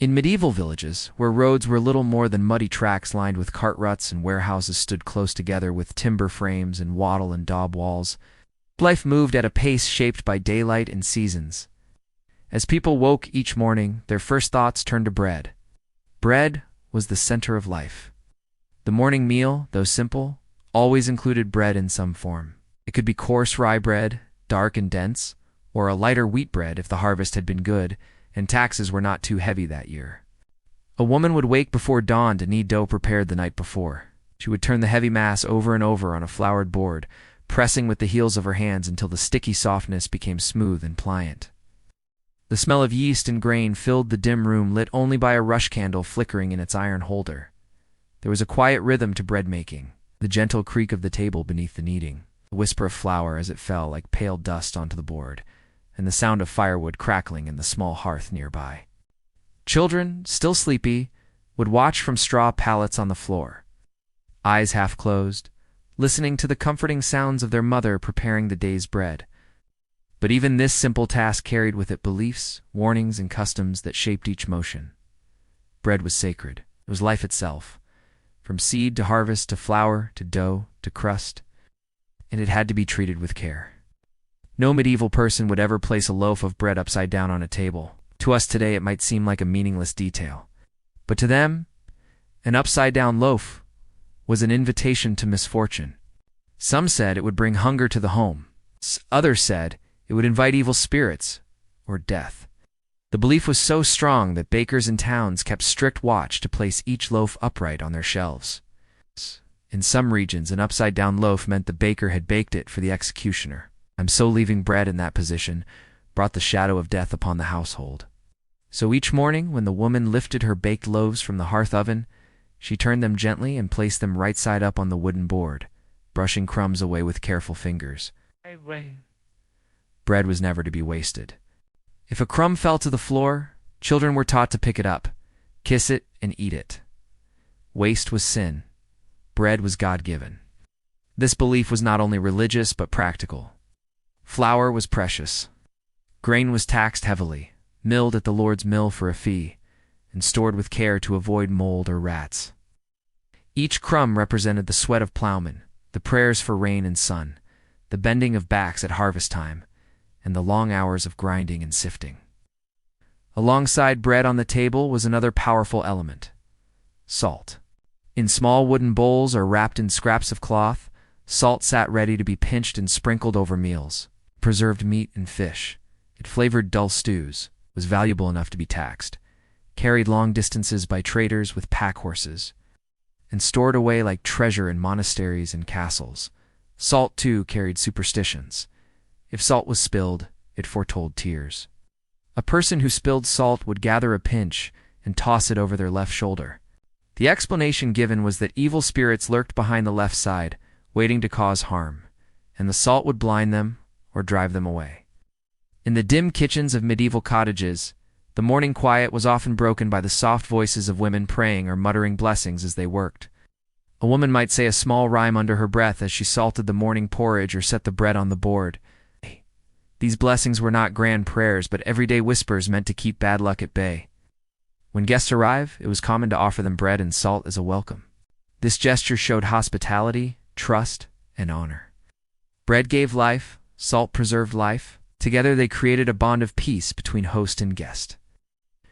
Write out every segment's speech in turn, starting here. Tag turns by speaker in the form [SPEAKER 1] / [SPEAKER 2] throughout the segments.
[SPEAKER 1] In medieval villages, where roads were little more than muddy tracks lined with cart ruts and warehouses stood close together with timber frames and wattle and daub walls, life moved at a pace shaped by daylight and seasons. As people woke each morning, their first thoughts turned to bread. Bread was the center of life. The morning meal, though simple, always included bread in some form. It could be coarse rye bread, dark and dense, or a lighter wheat bread if the harvest had been good and taxes were not too heavy that year. A woman would wake before dawn to knead dough prepared the night before. She would turn the heavy mass over and over on a floured board, pressing with the heels of her hands until the sticky softness became smooth and pliant. The smell of yeast and grain filled the dim room, lit only by a rush candle flickering in its iron holder. There was a quiet rhythm to bread making, the gentle creak of the table beneath the kneading, the whisper of flour as it fell like pale dust onto the board, and the sound of firewood crackling in the small hearth nearby. Children, still sleepy, would watch from straw pallets on the floor, eyes half closed, listening to the comforting sounds of their mother preparing the day's bread. But even this simple task carried with it beliefs, warnings, and customs that shaped each motion. Bread was sacred. It was life itself, from seed to harvest to flour to dough to crust, and it had to be treated with care. No medieval person would ever place a loaf of bread upside down on a table. To us today it might seem like a meaningless detail, but to them, an upside-down loaf was an invitation to misfortune. Some said it would bring hunger to the home. Others said it would invite evil spirits or death. The belief was so strong that bakers in towns kept strict watch to place each loaf upright on their shelves. In some regions, an upside-down loaf meant the baker had baked it for the executioner. So leaving bread in that position brought the shadow of death upon the household. So each morning, when the woman lifted her baked loaves from the hearth oven, she turned them gently and placed them right side up on the wooden board, brushing crumbs away with careful fingers. Bread was never to be wasted. If a crumb fell to the floor, children were taught to pick it up, kiss it, and eat it. Waste was sin. Bread was God-given. This belief was not only religious but practical. Flour was precious. Grain was taxed heavily, milled at the Lord's mill for a fee, and stored with care to avoid mold or rats. Each crumb represented the sweat of plowmen, the prayers for rain and sun, the bending of backs at harvest time, and the long hours of grinding and sifting. Alongside bread on the table was another powerful element: salt. In small wooden bowls or wrapped in scraps of cloth, salt sat ready to be pinched and sprinkled over meals, preserved meat and fish. It flavored dull stews, was valuable enough to be taxed, carried long distances by traders with pack horses, and stored away like treasure in monasteries and castles. Salt, too, carried superstitions. If salt was spilled, it foretold tears. A person who spilled salt would gather a pinch and toss it over their left shoulder. The explanation given was that evil spirits lurked behind the left side, waiting to cause harm, and the salt would blind them or drive them away. In the dim kitchens of medieval cottages, the morning quiet was often broken by the soft voices of women praying or muttering blessings as they worked. A woman might say a small rhyme under her breath as she salted the morning porridge or set the bread on the board. These blessings were not grand prayers, but everyday whispers meant to keep bad luck at bay. When guests arrived, it was common to offer them bread and salt as a welcome. This gesture showed hospitality, trust, and honor. Bread gave life, salt preserved life. Together they created a bond of peace between host and guest.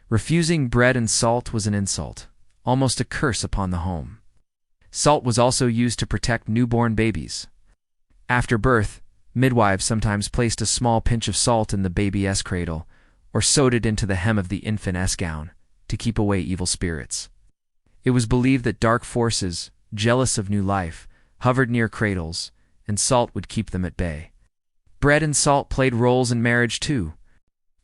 [SPEAKER 1] Refusing bread and salt was an insult, almost a curse upon the home. Salt was also used to protect newborn babies. After birth, midwives sometimes placed a small pinch of salt in the baby's cradle, or sewed it into the hem of the infant's gown, to keep away evil spirits. It was believed that dark forces, jealous of new life, hovered near cradles, and salt would keep them at bay. Bread and salt played roles in marriage too.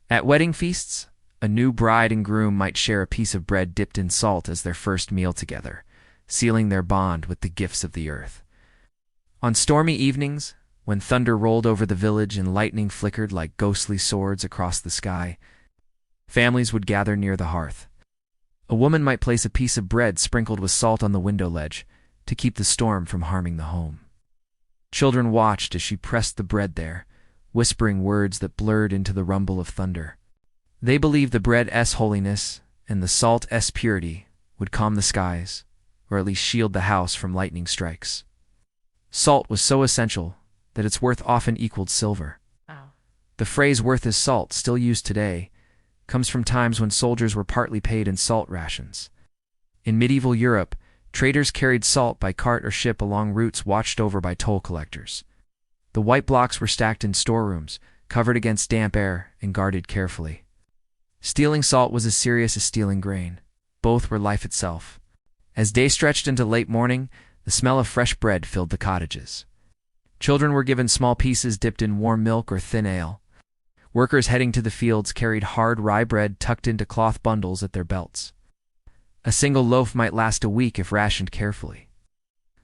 [SPEAKER 1] At wedding feasts, a new bride and groom might share a piece of bread dipped in salt as their first meal together, sealing their bond with the gifts of the earth. On stormy evenings, when thunder rolled over the village and lightning flickered like ghostly swords across the sky, families would gather near the hearth. A woman might place a piece of bread sprinkled with salt on the window ledge to keep the storm from harming the home. Children watched as she pressed the bread there, whispering words that blurred into the rumble of thunder. They believed the bread's holiness and the salt's purity would calm the skies, or at least shield the house from lightning strikes. Salt was so essential that its worth often equaled silver.
[SPEAKER 2] Wow.
[SPEAKER 1] The phrase "worth is salt," still used today, comes from times when soldiers were partly paid in salt rations. In medieval Europe, traders carried salt by cart or ship along routes watched over by toll collectors. The white blocks were stacked in storerooms, covered against damp air and guarded carefully. Stealing salt was as serious as stealing grain. Both were life itself. As day stretched into late morning, the smell of fresh bread filled the cottages. Children were given small pieces dipped in warm milk or thin ale. Workers heading to the fields carried hard rye bread tucked into cloth bundles at their belts. A single loaf might last a week if rationed carefully.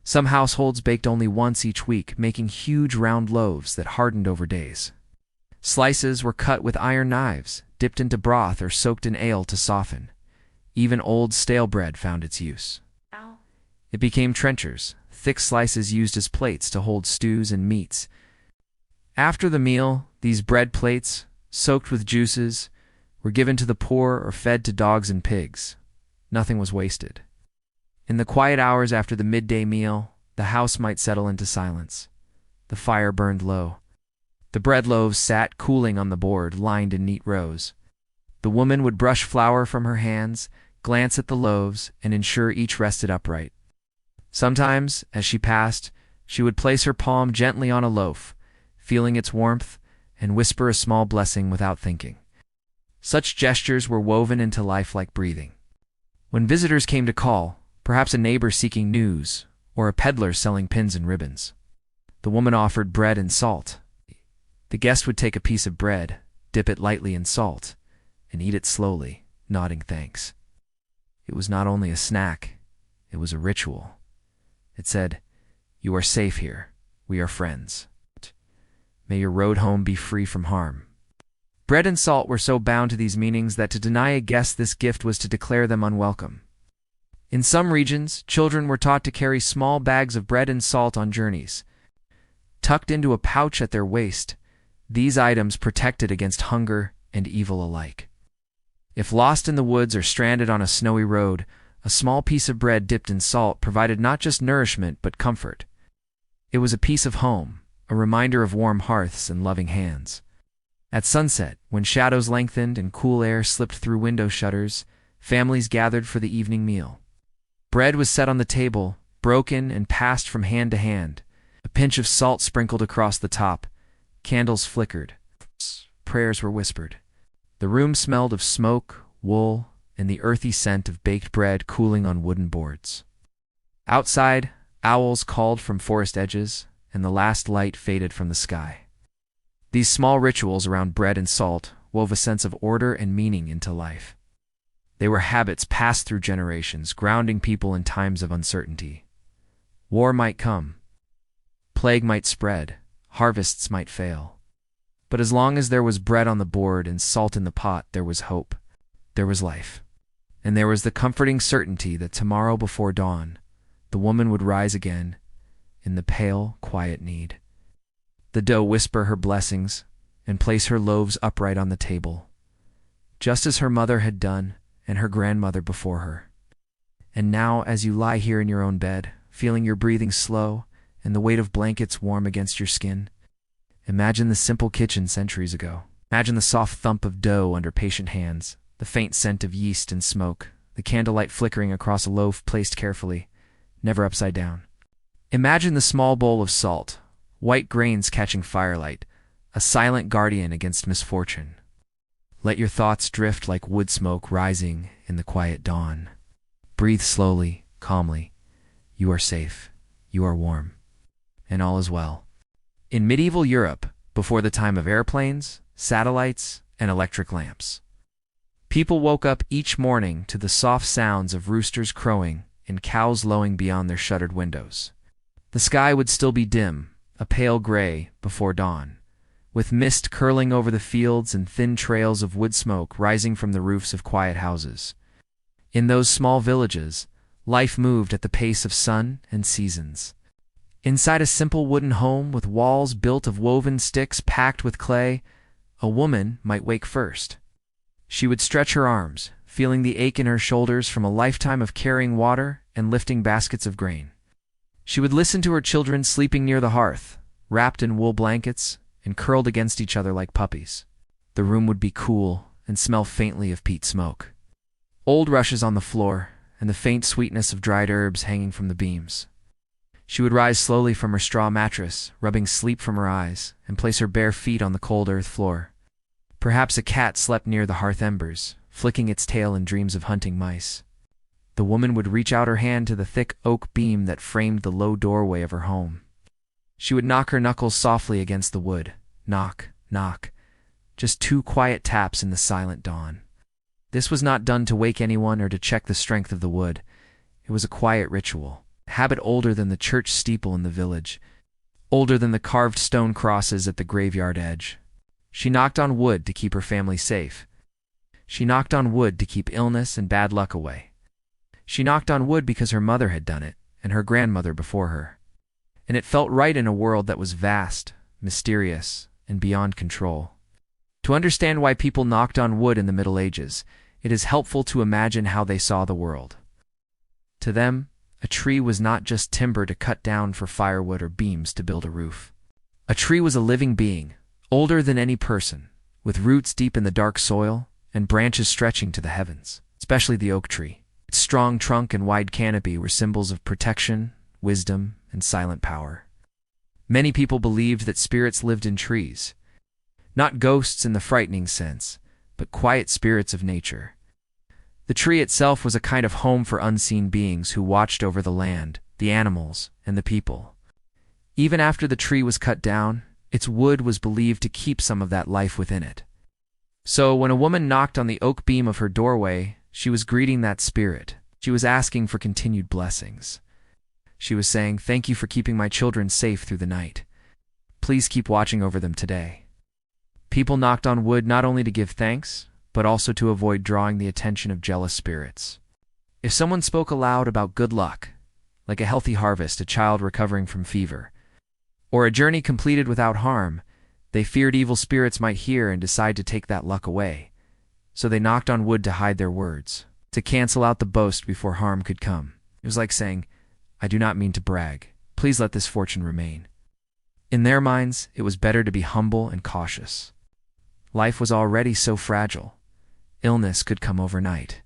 [SPEAKER 1] Some households baked only once each week, making huge round loaves that hardened over days. Slices were cut with iron knives, dipped into broth or soaked in ale to soften. Even old stale bread found its use.
[SPEAKER 2] Ow.
[SPEAKER 1] It became trenchers, thick slices used as plates to hold stews and meats. After the meal, these bread plates, soaked with juices, were given to the poor or fed to dogs and pigs. Nothing was wasted. In the quiet hours after the midday meal, the house might settle into silence. The fire burned low. The bread loaves sat cooling on the board, lined in neat rows. The woman would brush flour from her hands, glance at the loaves, and ensure each rested upright. Sometimes, as she passed, she would place her palm gently on a loaf, feeling its warmth, and whisper a small blessing without thinking. Such gestures were woven into life like breathing. When visitors came to call, perhaps a neighbor seeking news, or a peddler selling pins and ribbons, the woman offered bread and salt. The guest would take a piece of bread, dip it lightly in salt, and eat it slowly, nodding thanks. It was not only a snack, it was a ritual. It said, "You are safe here. We are friends. May your road home be free from harm." Bread and salt were so bound to these meanings that to deny a guest this gift was to declare them unwelcome. In some regions, children were taught to carry small bags of bread and salt on journeys. Tucked into a pouch at their waist, these items protected against hunger and evil alike. If lost in the woods or stranded on a snowy road, a small piece of bread dipped in salt provided not just nourishment but comfort. It was a piece of home, a reminder of warm hearths and loving hands. At sunset, when shadows lengthened and cool air slipped through window shutters, families gathered for the evening meal. Bread was set on the table, broken and passed from hand to hand, a pinch of salt sprinkled across the top. Candles flickered. Prayers were whispered. The room smelled of smoke, wool, and the earthy scent of baked bread cooling on wooden boards. Outside, owls called from forest edges, and the last light faded from the sky. These small rituals around bread and salt wove a sense of order and meaning into life. They were habits passed through generations, grounding people in times of uncertainty. War might come. Plague might spread. Harvests might fail. But as long as there was bread on the board and salt in the pot, there was hope. There was life. And there was the comforting certainty that tomorrow before dawn, the woman would rise again in the pale, quiet need. The dough whisper her blessings and place her loaves upright on the table, just as her mother had done and her grandmother before her. And now, as you lie here in your own bed, feeling your breathing slow and the weight of blankets warm against your skin, imagine the simple kitchen centuries ago. Imagine the soft thump of dough under patient hands, the faint scent of yeast and smoke, the candlelight flickering across a loaf placed carefully, never upside down. Imagine the small bowl of salt, white grains catching firelight, a silent guardian against misfortune. Let your thoughts drift like wood smoke rising in the quiet dawn. Breathe slowly, calmly. You are safe. You are warm. And all is well. In medieval Europe, before the time of airplanes, satellites, and electric lamps, people woke up each morning to the soft sounds of roosters crowing and cows lowing beyond their shuttered windows. The sky would still be dim, a pale gray, before dawn, with mist curling over the fields and thin trails of wood smoke rising from the roofs of quiet houses. In those small villages, life moved at the pace of sun and seasons. Inside a simple wooden home with walls built of woven sticks packed with clay, a woman might wake first. She would stretch her arms, feeling the ache in her shoulders from a lifetime of carrying water and lifting baskets of grain. She would listen to her children sleeping near the hearth, wrapped in wool blankets and curled against each other like puppies. The room would be cool and smell faintly of peat smoke. Old rushes on the floor and the faint sweetness of dried herbs hanging from the beams. She would rise slowly from her straw mattress, rubbing sleep from her eyes, and place her bare feet on the cold earth floor. Perhaps a cat slept near the hearth embers, flicking its tail in dreams of hunting mice. The woman would reach out her hand to the thick oak beam that framed the low doorway of her home. She would knock her knuckles softly against the wood. Knock, knock. Just 2 quiet taps in the silent dawn. This was not done to wake anyone or to check the strength of the wood. It was a quiet ritual, a habit older than the church steeple in the village, older than the carved stone crosses at the graveyard edge. She knocked on wood to keep her family safe. She knocked on wood to keep illness and bad luck away. She knocked on wood because her mother had done it, and her grandmother before her. And it felt right in a world that was vast, mysterious, and beyond control. To understand why people knocked on wood in the Middle Ages, it is helpful to imagine how they saw the world. To them, a tree was not just timber to cut down for firewood or beams to build a roof. A tree was a living being, older than any person, with roots deep in the dark soil and branches stretching to the heavens, especially the oak tree. Its strong trunk and wide canopy were symbols of protection, wisdom, and silent power. Many people believed that spirits lived in trees, not ghosts in the frightening sense, but quiet spirits of nature. The tree itself was a kind of home for unseen beings who watched over the land, the animals, and the people. Even after the tree was cut down, its wood was believed to keep some of that life within it. So when a woman knocked on the oak beam of her doorway, she was greeting that spirit. She was asking for continued blessings. She was saying, "Thank you for keeping my children safe through the night. Please keep watching over them today." People knocked on wood not only to give thanks, but also to avoid drawing the attention of jealous spirits. If someone spoke aloud about good luck, like a healthy harvest, a child recovering from fever, or a journey completed without harm, they feared evil spirits might hear and decide to take that luck away. So they knocked on wood to hide their words, to cancel out the boast before harm could come. It was like saying, "I do not mean to brag. Please let this fortune remain." In their minds, it was better to be humble and cautious. Life was already so fragile. Illness could come overnight.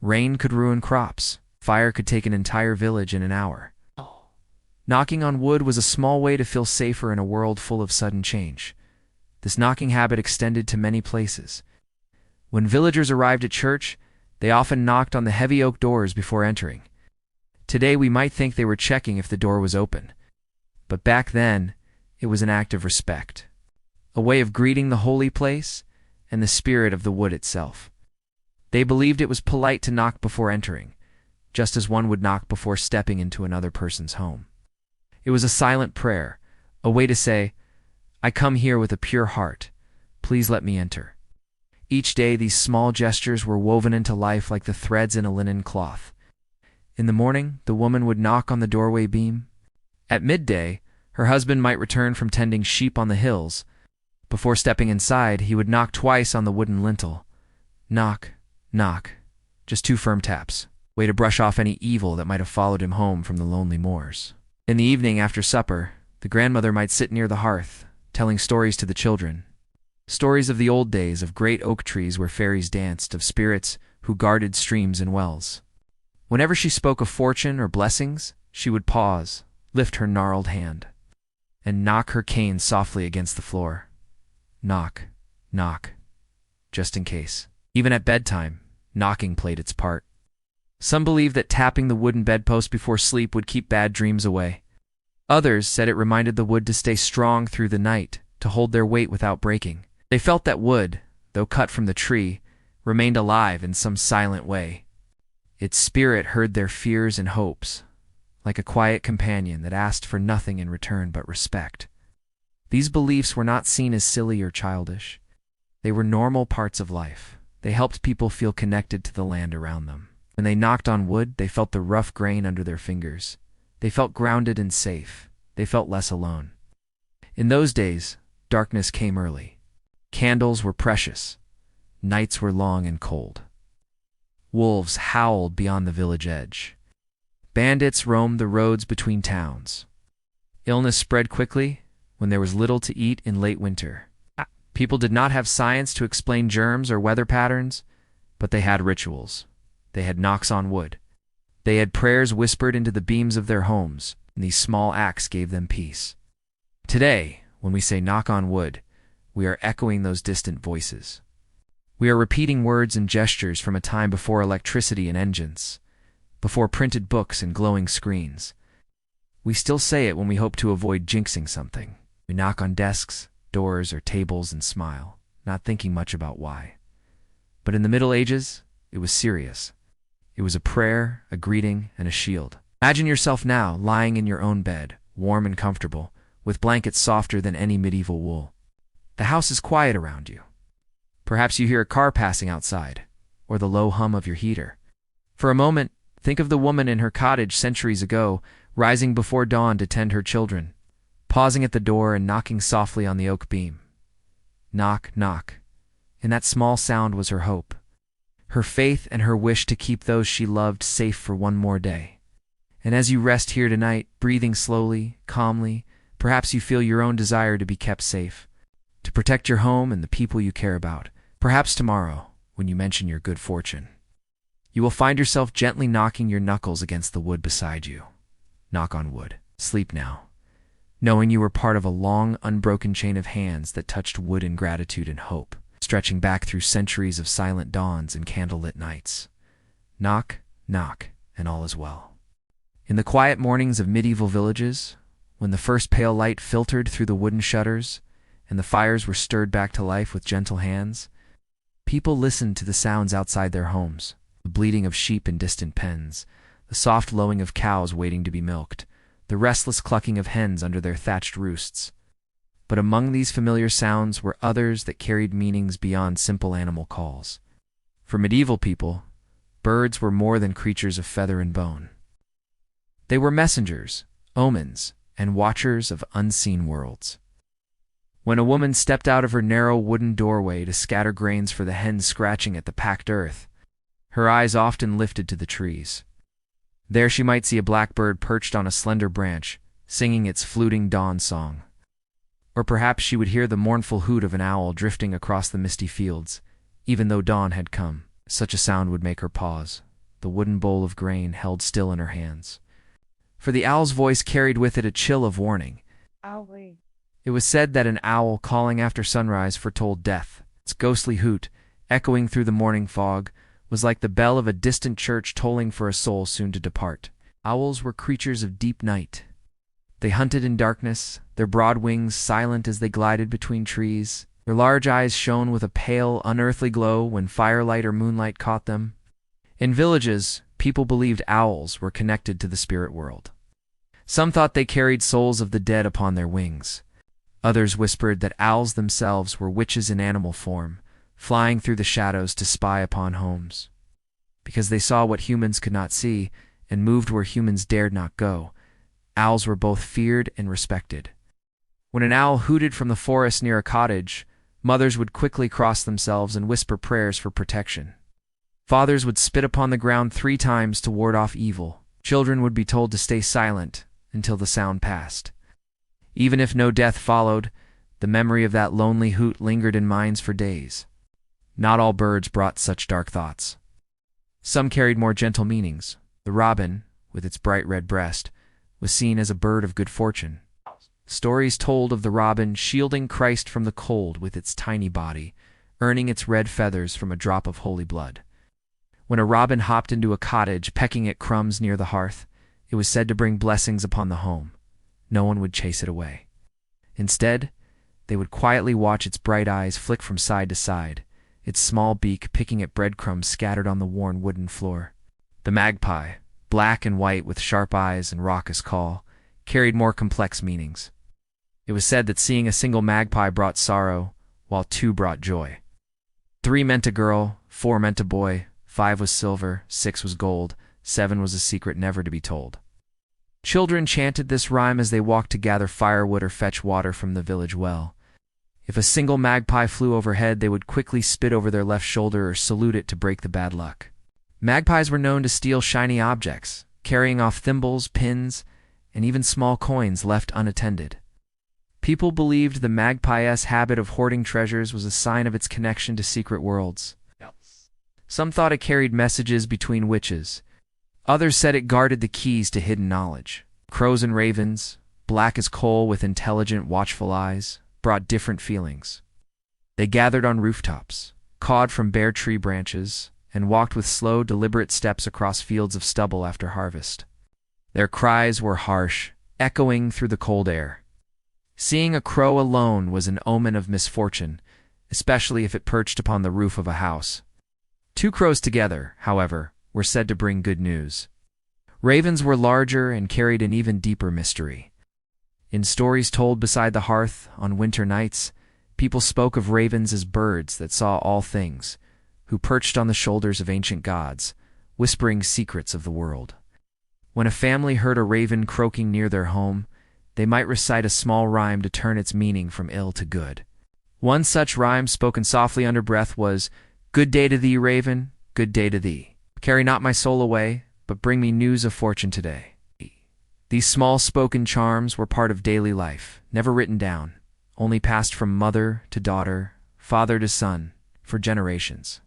[SPEAKER 1] Rain could ruin crops. Fire could take an entire village in an hour. Knocking on wood was a small way to feel safer in a world full of sudden change. This knocking habit extended to many places. When villagers arrived at church, they often knocked on the heavy oak doors before entering. Today we might think they were checking if the door was open. But back then, it was an act of respect, a way of greeting the holy place and the spirit of the wood itself. They believed it was polite to knock before entering, just as one would knock before stepping into another person's home. It was a silent prayer, a way to say, "I come here with a pure heart. Please let me enter." Each day these small gestures were woven into life like the threads in a linen cloth. In the morning, the woman would knock on the doorway beam. At midday, her husband might return from tending sheep on the hills. Before stepping inside, he would knock twice on the wooden lintel. Knock, knock, just 2 firm taps, way to brush off any evil that might have followed him home from the lonely moors. In the evening after supper, the grandmother might sit near the hearth, telling stories to the children. Stories of the old days, of great oak trees where fairies danced, of spirits who guarded streams and wells. Whenever she spoke of fortune or blessings, she would pause, lift her gnarled hand, and knock her cane softly against the floor. Knock, knock, just in case. Even at bedtime, knocking played its part. Some believed that tapping the wooden bedpost before sleep would keep bad dreams away. Others said it reminded the wood to stay strong through the night, to hold their weight without breaking. They felt that wood, though cut from the tree, remained alive in some silent way. Its spirit heard their fears and hopes, like a quiet companion that asked for nothing in return but respect. These beliefs were not seen as silly or childish. They were normal parts of life. They helped people feel connected to the land around them. When they knocked on wood, they felt the rough grain under their fingers. They felt grounded and safe. They felt less alone. In those days, darkness came early. Candles were precious. Nights were long and cold. Wolves howled beyond the village edge. Bandits roamed the roads between towns. Illness spread quickly when there was little to eat in late winter. People did not have science to explain germs or weather patterns, but they had rituals. They had knocks on wood. They had prayers whispered into the beams of their homes, and these small acts gave them peace. Today, when we say knock on wood, we are echoing those distant voices. We are repeating words and gestures from a time before electricity and engines, before printed books and glowing screens. We still say it when we hope to avoid jinxing something. We knock on desks, doors, or tables and smile, not thinking much about why. But in the Middle Ages, it was serious. It was a prayer, a greeting, and a shield. Imagine yourself now, lying in your own bed, warm and comfortable, with blankets softer than any medieval wool. The house is quiet around you. Perhaps you hear a car passing outside, or the low hum of your heater. For a moment, think of the woman in her cottage centuries ago, rising before dawn to tend her children, pausing at the door and knocking softly on the oak beam. Knock, knock. In that small sound was her hope, her faith, and her wish to keep those she loved safe for one more day. And as you rest here tonight, breathing slowly, calmly, perhaps you feel your own desire to be kept safe, to protect your home and the people you care about. Perhaps tomorrow, when you mention your good fortune, you will find yourself gently knocking your knuckles against the wood beside you. Knock on wood. Sleep now, knowing you were part of a long, unbroken chain of hands that touched wood in gratitude and hope, stretching back through centuries of silent dawns and candlelit nights. Knock, knock, and all is well. In the quiet mornings of medieval villages, when the first pale light filtered through the wooden shutters and the fires were stirred back to life with gentle hands, people listened to the sounds outside their homes, the bleating of sheep in distant pens, the soft lowing of cows waiting to be milked, the restless clucking of hens under their thatched roosts. But among these familiar sounds were others that carried meanings beyond simple animal calls. For medieval people, birds were more than creatures of feather and bone. They were messengers, omens, and watchers of unseen worlds. When a woman stepped out of her narrow wooden doorway to scatter grains for the hens scratching at the packed earth, her eyes often lifted to the trees. There she might see a blackbird perched on a slender branch, singing its fluting dawn song. Or perhaps she would hear the mournful hoot of an owl drifting across the misty fields, even though dawn had come. Such a sound would make her pause, the wooden bowl of grain held still in her hands. For the owl's voice carried with it a chill of warning.
[SPEAKER 2] Owly.
[SPEAKER 1] It was said that an owl calling after sunrise foretold death. Its ghostly hoot, echoing through the morning fog, was like the bell of a distant church tolling for a soul soon to depart. Owls were creatures of deep night. They hunted in darkness, their broad wings silent as they glided between trees. Their large eyes shone with a pale, unearthly glow when firelight or moonlight caught them. In villages, people believed owls were connected to the spirit world. Some thought they carried souls of the dead upon their wings. Others whispered that owls themselves were witches in animal form, flying through the shadows to spy upon homes. Because they saw what humans could not see and moved where humans dared not go, owls were both feared and respected. When an owl hooted from the forest near a cottage, mothers would quickly cross themselves and whisper prayers for protection. Fathers would spit upon the ground 3 times to ward off evil. Children would be told to stay silent until the sound passed. Even if no death followed, the memory of that lonely hoot lingered in minds for days. Not all birds brought such dark thoughts. Some carried more gentle meanings. The robin, with its bright red breast, was seen as a bird of good fortune. Stories told of the robin shielding Christ from the cold with its tiny body, earning its red feathers from a drop of holy blood. When a robin hopped into a cottage pecking at crumbs near the hearth, it was said to bring blessings upon the home. No one would chase it away. Instead, they would quietly watch its bright eyes flick from side to side, its small beak picking at breadcrumbs scattered on the worn wooden floor. The magpie, black and white with sharp eyes and raucous call, carried more complex meanings. It was said that seeing a single magpie brought sorrow, while 2 brought joy. 3 meant a girl, 4 meant a boy, 5 was silver, 6 was gold, 7 was a secret never to be told. Children chanted this rhyme as they walked to gather firewood or fetch water from the village well. If a single magpie flew overhead, they would quickly spit over their left shoulder or salute it to break the bad luck. Magpies were known to steal shiny objects, carrying off thimbles, pins, and even small coins left unattended. People believed the magpie's habit of hoarding treasures was a sign of its connection to secret worlds. Some thought it carried messages between witches. Others said it guarded the keys to hidden knowledge. Crows and ravens, black as coal with intelligent, watchful eyes, brought different feelings. They gathered on rooftops, cawed from bare tree branches, and walked with slow, deliberate steps across fields of stubble after harvest. Their cries were harsh, echoing through the cold air. Seeing a crow alone was an omen of misfortune, especially if it perched upon the roof of a house. Two crows together, however, were said to bring good news. Ravens were larger and carried an even deeper mystery. In stories told beside the hearth on winter nights, people spoke of ravens as birds that saw all things, who perched on the shoulders of ancient gods, whispering secrets of the world. When a family heard a raven croaking near their home, they might recite a small rhyme to turn its meaning from ill to good. One such rhyme, spoken softly under breath, was, "Good day to thee, raven, good day to thee. Carry not my soul away, but bring me news of fortune today." These small spoken charms were part of daily life, never written down, only passed from mother to daughter, father to son, for generations.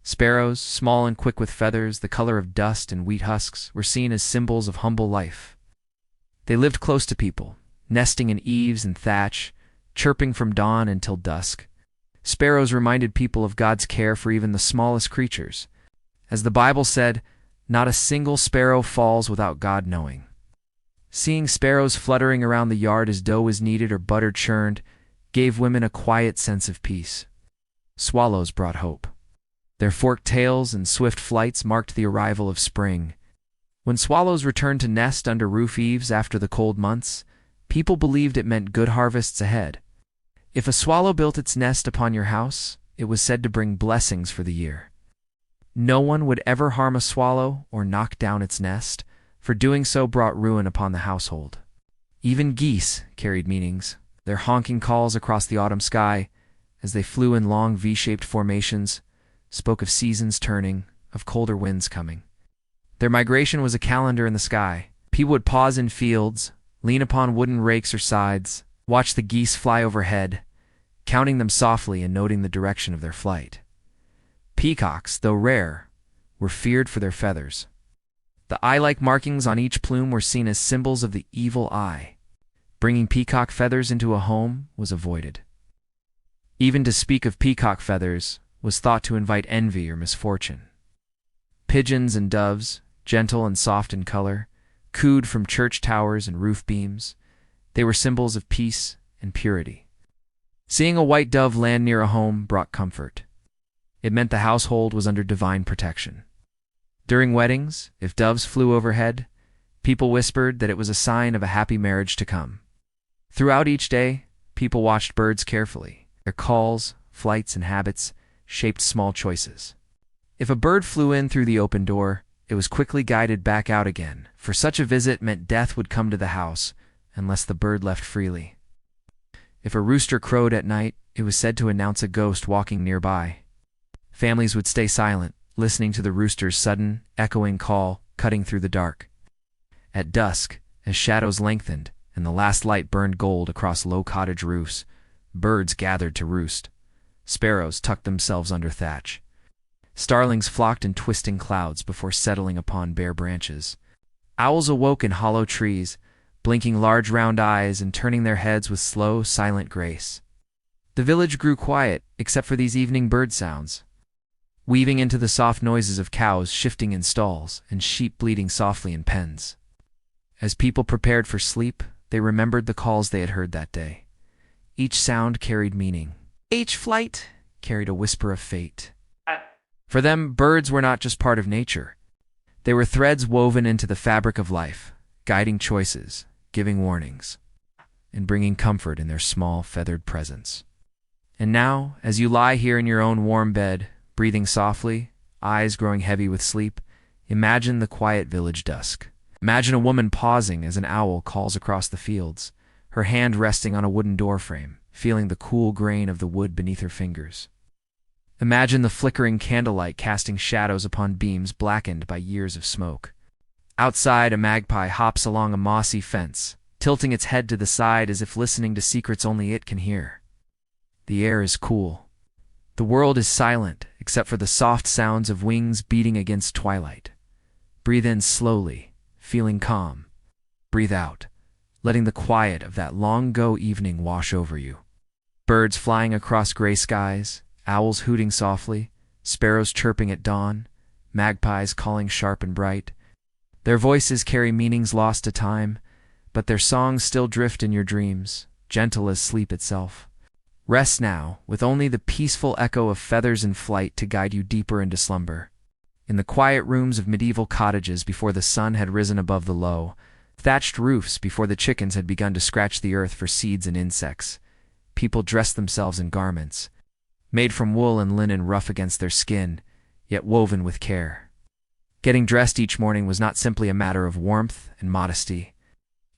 [SPEAKER 1] Sparrows, small and quick with feathers the color of dust and wheat husks, were seen as symbols of humble life. They lived close to people, nesting in eaves and thatch, chirping from dawn until dusk. Sparrows reminded people of God's care for even the smallest creatures. As the Bible said, "Not a single sparrow falls without God knowing." Seeing sparrows fluttering around the yard as dough was kneaded or butter churned gave women a quiet sense of peace. Swallows brought hope. Their forked tails and swift flights marked the arrival of spring. When swallows returned to nest under roof eaves after the cold months, people believed it meant good harvests ahead. If a swallow built its nest upon your house, it was said to bring blessings for the year. No one would ever harm a swallow or knock down its nest, for doing so brought ruin upon the household. Even geese carried meanings, their honking calls across the autumn sky, as they flew in long V-shaped formations, spoke of seasons turning, of colder winds coming. Their migration was a calendar in the sky. People would pause in fields, lean upon wooden rakes or sides, watch the geese fly overhead, counting them softly and noting the direction of their flight. Peacocks, though rare, were feared for their feathers. The eye-like markings on each plume were seen as symbols of the evil eye. Bringing peacock feathers into a home was avoided. Even to speak of peacock feathers was thought to invite envy or misfortune. Pigeons and doves, gentle and soft in color, cooed from church towers and roof beams. They were symbols of peace and purity. Seeing a white dove land near a home brought comfort. It meant the household was under divine protection. During weddings, if doves flew overhead, people whispered that it was a sign of a happy marriage to come. Throughout each day, people watched birds carefully. Their calls, flights, and habits shaped small choices. If a bird flew in through the open door, it was quickly guided back out again, for such a visit meant death would come to the house unless the bird left freely. If a rooster crowed at night, it was said to announce a ghost walking nearby. Families would stay silent, listening to the rooster's sudden, echoing call cutting through the dark. At dusk, as shadows lengthened and the last light burned gold across low cottage roofs, birds gathered to roost. Sparrows tucked themselves under thatch. Starlings flocked in twisting clouds before settling upon bare branches. Owls awoke in hollow trees, blinking large round eyes and turning their heads with slow, silent grace. The village grew quiet, except for these evening bird sounds, weaving into the soft noises of cows shifting in stalls and sheep bleating softly in pens. As people prepared for sleep, they remembered the calls they had heard that day. Each sound carried meaning. Each flight carried a whisper of fate. For them, birds were not just part of nature. They were threads woven into the fabric of life, guiding choices, giving warnings, and bringing comfort in their small, feathered presence. And now, as you lie here in your own warm bed, breathing softly, eyes growing heavy with sleep, imagine the quiet village dusk. Imagine a woman pausing as an owl calls across the fields, her hand resting on a wooden doorframe, feeling the cool grain of the wood beneath her fingers. Imagine the flickering candlelight casting shadows upon beams blackened by years of smoke. Outside, a magpie hops along a mossy fence, tilting its head to the side as if listening to secrets only it can hear. The air is cool. The world is silent, except for the soft sounds of wings beating against twilight. Breathe in slowly, feeling calm. Breathe out, letting the quiet of that long-ago evening wash over you. Birds flying across gray skies, owls hooting softly, sparrows chirping at dawn, magpies calling sharp and bright. Their voices carry meanings lost to time, but their songs still drift in your dreams, gentle as sleep itself. Rest now, with only the peaceful echo of feathers in flight to guide you deeper into slumber. In the quiet rooms of medieval cottages before the sun had risen above the low, thatched roofs before the chickens had begun to scratch the earth for seeds and insects, people dressed themselves in garments, made from wool and linen rough against their skin, yet woven with care. Getting dressed each morning was not simply a matter of warmth and modesty.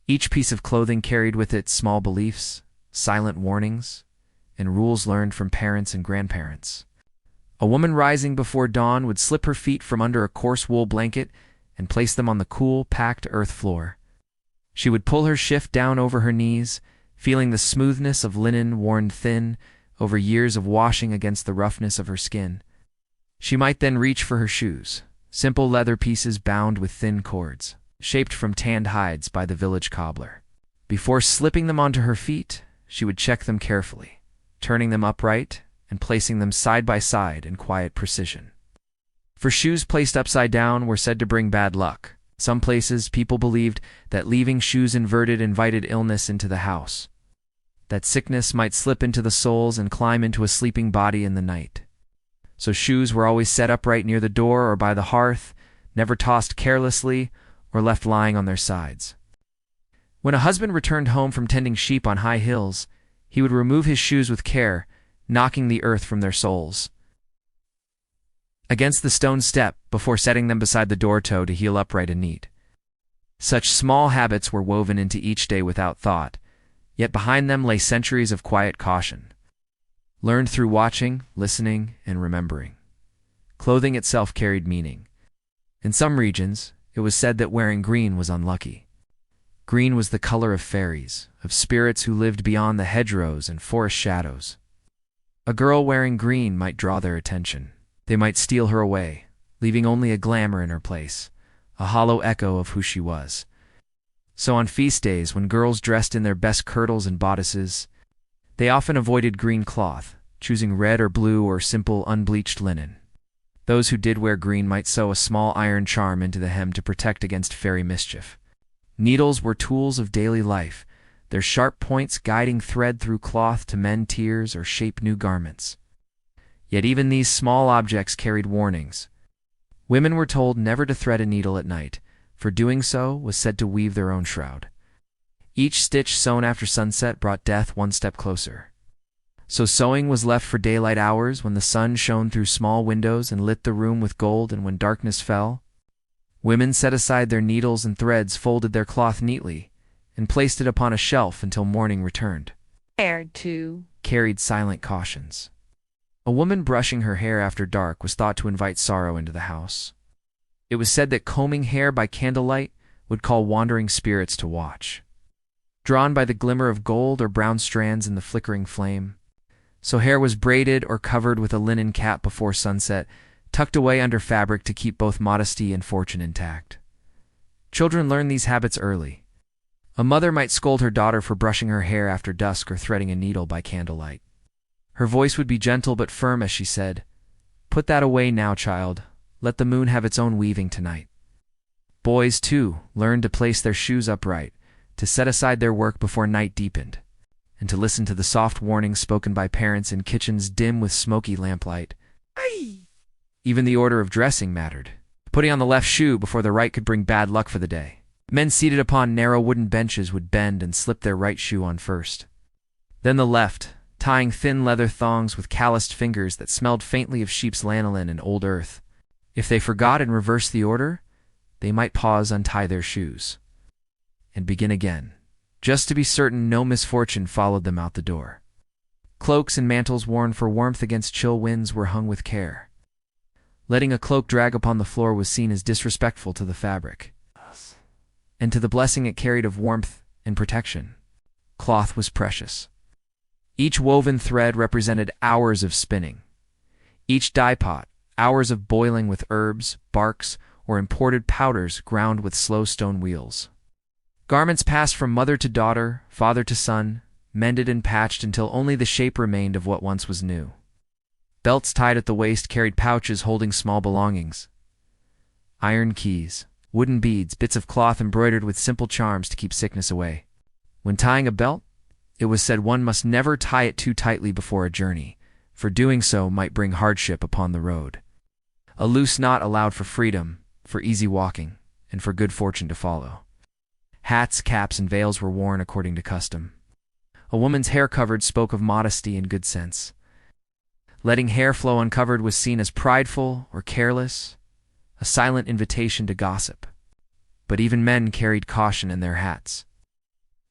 [SPEAKER 1] Each piece of clothing carried with it small beliefs, silent warnings, and rules learned from parents and grandparents. A woman rising before dawn would slip her feet from under a coarse wool blanket and place them on the cool, packed earth floor. She would pull her shift down over her knees, feeling the smoothness of linen worn thin over years of washing against the roughness of her skin. She might then reach for her shoes, simple leather pieces bound with thin cords, shaped from tanned hides by the village cobbler. Before slipping them onto her feet, she would check them carefully, turning them upright and placing them side by side in quiet precision. For shoes placed upside down were said to bring bad luck. Some places, people believed that leaving shoes inverted invited illness into the house, that sickness might slip into the soles and climb into a sleeping body in the night. So shoes were always set upright near the door or by the hearth, never tossed carelessly or left lying on their sides. When a husband returned home from tending sheep on high hills, he would remove his shoes with care, knocking the earth from their soles against the stone step before setting them beside the door toe to heel upright and neat. Such small habits were woven into each day without thought, yet behind them lay centuries of quiet caution, learned through watching, listening, and remembering. Clothing itself carried meaning. In some regions, it was said that wearing green was unlucky. Green was the color of fairies, of spirits who lived beyond the hedgerows and forest shadows. A girl wearing green might draw their attention. They might steal her away, leaving only a glamour in her place, a hollow echo of who she was. So on feast days, when girls dressed in their best kirtles and bodices, they often avoided green cloth, choosing red or blue or simple unbleached linen. Those who did wear green might sew a small iron charm into the hem to protect against fairy mischief. Needles were tools of daily life, their sharp points guiding thread through cloth to mend tears or shape new garments. Yet even these small objects carried warnings. Women were told never to thread a needle at night, for doing so was said to weave their own shroud. Each stitch sewn after sunset brought death one step closer. So sewing was left for daylight hours when the sun shone through small windows and lit the room with gold, and when darkness fell, women set aside their needles and threads, folded their cloth neatly, and placed it upon a shelf until morning returned. Carried silent cautions. A woman brushing her hair after dark was thought to invite sorrow into the house. It was said that combing hair by candlelight would call wandering spirits to watch, drawn by the glimmer of gold or brown strands in the flickering flame. So hair was braided or covered with a linen cap before sunset, tucked away under fabric to keep both modesty and fortune intact. Children learned these habits early. A mother might scold her daughter for brushing her hair after dusk or threading a needle by candlelight. Her voice would be gentle but firm as she said, "Put that away now, child. Let the moon have its own weaving tonight." Boys, too, learned to place their shoes upright, to set aside their work before night deepened, and to listen to the soft warnings spoken by parents in kitchens dim with smoky lamplight. Even the order of dressing mattered. Putting on the left shoe before the right could bring bad luck for the day. Men seated upon narrow wooden benches would bend and slip their right shoe on first. Then the left, tying thin leather thongs with calloused fingers that smelled faintly of sheep's lanolin and old earth. If they forgot and reversed the order, they might pause, untie their shoes, and begin again, just to be certain no misfortune followed them out the door. Cloaks and mantles worn for warmth against chill winds were hung with care. Letting a cloak drag upon the floor was seen as disrespectful to the fabric, and to the blessing it carried of warmth and protection. Cloth was precious. Each woven thread represented hours of spinning. Each dye pot, hours of boiling with herbs, barks, or imported powders ground with slow stone wheels. Garments passed from mother to daughter, father to son, mended and patched until only the shape remained of what once was new. Belts tied at the waist carried pouches holding small belongings. Iron keys, wooden beads, bits of cloth embroidered with simple charms to keep sickness away. When tying a belt, it was said one must never tie it too tightly before a journey, for doing so might bring hardship upon the road. A loose knot allowed for freedom, for easy walking, and for good fortune to follow. Hats, caps, and veils were worn according to custom. A woman's hair covered spoke of modesty and good sense. Letting hair flow uncovered was seen as prideful or careless, a silent invitation to gossip. But even men carried caution in their hats.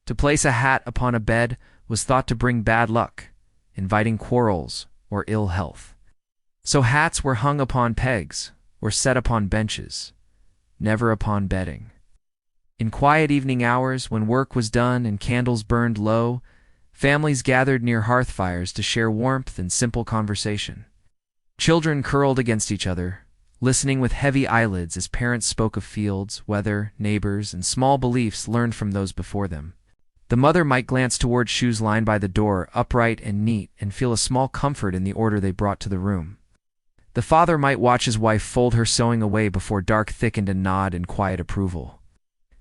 [SPEAKER 1] To place a hat upon a bed was thought to bring bad luck, inviting quarrels or ill health. So hats were hung upon pegs or set upon benches, never upon bedding. In quiet evening hours, when work was done and candles burned low, families gathered near hearth fires to share warmth and simple conversation. Children curled against each other, listening with heavy eyelids as parents spoke of fields, weather, neighbors, and small beliefs learned from those before them. The mother might glance toward shoes lined by the door, upright and neat, and feel a small comfort in the order they brought to the room. The father might watch his wife fold her sewing away before dark thickened and nod in quiet approval.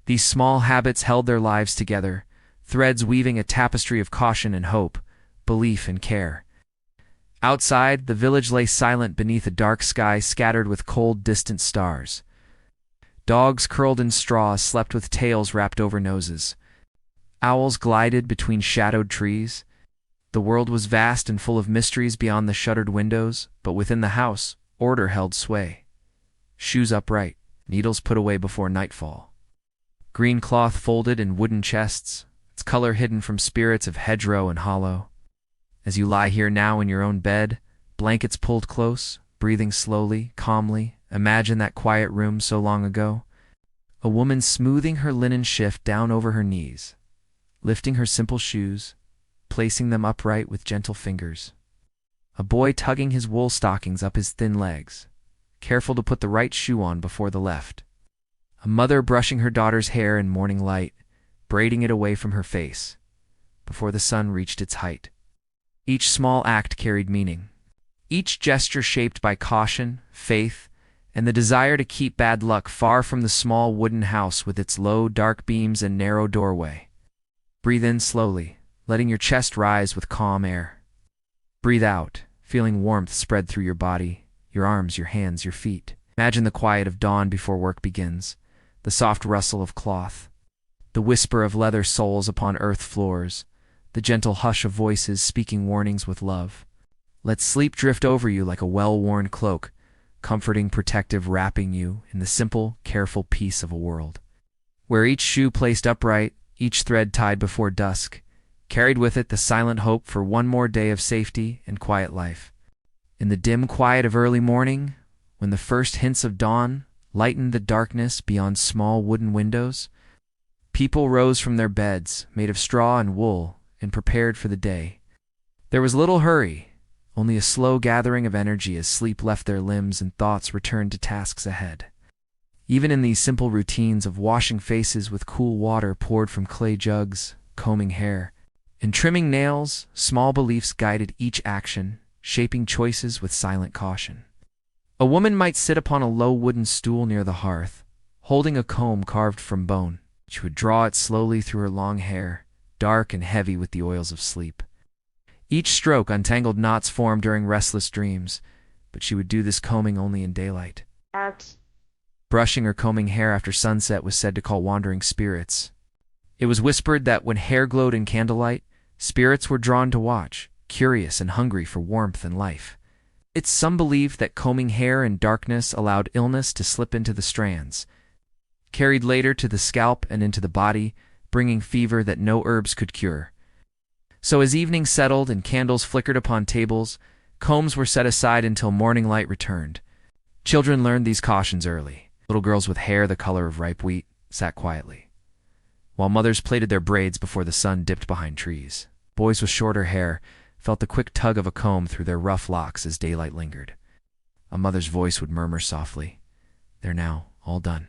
[SPEAKER 1] These small habits held their lives together, threads weaving a tapestry of caution and hope, belief and care. Outside, the village lay silent beneath a dark sky scattered with cold, distant stars. Dogs curled in straw slept with tails wrapped over noses. Owls glided between shadowed trees. The world was vast and full of mysteries beyond the shuttered windows, but within the house, order held sway. Shoes upright, needles put away before nightfall. Green cloth folded in wooden chests, its color hidden from spirits of hedgerow and hollow. As you lie here now in your own bed, blankets pulled close, breathing slowly, calmly, imagine that quiet room so long ago. A woman smoothing her linen shift down over her knees, lifting her simple shoes, placing them upright with gentle fingers. A boy tugging his wool stockings up his thin legs, careful to put the right shoe on before the left. A mother brushing her daughter's hair in morning light, braiding it away from her face, before the sun reached its height. Each small act carried meaning. Each gesture shaped by caution, faith, and the desire to keep bad luck far from the small wooden house with its low, dark beams and narrow doorway. Breathe in slowly, letting your chest rise with calm air. Breathe out, feeling warmth spread through your body, your arms, your hands, your feet. Imagine the quiet of dawn before work begins, the soft rustle of cloth, the whisper of leather soles upon earth floors, the gentle hush of voices speaking warnings with love. Let sleep drift over you like a well-worn cloak, comforting, protective, wrapping you in the simple, careful peace of a world, where each shoe placed upright, each thread tied before dusk, carried with it the silent hope for one more day of safety and quiet life. In the dim quiet of early morning, when the first hints of dawn lightened the darkness beyond small wooden windows, people rose from their beds, made of straw and wool, and prepared for the day. There was little hurry, only a slow gathering of energy as sleep left their limbs and thoughts returned to tasks ahead. Even in these simple routines of washing faces with cool water poured from clay jugs, combing hair, and trimming nails, small beliefs guided each action, shaping choices with silent caution. A woman might sit upon a low wooden stool near the hearth, holding a comb carved from bone. She would draw it slowly through her long hair, dark and heavy with the oils of sleep. Each stroke untangled knots formed during restless dreams, but she would do this combing only in daylight. Brushing or combing hair after sunset was said to call wandering spirits. It was whispered that when hair glowed in candlelight, spirits were drawn to watch, curious and hungry for warmth and life. Some believed that combing hair in darkness allowed illness to slip into the strands, carried later to the scalp and into the body, bringing fever that no herbs could cure. So as evening settled and candles flickered upon tables, combs were set aside until morning light returned. Children learned these cautions early. Little girls with hair the color of ripe wheat sat quietly, while mothers plaited their braids before the sun dipped behind trees. Boys with shorter hair felt the quick tug of a comb through their rough locks as daylight lingered. A mother's voice would murmur softly, "They're now all done.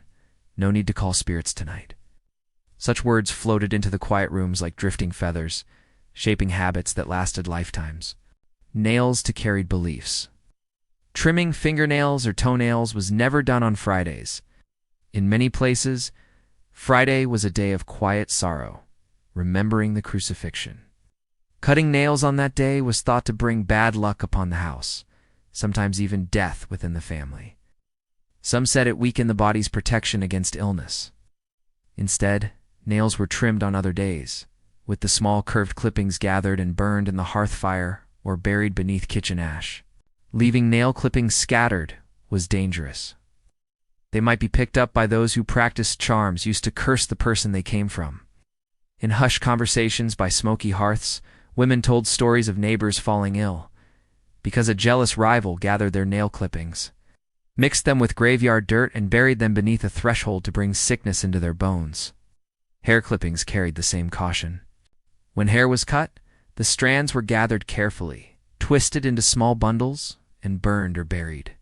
[SPEAKER 1] No need to call spirits tonight." Such words floated into the quiet rooms like drifting feathers, shaping habits that lasted lifetimes. Nails to carried beliefs. Trimming fingernails or toenails was never done on Fridays. In many places, Friday was a day of quiet sorrow, remembering the crucifixion. Cutting nails on that day was thought to bring bad luck upon the house, sometimes even death within the family. Some said it weakened the body's protection against illness. Instead, nails were trimmed on other days, with the small curved clippings gathered and burned in the hearth fire or buried beneath kitchen ash. Leaving nail clippings scattered was dangerous. They might be picked up by those who practiced charms used to curse the person they came from. In hushed conversations by smoky hearths, women told stories of neighbors falling ill because a jealous rival gathered their nail clippings, mixed them with graveyard dirt, and buried them beneath a threshold to bring sickness into their bones. Hair clippings carried the same caution. When hair was cut, the strands were gathered carefully, twisted into small bundles, and burned or buried.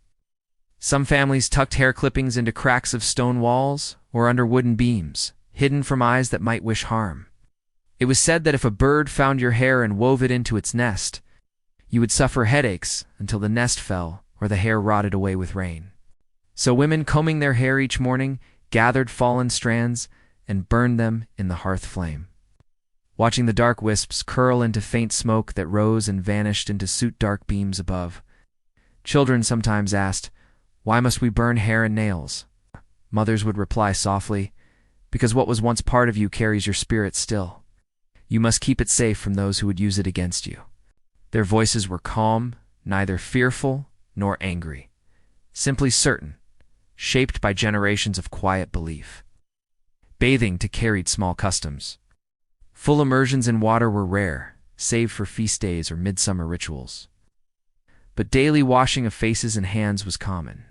[SPEAKER 1] Some families tucked hair clippings into cracks of stone walls or under wooden beams, hidden from eyes that might wish harm. It was said that if a bird found your hair and wove it into its nest, you would suffer headaches until the nest fell or the hair rotted away with rain. So women combing their hair each morning gathered fallen strands and burned them in the hearth flame. Watching the dark wisps curl into faint smoke that rose and vanished into soot-dark beams above, children sometimes asked, "Why must we burn hair and nails?" Mothers would reply softly, "Because what was once part of you carries your spirit still. You must keep it safe from those who would use it against you." Their voices were calm, neither fearful nor angry, simply certain, shaped by generations of quiet belief. Bathing to carried small customs. Full immersions in water were rare, save for feast days or midsummer rituals. But daily washing of faces and hands was common.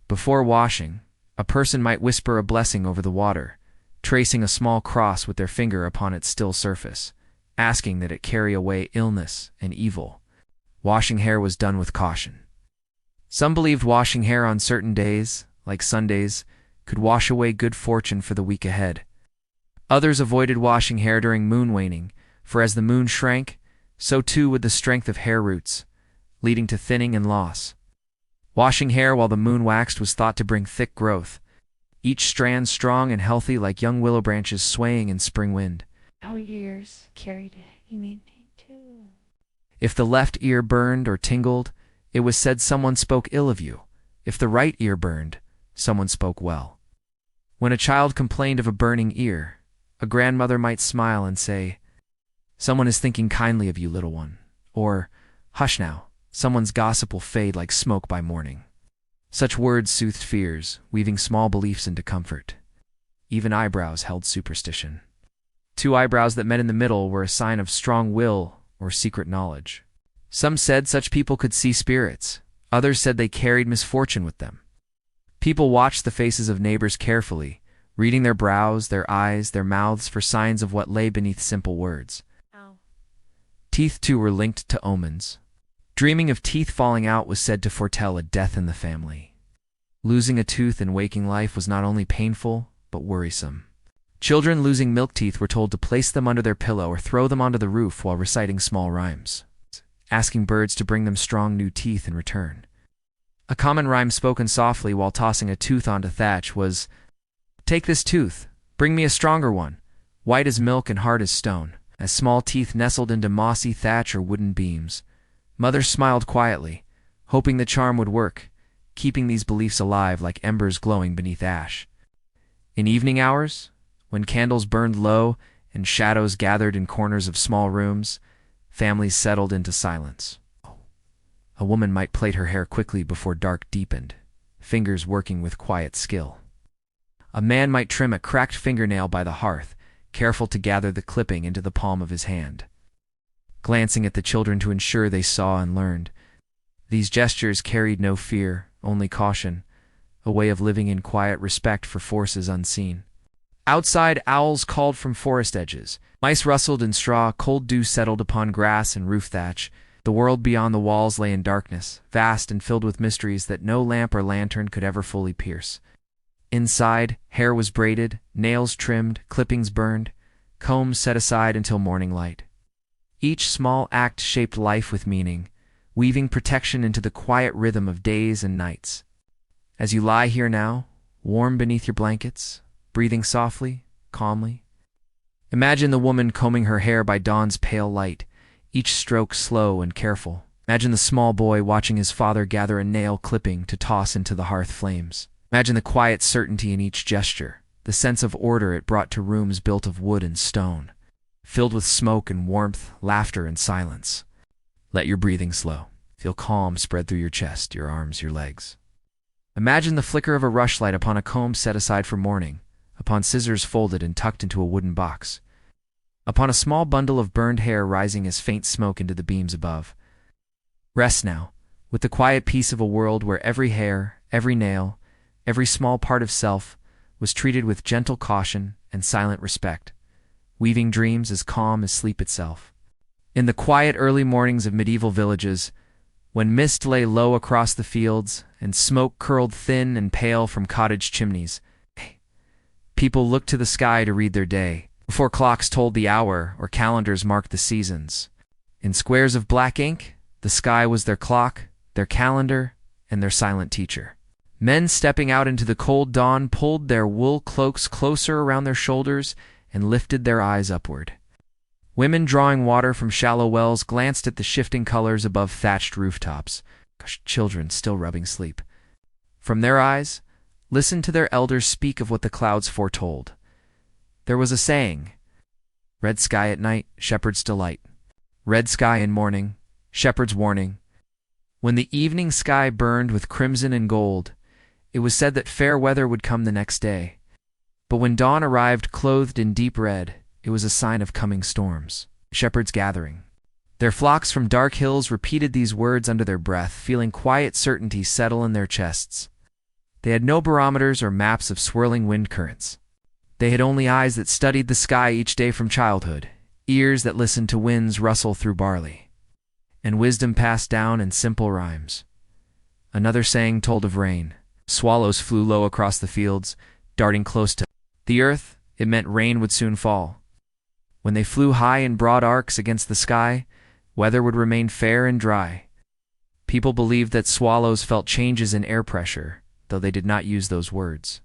[SPEAKER 1] Before washing, a person might whisper a blessing over the water, tracing a small cross with their finger upon its still surface, asking that it carry away illness and evil. Washing hair was done with caution. Some believed washing hair on certain days, like Sundays, could wash away good fortune for the week ahead. Others avoided washing hair during moon waning, for as the moon shrank, so too would the strength of hair roots, leading to thinning and loss. Washing hair while the moon waxed was thought to bring thick growth, each strand strong and healthy like young willow branches swaying in spring wind.
[SPEAKER 2] Our ears carried it. You mean me too.
[SPEAKER 1] If the left ear burned or tingled, it was said someone spoke ill of you. If the right ear burned, someone spoke well. When a child complained of a burning ear, a grandmother might smile and say, "Someone is thinking kindly of you, little one," or, "Hush now, someone's gossip will fade like smoke by morning." Such words soothed fears, weaving small beliefs into comfort. Even eyebrows held superstition. 2 eyebrows that met in the middle were a sign of strong will or secret knowledge. Some said such people could see spirits. Others said they carried misfortune with them. People watched the faces of neighbors carefully, reading their brows, their eyes, their mouths for signs of what lay beneath simple words.
[SPEAKER 2] Ow.
[SPEAKER 1] Teeth, too, were linked to omens. Dreaming of teeth falling out was said to foretell a death in the family. Losing a tooth in waking life was not only painful, but worrisome. Children losing milk teeth were told to place them under their pillow or throw them onto the roof while reciting small rhymes, asking birds to bring them strong new teeth in return. A common rhyme spoken softly while tossing a tooth onto thatch was, "Take this tooth, bring me a stronger one, white as milk and hard as stone." As small teeth nestled into mossy thatch or wooden beams, mothers smiled quietly, hoping the charm would work, keeping these beliefs alive like embers glowing beneath ash. In evening hours, when candles burned low and shadows gathered in corners of small rooms, families settled into silence. A woman might plait her hair quickly before dark deepened, fingers working with quiet skill. A man might trim a cracked fingernail by the hearth, careful to gather the clipping into the palm of his hand. glancing at the children to ensure they saw and learned. These gestures carried no fear, only caution, a way of living in quiet respect for forces unseen. Outside, owls called from forest edges. Mice rustled in straw, cold dew settled upon grass and roof thatch. The world beyond the walls lay in darkness, vast and filled with mysteries that no lamp or lantern could ever fully pierce. Inside, hair was braided, nails trimmed, clippings burned, combs set aside until morning light. Each small act shaped life with meaning, weaving protection into the quiet rhythm of days and nights. As you lie here now, warm beneath your blankets, breathing softly, calmly, imagine the woman combing her hair by dawn's pale light, each stroke slow and careful. Imagine the small boy watching his father gather a nail clipping to toss into the hearth flames. Imagine the quiet certainty in each gesture, the sense of order it brought to rooms built of wood and stone, filled with smoke and warmth, laughter and silence. Let your breathing slow. Feel calm spread through your chest, your arms, your legs. Imagine the flicker of a rushlight upon a comb set aside for morning, upon scissors folded and tucked into a wooden box, upon a small bundle of burned hair rising as faint smoke into the beams above. Rest now, with the quiet peace of a world where every hair, every nail, every small part of self was treated with gentle caution and silent respect, weaving dreams as calm as sleep itself. In the quiet early mornings of medieval villages, when mist lay low across the fields and smoke curled thin and pale from cottage chimneys, people looked to the sky to read their day, before clocks told the hour or calendars marked the seasons. In squares of black ink, the sky was their clock, their calendar, and their silent teacher. Men stepping out into the cold dawn pulled their wool cloaks closer around their shoulders and lifted their eyes upward. Women drawing water from shallow wells glanced at the shifting colors above thatched rooftops. Children still rubbing sleep. From their eyes, listened to their elders speak of what the clouds foretold. There was a saying, red sky at night, shepherd's delight. Red sky in morning, shepherd's warning. When the evening sky burned with crimson and gold, it was said that fair weather would come the next day. But when dawn arrived clothed in deep red, it was a sign of coming storms. Shepherds gathering. Their flocks from dark hills repeated these words under their breath, feeling quiet certainty settle in their chests. They had no barometers or maps of swirling wind currents. They had only eyes that studied the sky each day from childhood, ears that listened to winds rustle through barley, and wisdom passed down in simple rhymes. Another saying told of rain. Swallows flew low across the fields, darting close to the earth. It meant rain would soon fall. When they flew high in broad arcs against the sky, weather would remain fair and dry. People believed that swallows felt changes in air pressure, though they did not use those words.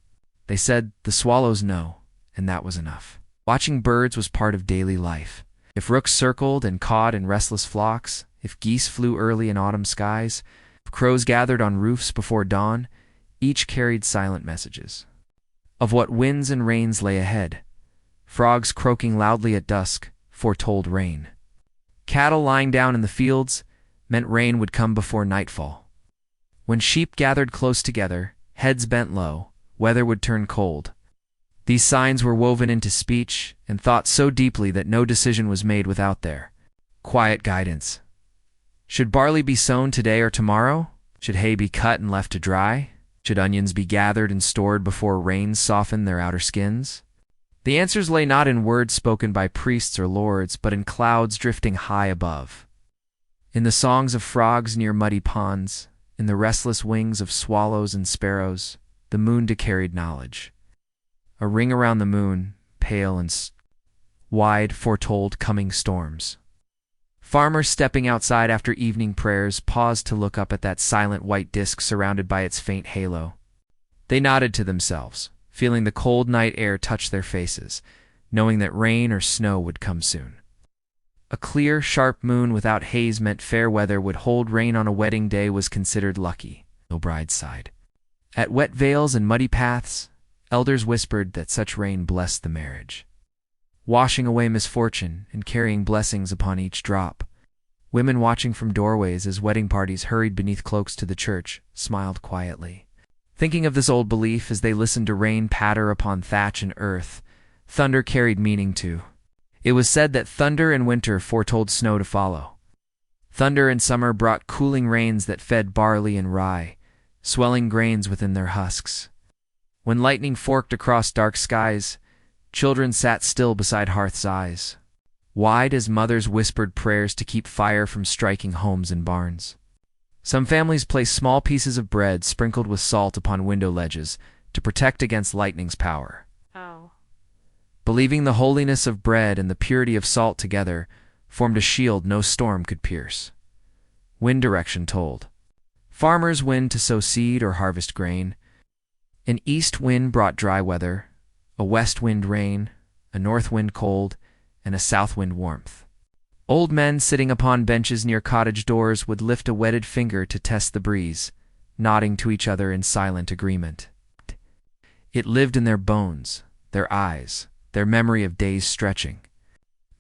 [SPEAKER 1] They said, the swallows know, and that was enough. Watching birds was part of daily life. If rooks circled and cawed in restless flocks, if geese flew early in autumn skies, if crows gathered on roofs before dawn, each carried silent messages of what winds and rains lay ahead. Frogs croaking loudly at dusk foretold rain. Cattle lying down in the fields meant rain would come before nightfall. When sheep gathered close together, heads bent low, weather would turn cold. These signs were woven into speech and thought so deeply that no decision was made without their quiet guidance. Should barley be sown today or tomorrow? Should hay be cut and left to dry? Should onions be gathered and stored before rains softened their outer skins? The answers lay not in words spoken by priests or lords, but in clouds drifting high above. In the songs of frogs near muddy ponds, in the restless wings of swallows and sparrows, the moon carried knowledge. A ring around the moon, pale and wide, foretold coming storms. Farmers stepping outside after evening prayers paused to look up at that silent white disk surrounded by its faint halo. They nodded to themselves, feeling the cold night air touch their faces, knowing that rain or snow would come soon. A clear, sharp moon without haze meant fair weather would hold rain on a wedding day was considered lucky, no bride sighed. At wet vales and muddy paths, elders whispered that such rain blessed the marriage, washing away misfortune and carrying blessings upon each drop. Women watching from doorways as wedding parties hurried beneath cloaks to the church smiled quietly, thinking of this old belief as they listened to rain patter upon thatch and earth. Thunder carried meaning too. It was said that thunder in winter foretold snow to follow. Thunder in summer brought cooling rains that fed barley and rye, swelling grains within their husks. When lightning forked across dark skies, children sat still beside hearth's eyes, wide as mothers whispered prayers to keep fire from striking homes and barns. Some families placed small pieces of bread sprinkled with salt upon window ledges to protect against lightning's power.
[SPEAKER 2] Oh.
[SPEAKER 1] Believing the holiness of bread and the purity of salt together formed a shield no storm could pierce. Wind direction told. Farmers' wind to sow seed or harvest grain. An east wind brought dry weather, a west wind rain, a north wind cold, and a south wind warmth. Old men sitting upon benches near cottage doors would lift a wetted finger to test the breeze, nodding to each other in silent agreement. It lived in their bones, their eyes, their memory of days stretching.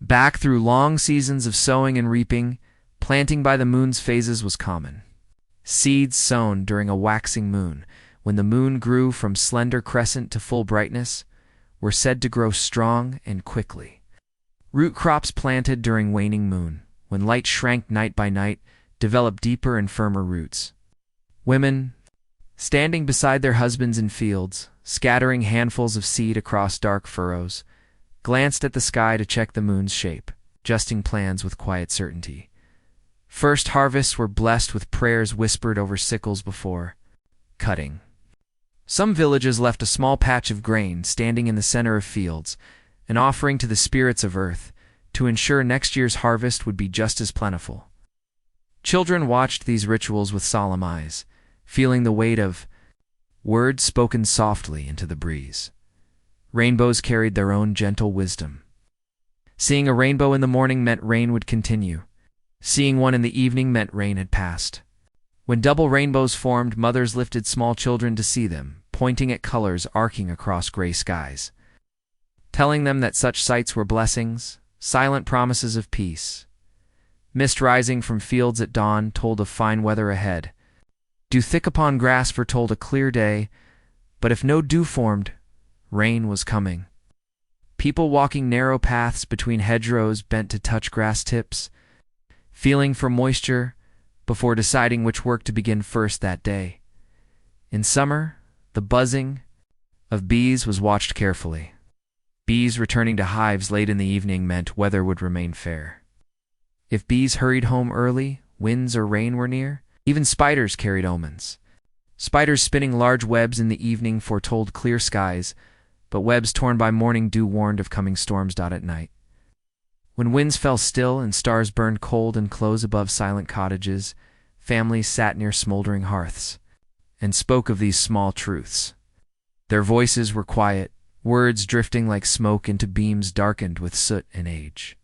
[SPEAKER 1] Back through long seasons of sowing and reaping, planting by the moon's phases was common. Seeds sown during a waxing moon, when the moon grew from slender crescent to full brightness, were said to grow strong and quickly. Root crops planted during waning moon, when light shrank night by night, developed deeper and firmer roots. Women, standing beside their husbands in fields, scattering handfuls of seed across dark furrows, glanced at the sky to check the moon's shape, adjusting plans with quiet certainty. First harvests were blessed with prayers whispered over sickles before cutting. Some villages left a small patch of grain standing in the center of fields, an offering to the spirits of earth, to ensure next year's harvest would be just as plentiful. Children watched these rituals with solemn eyes, feeling the weight of words spoken softly into the breeze. Rainbows carried their own gentle wisdom. Seeing a rainbow in the morning meant rain would continue. Seeing one in the evening meant rain had passed. When double rainbows formed, mothers lifted small children to see them, pointing at colors arcing across gray skies, telling them that such sights were blessings, silent promises of peace. Mist rising from fields at dawn told of fine weather ahead. Dew thick upon grass foretold a clear day, but if no dew formed, rain was coming. People walking narrow paths between hedgerows bent to touch grass tips, feeling for moisture before deciding which work to begin first that day. In summer, the buzzing of bees was watched carefully. Bees returning to hives late in the evening meant weather would remain fair. If bees hurried home early, winds or rain were near. Even spiders carried omens. Spiders spinning large webs in the evening foretold clear skies, but webs torn by morning dew warned of coming storms. At night, when winds fell still and stars burned cold and close above silent cottages, families sat near smoldering hearths and spoke of these small truths. Their voices were quiet, words drifting like smoke into beams darkened with soot and age.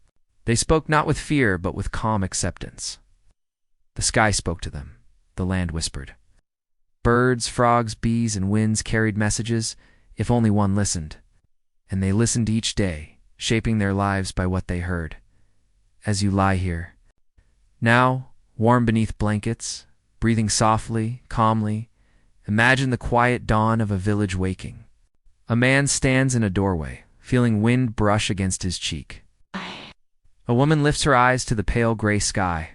[SPEAKER 1] They spoke not with fear, but with calm acceptance. The sky spoke to them, the land whispered. Birds, frogs, bees, and winds carried messages, if only one listened. And they listened each day, shaping their lives by what they heard. As you lie here, now, warm beneath blankets, breathing softly, calmly, imagine the quiet dawn of a village waking. A man stands in a doorway, feeling wind brush against his cheek. A woman lifts her eyes to the pale gray sky,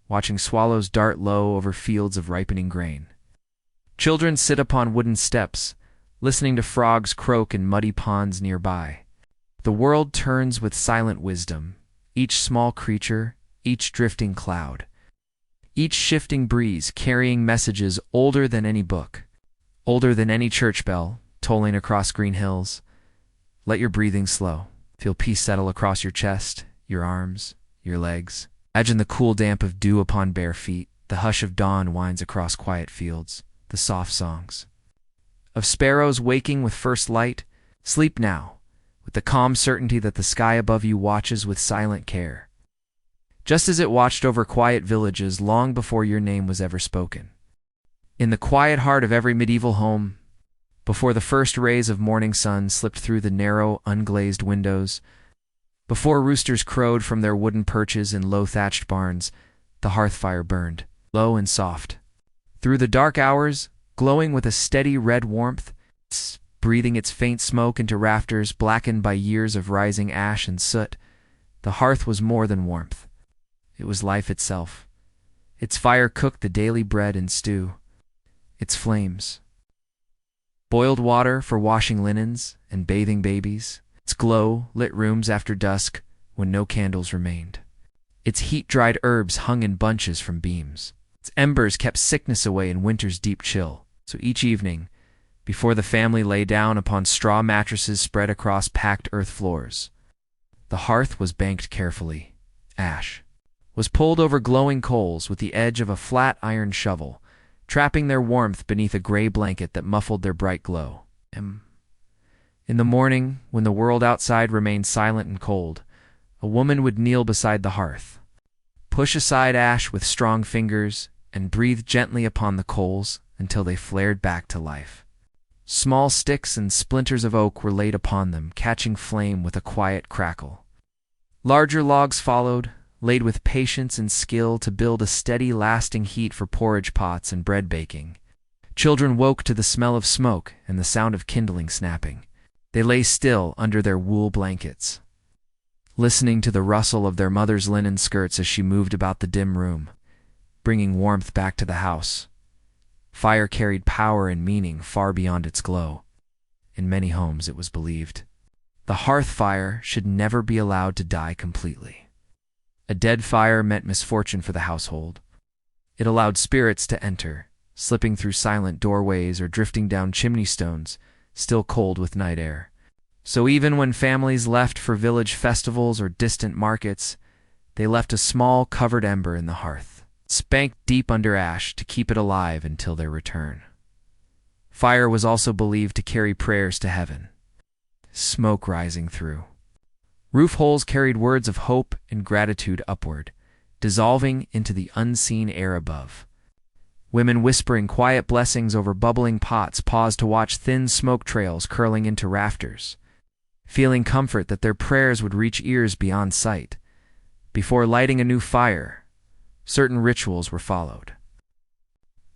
[SPEAKER 1] watching swallows dart low over fields of ripening grain. Children sit upon wooden steps, listening to frogs croak in muddy ponds nearby. The world turns with silent wisdom, each small creature, each drifting cloud, each shifting breeze carrying messages older than any book, older than any church bell, tolling across green hills. Let your breathing slow. Feel peace settle across your chest, your arms, your legs. Imagine the cool damp of dew upon bare feet. The hush of dawn winds across quiet fields. The soft songs of sparrows waking with first light. Sleep now, with the calm certainty that the sky above you watches with silent care, just as it watched over quiet villages long before your name was ever spoken. In the quiet heart of every medieval home, before the first rays of morning sun slipped through the narrow, unglazed windows, before roosters crowed from their wooden perches in low thatched barns, the hearth fire burned, low and soft. Through the dark hours, glowing with a steady red warmth, breathing its faint smoke into rafters blackened by years of rising ash and soot, The hearth was more than warmth. It was life itself. Its fire cooked the daily bread and stew. Its flames boiled water for washing linens and bathing babies. Its glow lit rooms after dusk when no candles remained. Its heat-dried herbs hung in bunches from beams. Its embers kept sickness away in winter's deep chill. So each evening, before the family lay down upon straw mattresses spread across packed earth floors, the hearth was banked carefully. Ash was pulled over glowing coals with the edge of a flat iron shovel, trapping their warmth beneath a gray blanket that muffled their bright glow. In the morning, when the world outside remained silent and cold, a woman would kneel beside the hearth, push aside ash with strong fingers, and breathe gently upon the coals until they flared back to life. Small sticks and splinters of oak were laid upon them, catching flame with a quiet crackle. Larger logs followed, laid with patience and skill to build a steady, lasting heat for porridge pots and bread baking. Children woke to the smell of smoke and the sound of kindling snapping. They lay still under their wool blankets, listening to the rustle of their mother's linen skirts as she moved about the dim room, bringing warmth back to the house. Fire carried power and meaning far beyond its glow. In many homes, it was believed, the hearth fire should never be allowed to die completely. A dead fire meant misfortune for the household. It allowed spirits to enter, slipping through silent doorways or drifting down chimney stones, still cold with night air. So even when families left for village festivals or distant markets, they left a small covered ember in the hearth, spanked deep under ash to keep it alive until their return. Fire was also believed to carry prayers to heaven, smoke rising through. Roof holes carried words of hope and gratitude upward, dissolving into the unseen air above. Women whispering quiet blessings over bubbling pots paused to watch thin smoke trails curling into rafters, feeling comfort that their prayers would reach ears beyond sight. Before lighting a new fire, certain rituals were followed.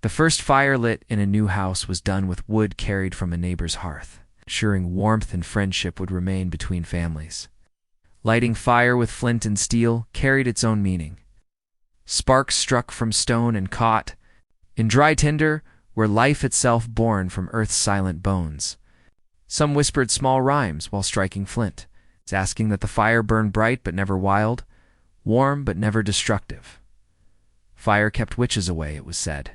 [SPEAKER 1] The first fire lit in a new house was done with wood carried from a neighbor's hearth, ensuring warmth and friendship would remain between families. Lighting fire with flint and steel carried its own meaning. Sparks struck from stone and caught in dry tinder were life itself born from earth's silent bones. Some whispered small rhymes while striking flint, asking that the fire burn bright but never wild, warm but never destructive. Fire kept witches away, it was said.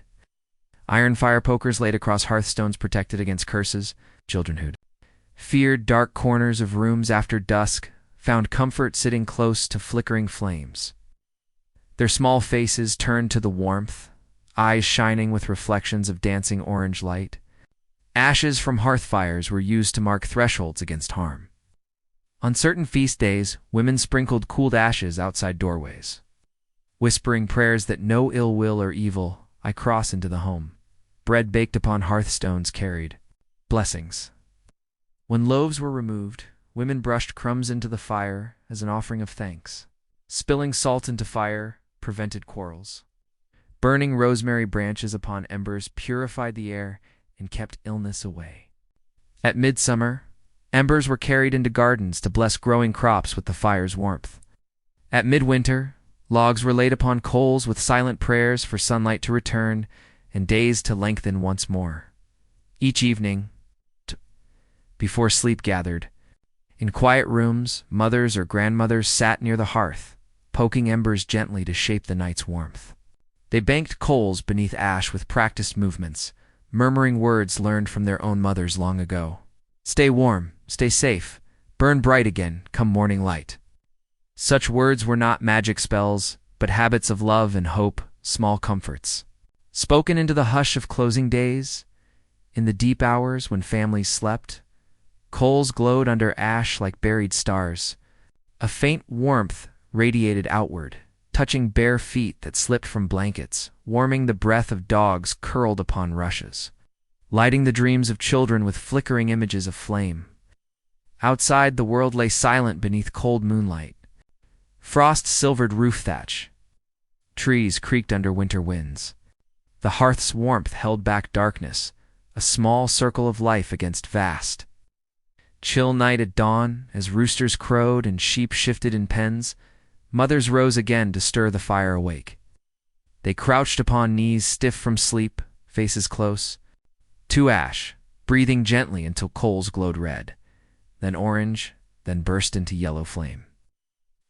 [SPEAKER 1] Iron fire pokers laid across hearthstones protected against curses. Children who'd feared dark corners of rooms after dusk found comfort sitting close to flickering flames. Their small faces turned to the warmth, eyes shining with reflections of dancing orange light. Ashes from hearth fires were used to mark thresholds against harm. On certain feast days, women sprinkled cooled ashes outside doorways, whispering prayers that no ill will or evil I cross into the home. Bread baked upon hearthstones carried blessings. When loaves were removed, women brushed crumbs into the fire as an offering of thanks. Spilling salt into fire prevented quarrels. Burning rosemary branches upon embers purified the air and kept illness away. At midsummer, embers were carried into gardens to bless growing crops with the fire's warmth. At midwinter, logs were laid upon coals with silent prayers for sunlight to return and days to lengthen once more. Each evening, before sleep gathered, in quiet rooms, mothers or grandmothers sat near the hearth, poking embers gently to shape the night's warmth. They banked coals beneath ash with practiced movements, murmuring words learned from their own mothers long ago. Stay warm, stay safe, burn bright again, come morning light. Such words were not magic spells, but habits of love and hope, small comforts. Spoken into the hush of closing days, in the deep hours when families slept, coals glowed under ash like buried stars. A faint warmth radiated outward, touching bare feet that slipped from blankets, warming the breath of dogs curled upon rushes, lighting the dreams of children with flickering images of flame. Outside, the world lay silent beneath cold moonlight. Frost silvered roof thatch. Trees creaked under winter winds. The hearth's warmth held back darkness, a small circle of life against vast. Chill night at dawn, as roosters crowed and sheep shifted in pens, mothers rose again to stir the fire awake. They crouched upon knees stiff from sleep, faces close, to ash, breathing gently until coals glowed red, then orange, then burst into yellow flame.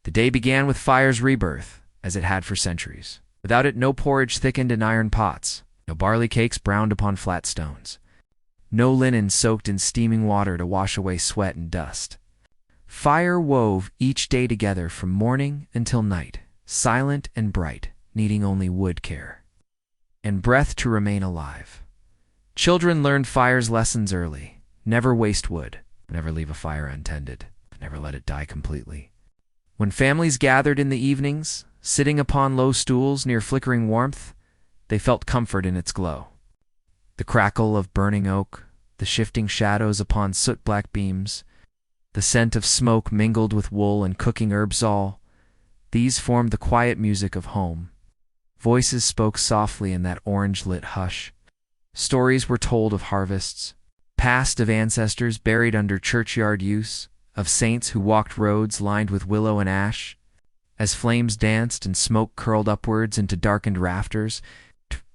[SPEAKER 1] The day began with fire's rebirth, as it had for centuries. Without it, no porridge thickened in iron pots, no barley cakes browned upon flat stones, no linen soaked in steaming water to wash away sweat and dust. Fire wove each day together from morning until night, silent and bright, needing only wood care and breath to remain alive. Children learned fire's lessons early. Never waste wood, never leave a fire untended, never let it die completely. When families gathered in the evenings, sitting upon low stools near flickering warmth, they felt comfort in its glow. The crackle of burning oak, the shifting shadows upon soot-black beams, the scent of smoke mingled with wool and cooking herbs all, these formed the quiet music of home. Voices spoke softly in that orange-lit hush. Stories were told of harvests, past of ancestors buried under churchyard yews, of saints who walked roads lined with willow and ash. As flames danced and smoke curled upwards into darkened rafters,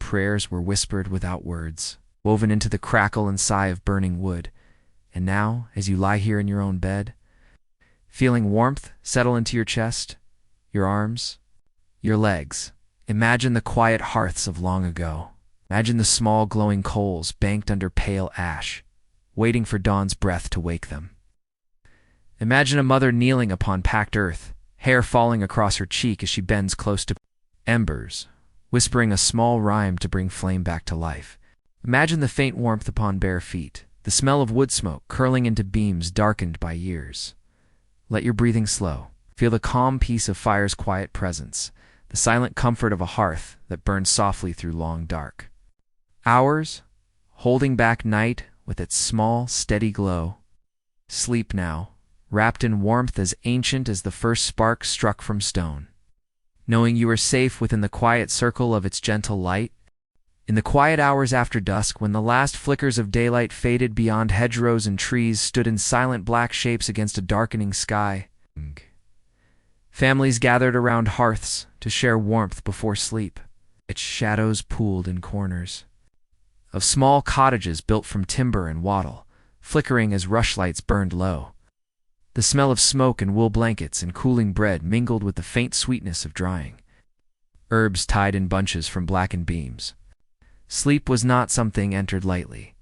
[SPEAKER 1] prayers were whispered without words, woven into the crackle and sigh of burning wood. And now, as you lie here in your own bed, feeling warmth settle into your chest, your arms, your legs, imagine the quiet hearths of long ago. Imagine the small glowing coals banked under pale ash, waiting for dawn's breath to wake them. Imagine a mother kneeling upon packed earth, hair falling across her cheek as she bends close to embers, whispering a small rhyme to bring flame back to life. Imagine the faint warmth upon bare feet, the smell of wood smoke curling into beams darkened by years. Let your breathing slow. Feel the calm peace of fire's quiet presence, the silent comfort of a hearth that burns softly through long dark hours, holding back night with its small, steady glow. Sleep now, wrapped in warmth as ancient as the first spark struck from stone, knowing you are safe within the quiet circle of its gentle light. In the quiet hours after dusk, when the last flickers of daylight faded beyond hedgerows and trees stood in silent black shapes against a darkening sky, families gathered around hearths to share warmth before sleep. Its shadows pooled in corners of small cottages built from timber and wattle, flickering as rushlights burned low. The smell of smoke and wool blankets and cooling bread mingled with the faint sweetness of drying herbs tied in bunches from blackened beams. Sleep was not something entered lightly.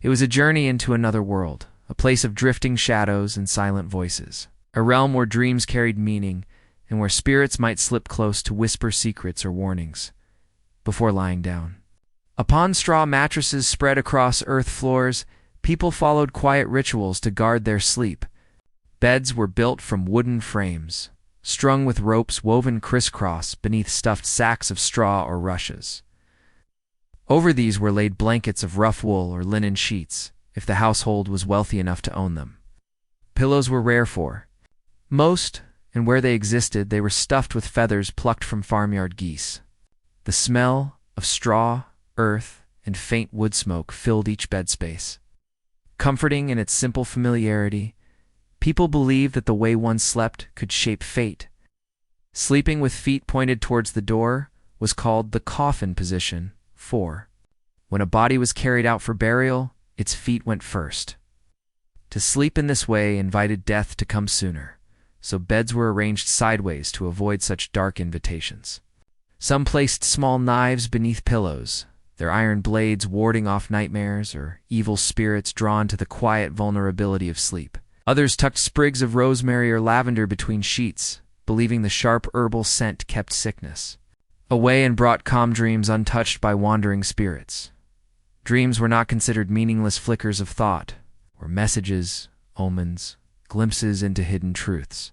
[SPEAKER 1] It was a journey into another world, a place of drifting shadows and silent voices, a realm where dreams carried meaning and where spirits might slip close to whisper secrets or warnings before lying down. Upon straw mattresses spread across earth floors, people followed quiet rituals to guard their sleep. Beds were built from wooden frames, strung with ropes woven crisscross beneath stuffed sacks of straw or rushes. Over these were laid blankets of rough wool or linen sheets, if the household was wealthy enough to own them. Pillows were rare for most, and where they existed, they were stuffed with feathers plucked from farmyard geese. The smell of straw, earth, and faint wood smoke filled each bed space. Comforting in its simple familiarity, people believed that the way one slept could shape fate. Sleeping with feet pointed towards the door was called the coffin position, for when a body was carried out for burial, its feet went first. To sleep in this way invited death to come sooner, so beds were arranged sideways to avoid such dark invitations. Some placed small knives beneath pillows, their iron blades warding off nightmares or evil spirits drawn to the quiet vulnerability of sleep. Others tucked sprigs of rosemary or lavender between sheets, believing the sharp herbal scent kept sickness away and brought calm dreams untouched by wandering spirits. Dreams were not considered meaningless flickers of thought, or messages, omens, glimpses into hidden truths.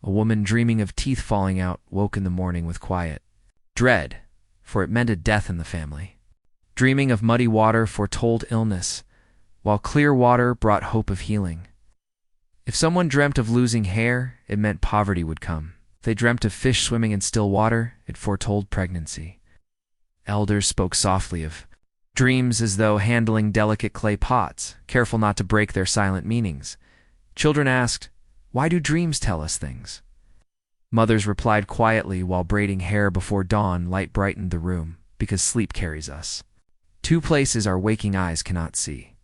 [SPEAKER 1] A woman dreaming of teeth falling out woke in the morning with quiet dread, for it meant a death in the family. Dreaming of muddy water foretold illness, while clear water brought hope of healing. If someone dreamt of losing hair, it meant poverty would come. If they dreamt of fish swimming in still water, it foretold pregnancy. Elders spoke softly of Dreams as though handling delicate clay pots, careful not to break their silent meanings. Children asked, "Why do dreams tell us things?" Mothers replied quietly while braiding hair before dawn. Light brightened the room, because sleep carries us. Two places our waking eyes cannot see.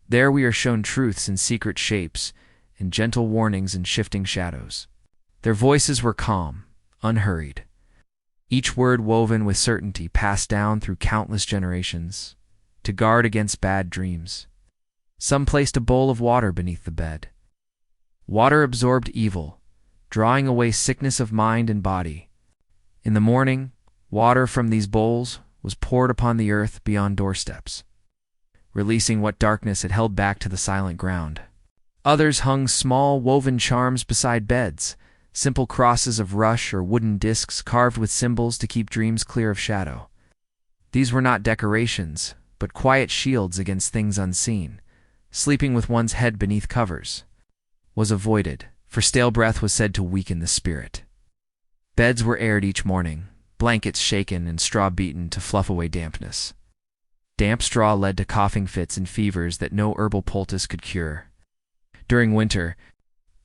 [SPEAKER 1] There we are shown truths in secret shapes, and gentle warnings in shifting shadows. Their voices were calm, unhurried. Each word woven with certainty, passed down through countless generations, to guard against bad dreams. Some placed a bowl of water beneath the bed. Water absorbed evil, drawing away sickness of mind and body. In the morning, water from these bowls was poured upon the earth beyond doorsteps, releasing what darkness had held back to the silent ground. Others hung small woven charms beside beds, simple crosses of rush or wooden discs carved with symbols to keep dreams clear of shadow. These were not decorations, but quiet shields against things unseen. Sleeping with one's head beneath covers was avoided, for stale breath was said to weaken the spirit. Beds were aired each morning, blankets shaken and straw beaten to fluff away dampness. Damp straw led to coughing fits and fevers that no herbal poultice could cure. During winter,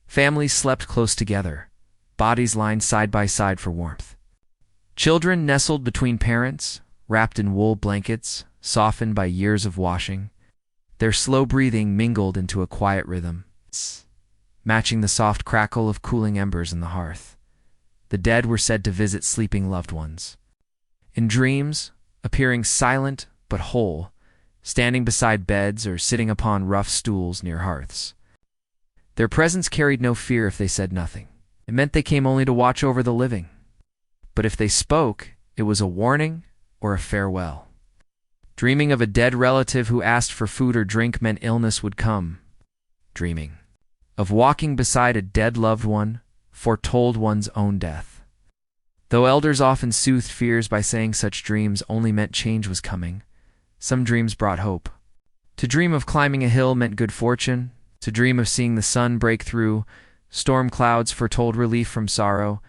[SPEAKER 1] families slept close together, bodies lined side by side for warmth. Children nestled between parents, wrapped in wool blankets, softened by years of washing. Their slow breathing mingled into a quiet rhythm, matching the soft crackle of cooling embers in the hearth. The dead were said to visit sleeping loved ones. In dreams, appearing silent but whole, standing beside beds or sitting upon rough stools near hearths. Their presence carried no fear if they said nothing. It meant they came only to watch over the living. But if they spoke, it was a warning or a farewell. Dreaming of a dead relative who asked for food or drink meant illness would come. Dreaming of walking beside a dead loved one foretold one's own death. Though elders often soothed fears by saying such dreams only meant change was coming, some dreams brought hope. To dream of climbing a hill meant good fortune. To dream of seeing the sun break through storm clouds foretold relief from sorrow.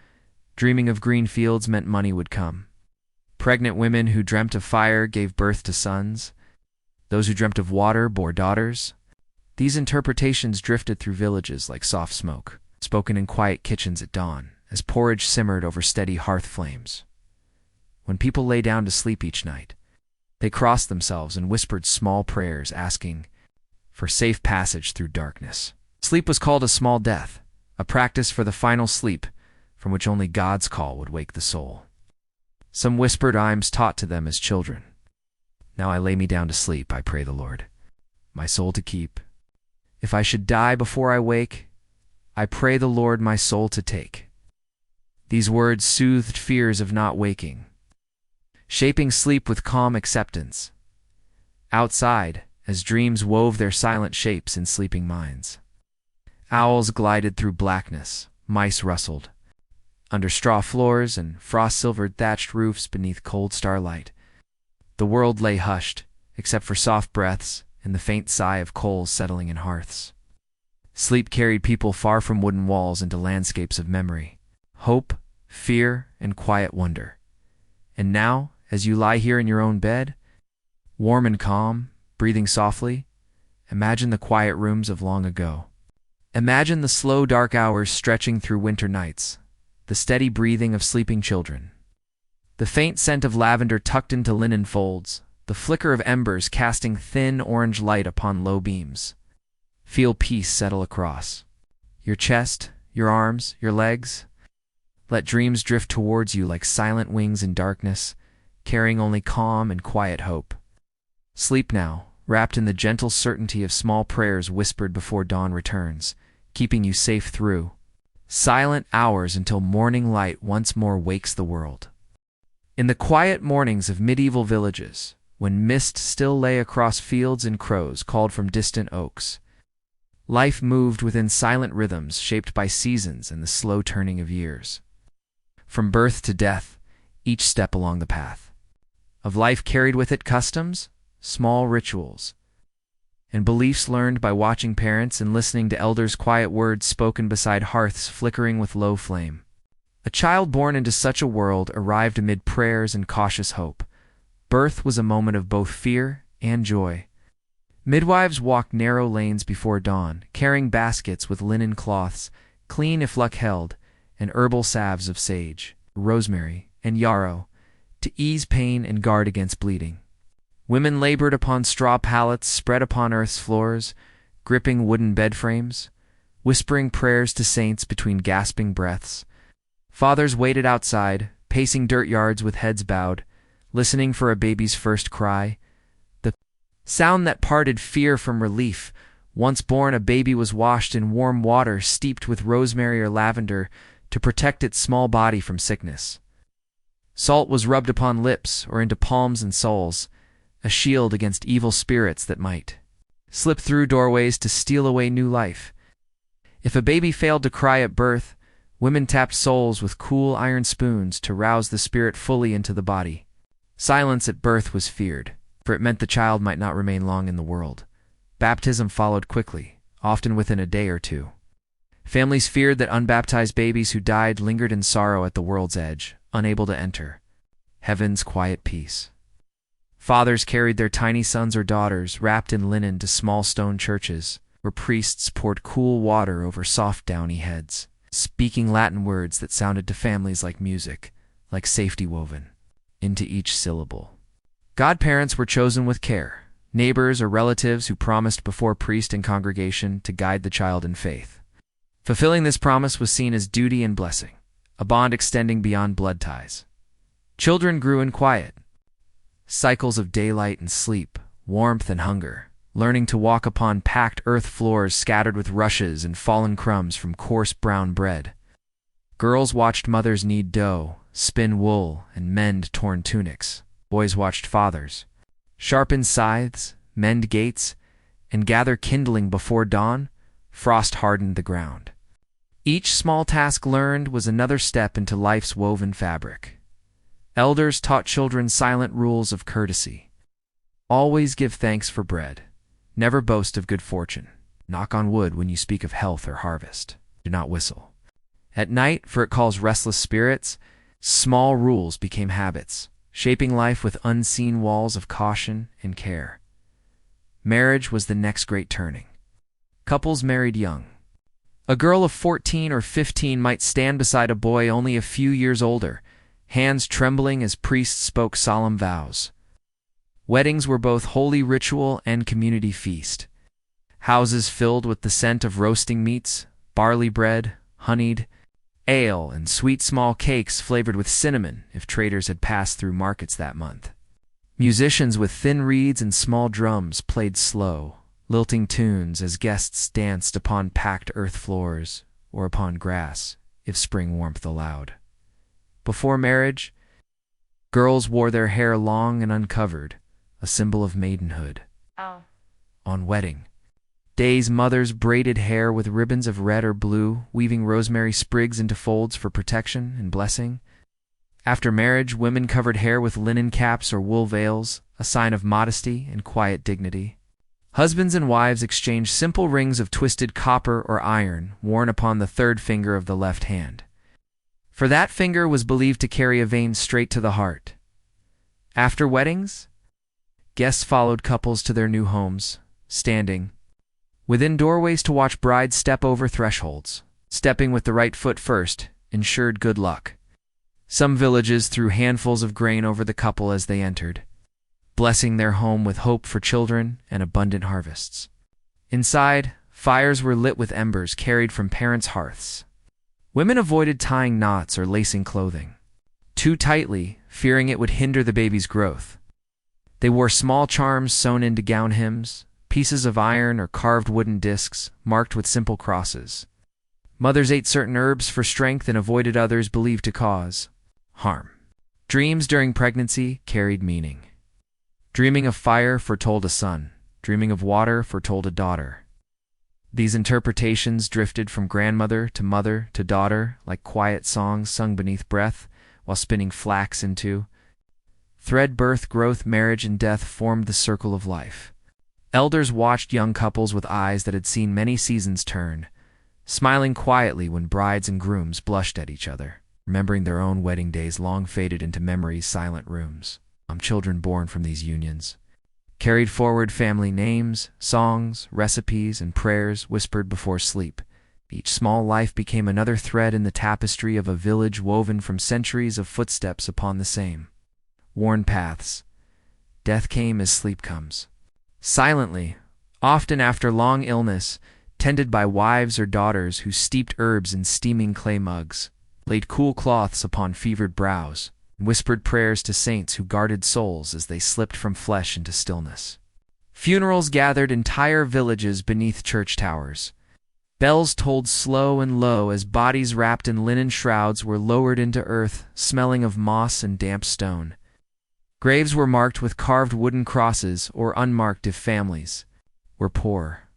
[SPEAKER 1] Dreaming of green fields meant money would come. Pregnant women who dreamt of fire gave birth to sons. Those who dreamt of water bore daughters. These interpretations drifted through villages like soft smoke, spoken in quiet kitchens at dawn, as porridge simmered over steady hearth flames. When people lay down to sleep each night, they crossed themselves and whispered small prayers, asking for safe passage through darkness. Sleep was called a small death, a practice for the final sleep, from which only God's call would wake the soul. Some whispered hymns taught to them as children. Now I lay me down to sleep, I pray the Lord, my soul to keep. If I should die before I wake, I pray the Lord my soul to take. These words soothed fears of not waking, shaping sleep with calm acceptance. Outside, as dreams wove their silent shapes in sleeping minds, owls glided through blackness, mice rustled under straw floors and frost-silvered thatched roofs beneath cold starlight. The world lay hushed, except for soft breaths and the faint sigh of coals settling in hearths. Sleep carried people far from wooden walls into landscapes of memory, hope, fear, and quiet wonder. And now, as you lie here in your own bed, warm and calm, breathing softly, imagine the quiet rooms of long ago. Imagine the slow dark hours stretching through winter nights, the steady breathing of sleeping children, the faint scent of lavender tucked into linen folds, the flicker of embers casting thin orange light upon low beams. Feel peace settle across your chest, your arms, your legs. Let dreams drift towards you like silent wings in darkness, carrying only calm and quiet hope. Sleep now, wrapped in the gentle certainty of small prayers whispered before dawn returns, keeping you safe through silent hours until morning light once more wakes the world. In the quiet mornings of medieval villages, when mist still lay across fields and crows called from distant oaks, life moved within silent rhythms shaped by seasons and the slow turning of years. From birth to death, each step along the path of life carried with it customs, small rituals, and beliefs learned by watching parents and listening to elders' quiet words spoken beside hearths flickering with low flame. A child born into such a world arrived amid prayers and cautious hope, Birth was a moment of both fear and joy. Midwives walked narrow lanes before dawn, carrying baskets with linen cloths, clean if luck held, and herbal salves of sage, rosemary, and yarrow, to ease pain and guard against bleeding. Women labored upon straw pallets spread upon earth's floors, gripping wooden bed frames, whispering prayers to saints between gasping breaths. Fathers waited outside, pacing dirt yards with heads bowed, listening for a baby's first cry. The sound that parted fear from relief. Once born, a baby was washed in warm water steeped with rosemary or lavender to protect its small body from sickness. Salt was rubbed upon lips or into palms and soles, a shield against evil spirits that might slip through doorways to steal away new life. If a baby failed to cry at birth, women tapped souls with cool iron spoons to rouse the spirit fully into the body. Silence at birth was feared, for it meant the child might not remain long in the world. Baptism followed quickly, often within a day or two. Families feared that unbaptized babies who died lingered in sorrow at the world's edge, unable to enter heaven's quiet peace. Fathers carried their tiny sons or daughters wrapped in linen to small stone churches, where priests poured cool water over soft downy heads, speaking Latin words that sounded to families like music, like safety woven into each syllable. Godparents were chosen with care, neighbors or relatives who promised before priest and congregation to guide the child in faith. Fulfilling this promise was seen as duty and blessing, a bond extending beyond blood ties. Children grew in quiet, cycles of daylight and sleep, warmth and hunger, learning to walk upon packed earth floors scattered with rushes and fallen crumbs from coarse brown bread. Girls watched mothers knead dough, spin wool, and mend torn tunics. Boys watched fathers sharpen scythes, mend gates, and gather kindling before dawn. Frost hardened the ground. Each small task learned was another step into life's woven fabric. Elders taught children silent rules of courtesy. Always give thanks for bread. Never boast of good fortune. Knock on wood when you speak of health or harvest. Do not whistle at night, for it calls restless spirits. Small rules became habits, shaping life with unseen walls of caution and care. Marriage was the next great turning. Couples married young. A girl of 14 or 15 might stand beside a boy only a few years older, hands trembling as priests spoke solemn vows. Weddings were both holy ritual and community feast. Houses filled with the scent of roasting meats, barley bread, honeyed, ale, and sweet small cakes flavored with cinnamon if traders had passed through markets that month. Musicians with thin reeds and small drums played slow, lilting tunes as guests danced upon packed earth floors or upon grass, if spring warmth allowed. Before marriage, girls wore their hair long and uncovered, a symbol of maidenhood.
[SPEAKER 2] Oh.
[SPEAKER 1] On wedding days, mothers braided hair with ribbons of red or blue, weaving rosemary sprigs into folds for protection and blessing. After marriage, women covered hair with linen caps or wool veils, a sign of modesty and quiet dignity. Husbands and wives exchanged simple rings of twisted copper or iron worn upon the third finger of the left hand, for that finger was believed to carry a vein straight to the heart. After weddings, guests followed couples to their new homes, standing within doorways to watch brides step over thresholds. Stepping with the right foot first ensured good luck. Some villages threw handfuls of grain over the couple as they entered, blessing their home with hope for children and abundant harvests. Inside, fires were lit with embers carried from parents' hearths. Women avoided tying knots or lacing clothing too tightly, fearing it would hinder the baby's growth. They wore small charms sewn into gown hems, pieces of iron or carved wooden discs marked with simple crosses. Mothers ate certain herbs for strength and avoided others believed to cause harm. Dreams during pregnancy carried meaning. Dreaming of fire foretold a son. Dreaming of water foretold a daughter. These interpretations drifted from grandmother to daughter like quiet songs sung beneath breath while spinning flax into thread. Birth, growth, marriage, and death formed the circle of life. Elders watched young couples with eyes that had seen many seasons turn, smiling quietly when brides and grooms blushed at each other, remembering their own wedding days long faded into memory's silent rooms. children born from these unions. Carried forward family names, songs, recipes, and prayers whispered before sleep. Each small life became another thread in the tapestry of a village woven from centuries of footsteps upon the same worn paths. Death came as sleep comes. Silently, often after long illness, tended by wives or daughters who steeped herbs in steaming clay mugs, laid cool cloths upon fevered brows, and whispered prayers to saints who guarded souls as they slipped from flesh into stillness. Funerals gathered entire villages beneath church towers. Bells tolled slow and low as bodies wrapped in linen shrouds were lowered into earth, smelling of moss and damp stone. Graves were marked with carved wooden crosses, or unmarked if families were poor.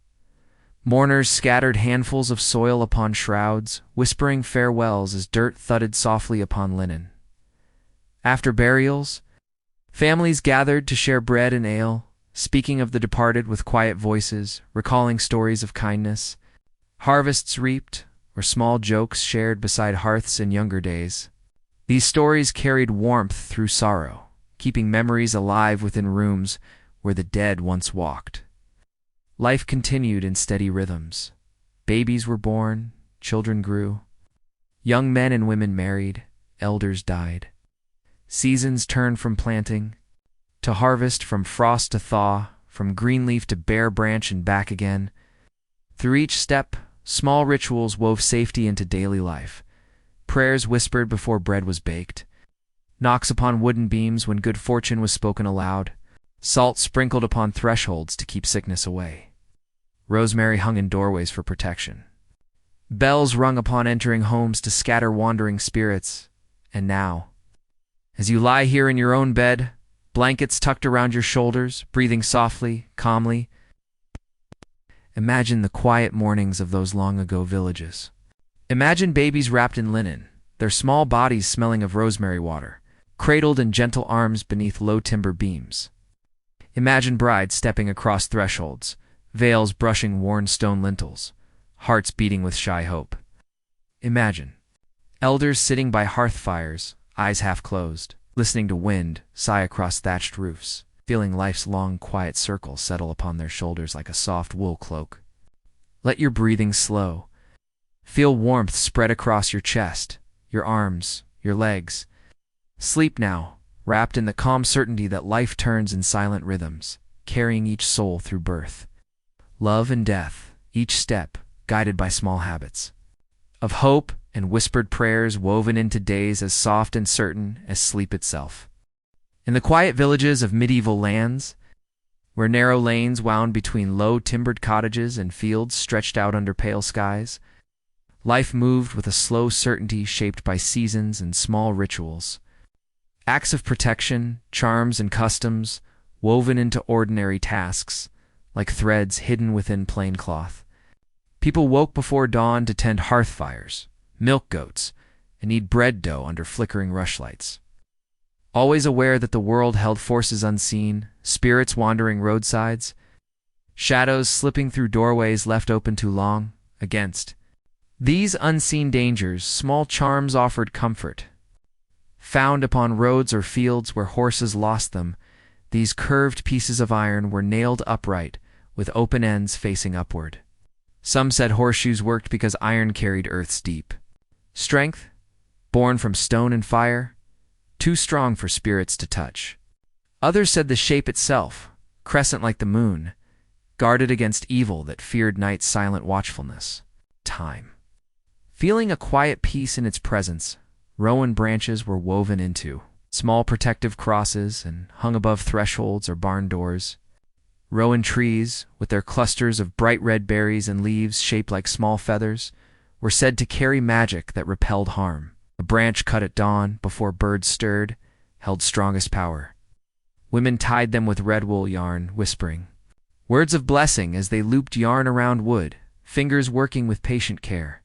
[SPEAKER 1] Mourners scattered handfuls of soil upon shrouds, whispering farewells as dirt thudded softly upon linen. After burials, families gathered to share bread and ale, speaking of the departed with quiet voices, recalling stories of kindness. Harvests reaped, or small jokes shared beside hearths in younger days. These stories carried warmth through sorrow, keeping memories alive within rooms where the dead once walked. Life continued in steady rhythms. Babies were born, children grew. Young men and women married, elders died. Seasons turned from planting to harvest, from frost to thaw, from green leaf to bare branch and back again. Through each step, small rituals wove safety into daily life. Prayers whispered before bread was baked. Knocks upon wooden beams when good fortune was spoken aloud. Salt sprinkled upon thresholds to keep sickness away. Rosemary hung in doorways for protection. Bells rung upon entering homes to scatter wandering spirits. And now, as you lie here in your own bed, blankets tucked around your shoulders, breathing softly, calmly, imagine the quiet mornings of those long-ago villages. Imagine babies wrapped in linen, their small bodies smelling of rosemary water, cradled in gentle arms beneath low timber beams. Imagine brides stepping across thresholds, veils brushing worn stone lintels, hearts beating with shy hope. Imagine elders sitting by hearth fires, eyes half closed, listening to wind sigh across thatched roofs, feeling life's long, quiet circle settle upon their shoulders like a soft wool cloak. Let your breathing slow. Feel warmth spread across your chest, your arms, your legs. Sleep now, wrapped in the calm certainty that life turns in silent rhythms, carrying each soul through birth. Love and death, each step guided by small habits of hope and whispered prayers woven into days as soft and certain as sleep itself. In the quiet villages of medieval lands, where narrow lanes wound between low timbered cottages and fields stretched out under pale skies, life moved with a slow certainty shaped by seasons and small rituals. Acts of protection, charms, and customs woven into ordinary tasks, like threads hidden within plain cloth. People woke before dawn to tend hearth fires, milk goats, and knead bread dough under flickering rushlights. Always aware that the world held forces unseen, spirits wandering roadsides, shadows slipping through doorways left open too long. Against these unseen dangers, small charms offered comfort. Found upon roads or fields where horses lost them, these curved pieces of iron were nailed upright, with open ends facing upward. Some said horseshoes worked because iron carried earth's deep strength, born from stone and fire, too strong for spirits to touch. Others said the shape itself, crescent like the moon, guarded against evil that feared night's silent watchfulness. Time. Feeling a quiet peace in its presence, rowan branches were woven into small protective crosses and hung above thresholds or barn doors. Rowan trees, with their clusters of bright red berries and leaves shaped like small feathers, were said to carry magic that repelled harm. A branch cut at dawn, before birds stirred, held strongest power. Women tied them with red wool yarn, whispering words of blessing as they looped yarn around wood, fingers working with patient care.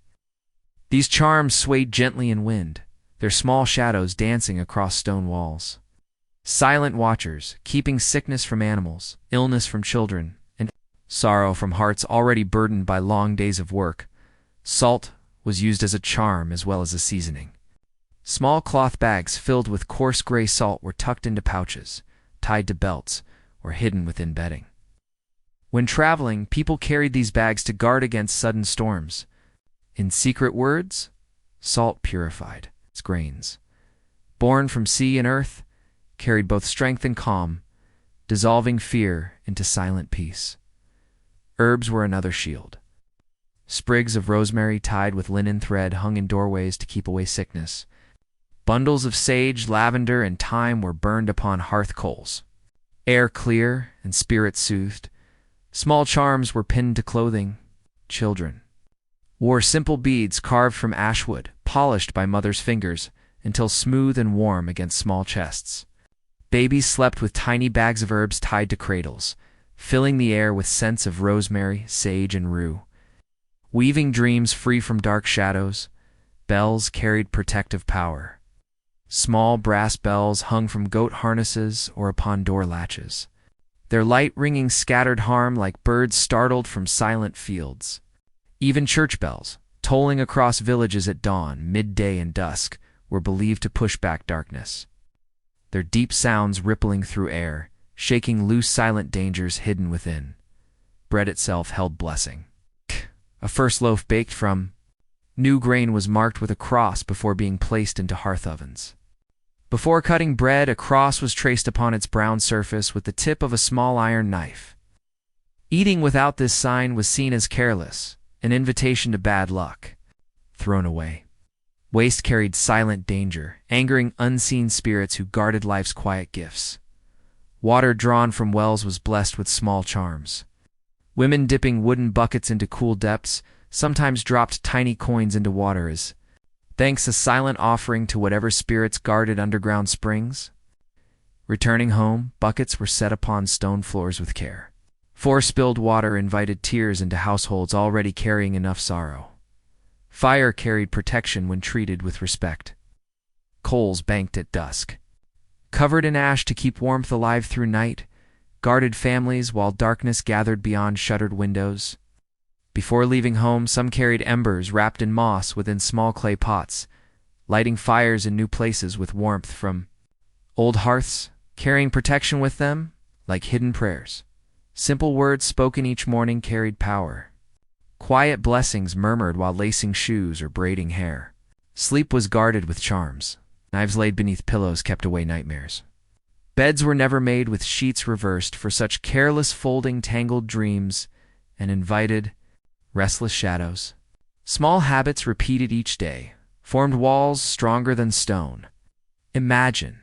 [SPEAKER 1] These charms swayed gently in wind, their small shadows dancing across stone walls. Silent watchers, keeping sickness from animals, illness from children, and sorrow from hearts already burdened by long days of work. Salt was used as a charm as well as a seasoning. Small cloth bags filled with coarse gray salt were tucked into pouches, tied to belts, or hidden within bedding. When traveling, people carried these bags to guard against sudden storms. In secret words, salt purified its grains. Born from sea and earth, carried both strength and calm, dissolving fear into silent peace. Herbs were another shield. Sprigs of rosemary tied with linen thread hung in doorways to keep away sickness. Bundles of sage, lavender, and thyme were burned upon hearth coals. Air clear and spirit soothed. Small charms were pinned to clothing. Children wore simple beads carved from ashwood, polished by mothers' fingers until smooth and warm against small chests. Babies slept with tiny bags of herbs tied to cradles, filling the air with scents of rosemary, sage, and rue. Weaving dreams free from dark shadows, bells carried protective power. Small brass bells hung from goat harnesses or upon door latches, their light ringing scattered harm like birds startled from silent fields. Even church bells, tolling across villages at dawn, midday, and dusk, were believed to push back darkness. Their deep sounds rippling through air, shaking loose silent dangers hidden within. Bread itself held blessing. A first loaf baked from new grain was marked with a cross before being placed into hearth ovens. Before cutting bread, a cross was traced upon its brown surface with the tip of a small iron knife. Eating without this sign was seen as careless, an invitation to bad luck. Thrown away. Waste carried silent danger, angering unseen spirits who guarded life's quiet gifts. Water drawn from wells was blessed with small charms. Women dipping wooden buckets into cool depths sometimes dropped tiny coins into water as thanks, a silent offering to whatever spirits guarded underground springs. Returning home, buckets were set upon stone floors with care. For spilled water invited tears into households already carrying enough sorrow. Fire carried protection when treated with respect. Coals banked at dusk, covered in ash to keep warmth alive through night, guarded families while darkness gathered beyond shuttered windows. Before leaving home, some carried embers wrapped in moss within small clay pots, lighting fires in new places with warmth from old hearths, carrying protection with them like hidden prayers. Simple words spoken each morning carried power. Quiet blessings murmured while lacing shoes or braiding hair. Sleep was guarded with charms. Knives laid beneath pillows kept away nightmares. Beds were never made with sheets reversed, for such careless folding tangled dreams and invited restless shadows. Small habits repeated each day formed walls stronger than stone. Imagine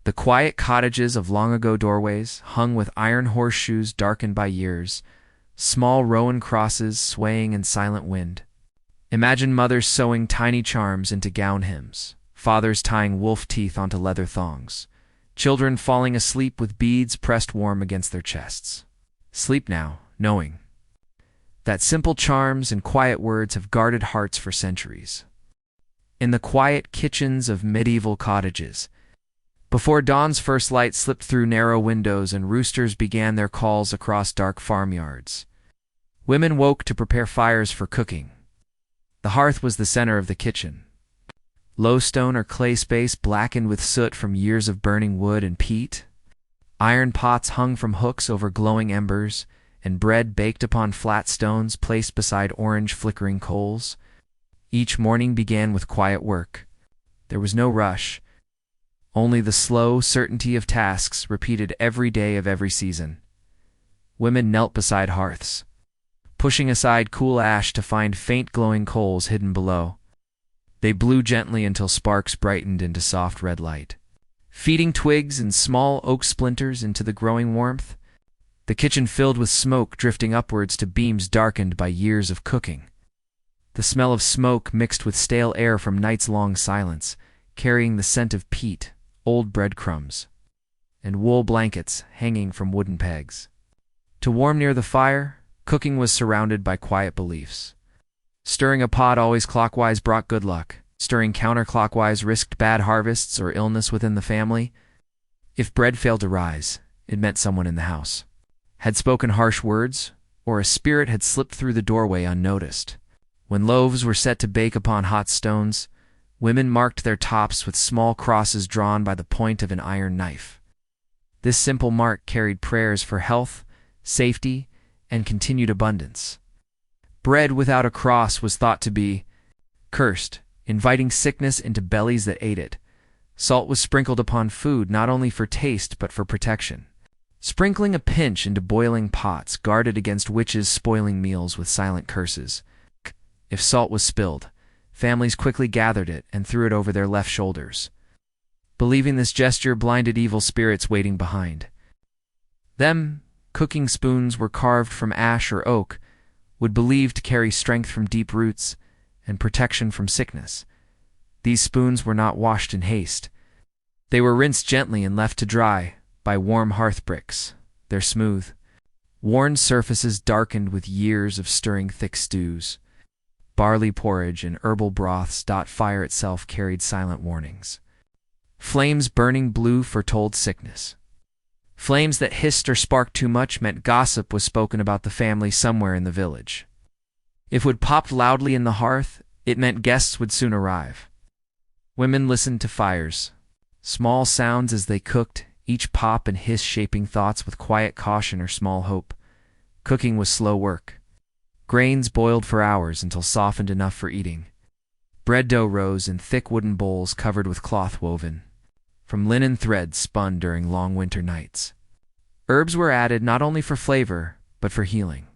[SPEAKER 1] the quiet cottages of long ago, doorways hung with iron horseshoes darkened by years, small rowan crosses swaying in silent wind. Imagine mothers sewing tiny charms into gown hems, fathers tying wolf teeth onto leather thongs, children falling asleep with beads pressed warm against their chests. Sleep now, knowing that simple charms and quiet words have guarded hearts for centuries. In the quiet kitchens of medieval cottages, before dawn's first light slipped through narrow windows and roosters began their calls across dark farmyards, women woke to prepare fires for cooking. The hearth was the center of the kitchen. Low stone or clay space blackened with soot from years of burning wood and peat. Iron pots hung from hooks over glowing embers, and bread baked upon flat stones placed beside orange flickering coals. Each morning began with quiet work. There was no rush, only the slow certainty of tasks repeated every day of every season. Women knelt beside hearths, pushing aside cool ash to find faint glowing coals hidden below. They blew gently until sparks brightened into soft red light, feeding twigs and small oak splinters into the growing warmth. The kitchen filled with smoke drifting upwards to beams darkened by years of cooking. The smell of smoke mixed with stale air from nights' long silence, carrying the scent of peat, old breadcrumbs, and wool blankets hanging from wooden pegs. To warm near the fire, cooking was surrounded by quiet beliefs. Stirring a pot always clockwise brought good luck. Stirring counterclockwise risked bad harvests or illness within the family. If bread failed to rise, it meant someone in the house had spoken harsh words, or a spirit had slipped through the doorway unnoticed. When loaves were set to bake upon hot stones, Women marked their tops with small crosses drawn by the point of an iron knife. This simple mark carried prayers for health, safety, and continued abundance. Bread without a cross was thought to be cursed, inviting sickness into bellies that ate it. Salt was sprinkled upon food not only for taste but for protection. Sprinkling a pinch into boiling pots guarded against witches spoiling meals with silent curses. If salt was spilled, families quickly gathered it and threw it over their left shoulders, believing this gesture blinded evil spirits waiting behind. Them cooking spoons were carved from ash or oak, would believe to carry strength from deep roots and protection from sickness. These spoons were not washed in haste. They were rinsed gently and left to dry by warm hearth bricks, their smooth, worn surfaces darkened with years of stirring thick stews. Barley porridge and herbal broths. Fire itself carried silent warnings. Flames burning blue foretold sickness. Flames that hissed or sparked too much meant gossip was spoken about the family somewhere in the village. If wood popped loudly in the hearth, it meant guests would soon arrive. Women listened to fires, small sounds as they cooked, each pop and hiss shaping thoughts with quiet caution or small hope. Cooking was slow work. Grains boiled for hours until softened enough for eating. Bread dough rose in thick wooden bowls covered with cloth woven from linen threads spun during long winter nights. Herbs were added not only for flavor, but for healing.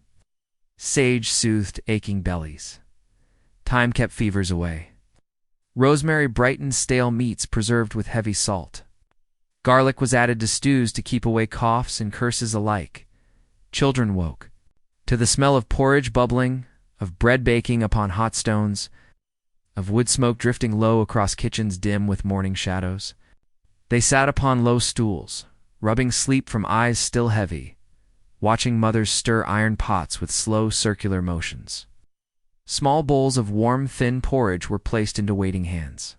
[SPEAKER 1] Sage soothed aching bellies. Thyme kept fevers away. Rosemary brightened stale meats preserved with heavy salt. Garlic was added to stews to keep away coughs and curses alike. Children woke to the smell of porridge bubbling, of bread baking upon hot stones, of wood smoke drifting low across kitchens dim with morning shadows. They sat upon low stools, rubbing sleep from eyes still heavy, watching mothers stir iron pots with slow circular motions. Small bowls of warm, thin porridge were placed into waiting hands.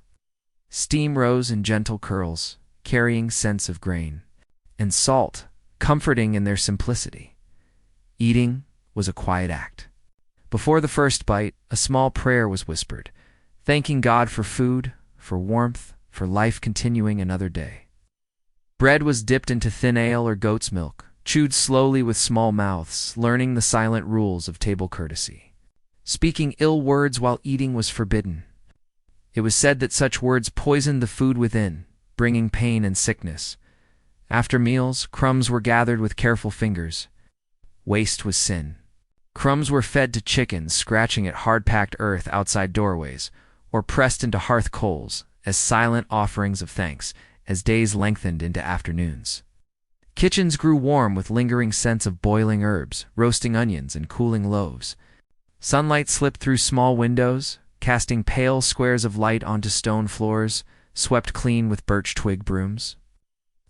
[SPEAKER 1] Steam rose in gentle curls, carrying scents of grain and salt, comforting in their simplicity. Eating was a quiet act. Before the first bite, a small prayer was whispered, thanking God for food, for warmth, for life continuing another day. Bread was dipped into thin ale or goat's milk, chewed slowly with small mouths, learning the silent rules of table courtesy. Speaking ill words while eating was forbidden. It was said that such words poisoned the food within, bringing pain and sickness. After meals, crumbs were gathered with careful fingers. Waste was sin. Crumbs were fed to chickens scratching at hard-packed earth outside doorways, or pressed into hearth coals as silent offerings of thanks as days lengthened into afternoons. Kitchens grew warm with lingering scents of boiling herbs, roasting onions, and cooling loaves. Sunlight slipped through small windows, casting pale squares of light onto stone floors, swept clean with birch twig brooms.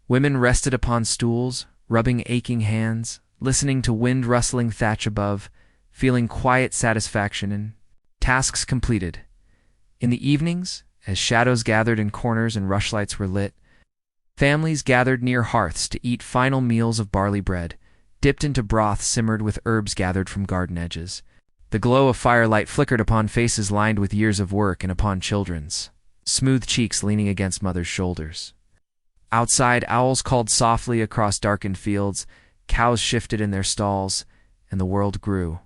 [SPEAKER 1] Women rested upon stools, rubbing aching hands, listening to wind-rustling thatch above, feeling quiet satisfaction in tasks completed. In the evenings, as shadows gathered in corners and rushlights were lit, families gathered near hearths to eat final meals of barley bread, dipped into broth simmered with herbs gathered from garden edges. The glow of firelight flickered upon faces lined with years of work and upon children's smooth cheeks leaning against mothers' shoulders. Outside, owls called softly across darkened fields, cows shifted in their stalls, and the world grew.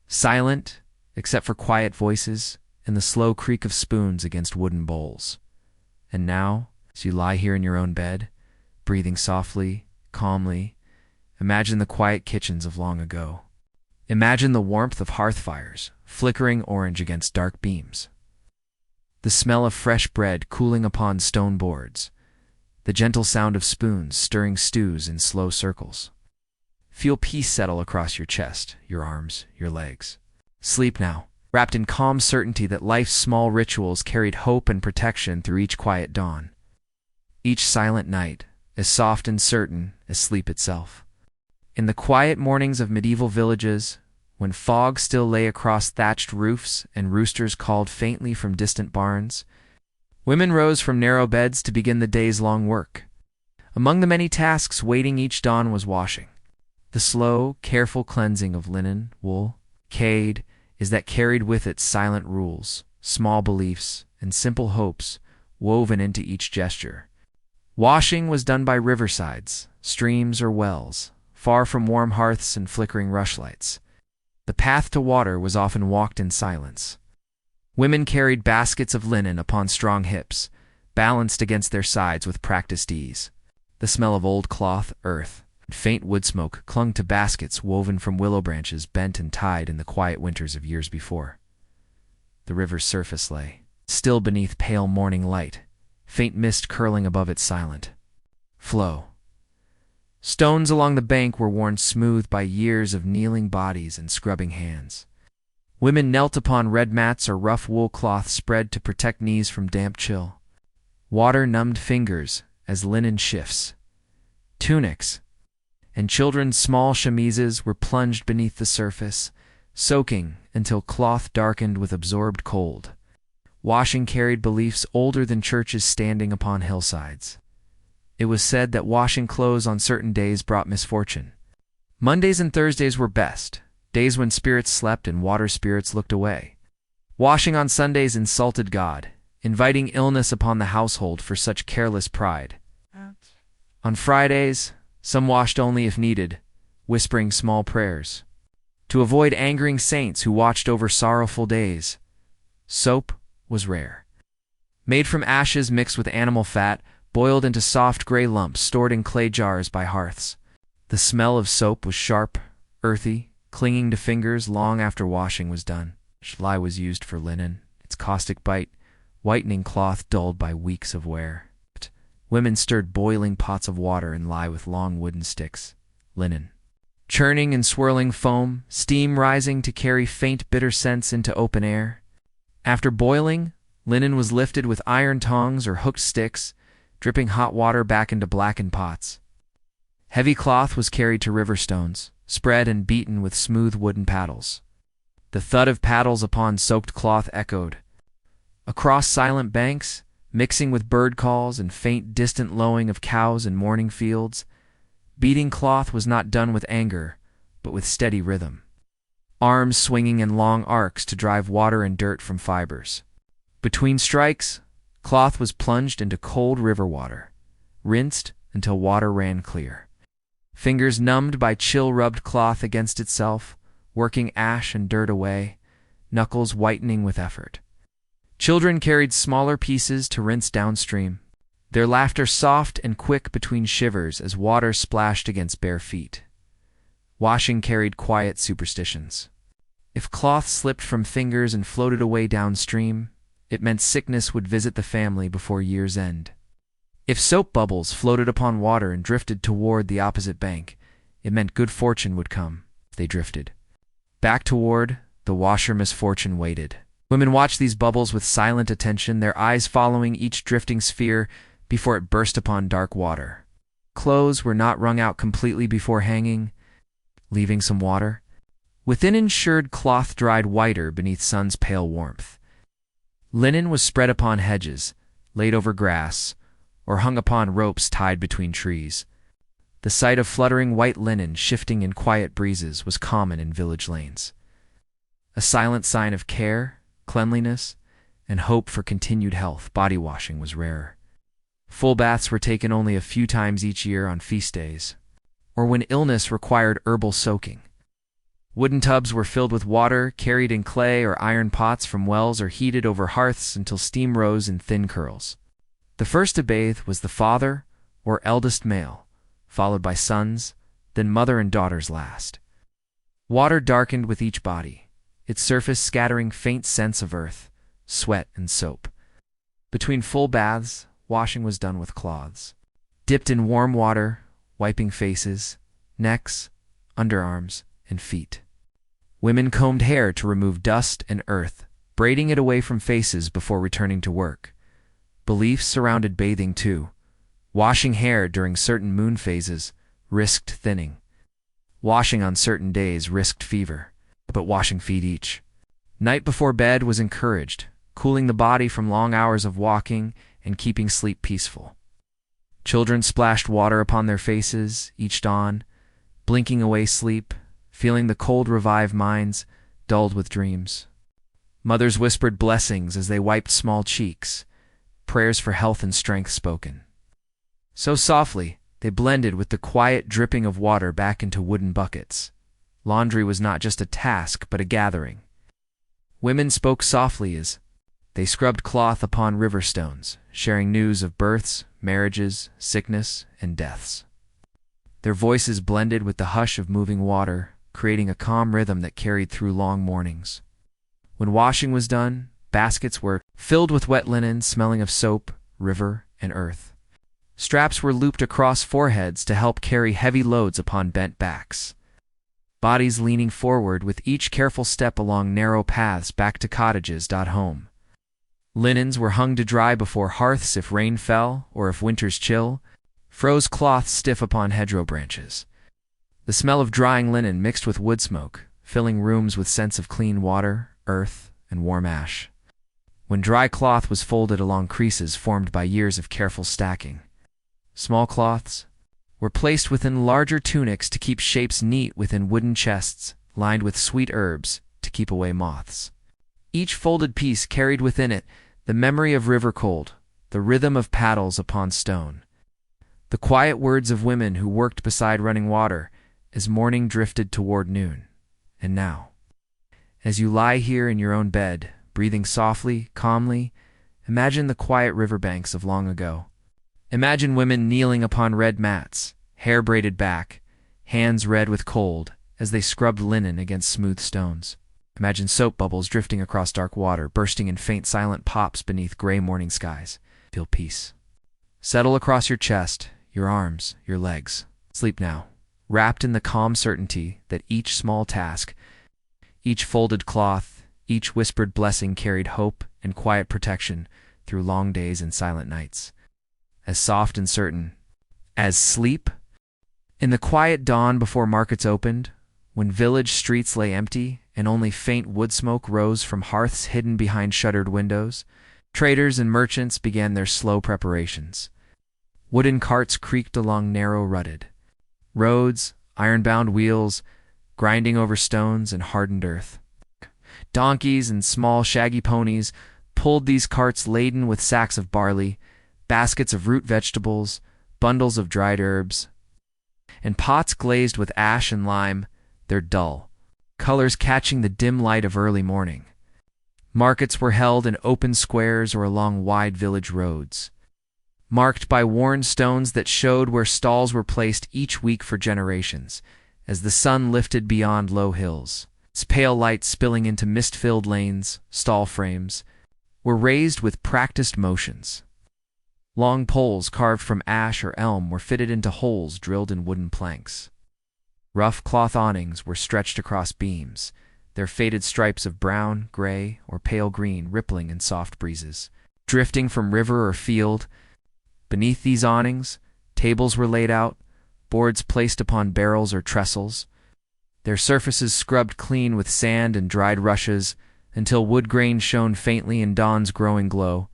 [SPEAKER 1] Silent, except for quiet voices and the slow creak of spoons against wooden bowls. And now, as you lie here in your own bed, breathing softly, calmly, imagine the quiet kitchens of long ago. Imagine the warmth of hearth fires, flickering orange against dark beams. The smell of fresh bread cooling upon stone boards. The gentle sound of spoons stirring stews in slow circles. Feel peace settle across your chest, your arms, your legs. Sleep now, wrapped in calm certainty that life's small rituals carried hope and protection through each quiet dawn. Each silent night, as soft and certain as sleep itself. In the quiet mornings of medieval villages, when fog still lay across thatched roofs and roosters called faintly from distant barns, women rose from narrow beds to begin the day's long work. Among the many tasks waiting each dawn was washing. The slow, careful cleansing of linen, wool, cade, is that carried with it silent rules. small beliefs, and simple hopes woven into each gesture. Washing was done by riversides, streams, or wells, far from warm hearths and flickering rushlights. The path to water was often walked in silence. Women carried baskets of linen upon strong hips, balanced against their sides with practiced ease. The smell of old cloth, earth, and faint wood smoke clung to baskets woven from willow branches bent and tied in the quiet winters of years before. The river's surface lay still beneath pale morning light, faint mist curling above its silent flow. Stones along the bank were worn smooth by years of kneeling bodies and scrubbing hands. Women knelt upon red mats or rough wool cloth spread to protect knees from damp chill. Water numbed fingers as linen shifts. Tunics and children's small chemises were plunged beneath the surface, soaking until cloth darkened with absorbed cold. Washing carried beliefs older than churches standing upon hillsides. It was said that washing clothes on certain days brought misfortune. Mondays and Thursdays were best, days when spirits slept and water spirits looked away. Washing on Sundays insulted God, inviting illness upon the household for such careless pride. On Fridays, some washed only if needed, whispering small prayers, to avoid angering saints who watched over sorrowful days. Soap was rare. Made from ashes mixed with animal fat, boiled into soft gray lumps stored in clay jars by hearths. The smell of soap was sharp, earthy, clinging to fingers long after washing was done. Lye was used for linen, its caustic bite, whitening cloth dulled by weeks of wear. Women stirred boiling pots of water in lye with long wooden sticks. Linen. Churning and swirling foam, steam rising to carry faint bitter scents into open air. After boiling, linen was lifted with iron tongs or hooked sticks, dripping hot water back into blackened pots. Heavy cloth was carried to river stones, spread and beaten with smooth wooden paddles. The thud of paddles upon soaked cloth echoed. Across silent banks, mixing with bird calls and faint distant lowing of cows in morning fields, beating cloth was not done with anger, but with steady rhythm. Arms swinging in long arcs to drive water and dirt from fibers. Between strikes, cloth was plunged into cold river water, rinsed until water ran clear. Fingers numbed by chill rubbed cloth against itself, working ash and dirt away, knuckles whitening with effort. Children carried smaller pieces to rinse downstream, their laughter soft and quick between shivers as water splashed against bare feet. Washing carried quiet superstitions. If cloth slipped from fingers and floated away downstream, it meant sickness would visit the family before year's end. If soap bubbles floated upon water and drifted toward the opposite bank, it meant good fortune would come. They drifted. Back toward the washer misfortune waited. Women watched these bubbles with silent attention, their eyes following each drifting sphere before it burst upon dark water. Clothes were not wrung out completely before hanging, leaving some water. Within ensured cloth dried whiter beneath sun's pale warmth. Linen was spread upon hedges, laid over grass, or hung upon ropes tied between trees. The sight of fluttering white linen shifting in quiet breezes was common in village lanes. A silent sign of care, cleanliness, and hope for continued health. Body washing was rarer. Full baths were taken only a few times each year on feast days, or when illness required herbal soaking. Wooden tubs were filled with water, carried in clay or iron pots from wells, or heated over hearths until steam rose in thin curls. The first to bathe was the father or eldest male, followed by sons, then mother and daughters last. Water darkened with each body, its surface scattering faint scents of earth, sweat, and soap. Between full baths, washing was done with cloths. Dipped in warm water, wiping faces, necks, underarms, and feet. Women combed hair to remove dust and earth, braiding it away from faces before returning to work. Beliefs surrounded bathing too. Washing hair during certain moon phases risked thinning. Washing on certain days risked fever, but washing feet each night before bed was encouraged, cooling the body from long hours of walking and keeping sleep peaceful. Children splashed water upon their faces each dawn, blinking away sleep, feeling the cold revive minds dulled with dreams. Mothers whispered blessings as they wiped small cheeks, prayers for health and strength spoken. So softly, they blended with the quiet dripping of water back into wooden buckets. Laundry was not just a task, but a gathering. Women spoke softly as they scrubbed cloth upon river stones, sharing news of births, marriages, sickness, and deaths. Their voices blended with the hush of moving water, creating a calm rhythm that carried through long mornings. When washing was done, baskets were filled with wet linen smelling of soap, river, and earth. Straps were looped across foreheads to help carry heavy loads upon bent backs. Bodies leaning forward with each careful step along narrow paths back to cottages. Home. Linens were hung to dry before hearths if rain fell or if winter's chill froze cloth stiff upon hedgerow branches. The smell of drying linen mixed with wood smoke, filling rooms with scents of clean water, earth, and warm ash. When dry cloth was folded along creases formed by years of careful stacking, small cloths were placed within larger tunics to keep shapes neat within wooden chests lined with sweet herbs to keep away moths. Each folded piece carried within it the memory of river cold, the rhythm of paddles upon stone, the quiet words of women who worked beside running water as morning drifted toward noon. And now, as you lie here in your own bed, breathing softly, calmly, imagine the quiet riverbanks of long ago. Imagine women kneeling upon red mats, hair braided back, hands red with cold as they scrubbed linen against smooth stones. Imagine soap bubbles drifting across dark water, bursting in faint silent pops beneath gray morning skies. Feel peace settle across your chest, your arms, your legs. Sleep now, wrapped in the calm certainty that each small task, each folded cloth, each whispered blessing carried hope and quiet protection through long days and silent nights. As soft and certain as sleep. In the quiet dawn before markets opened, when village streets lay empty and only faint wood smoke rose from hearths hidden behind shuttered windows, traders and merchants began their slow preparations. Wooden carts creaked along narrow rutted roads, iron-bound wheels grinding over stones and hardened earth. Donkeys and small shaggy ponies pulled these carts laden with sacks of barley, baskets of root vegetables, bundles of dried herbs, and pots glazed with ash and lime, their dull colors catching the dim light of early morning. Markets were held in open squares or along wide village roads, marked by worn stones that showed where stalls were placed each week for generations. As the sun lifted beyond low hills, its pale light spilling into mist-filled lanes, stall frames were raised with practiced motions. Long poles carved from ash or elm were fitted into holes drilled in wooden planks. Rough cloth awnings were stretched across beams, their faded stripes of brown, gray, or pale green rippling in soft breezes, drifting from river or field. Beneath these awnings, tables were laid out, boards placed upon barrels or trestles, their surfaces scrubbed clean with sand and dried rushes until wood grain shone faintly in dawn's growing glow.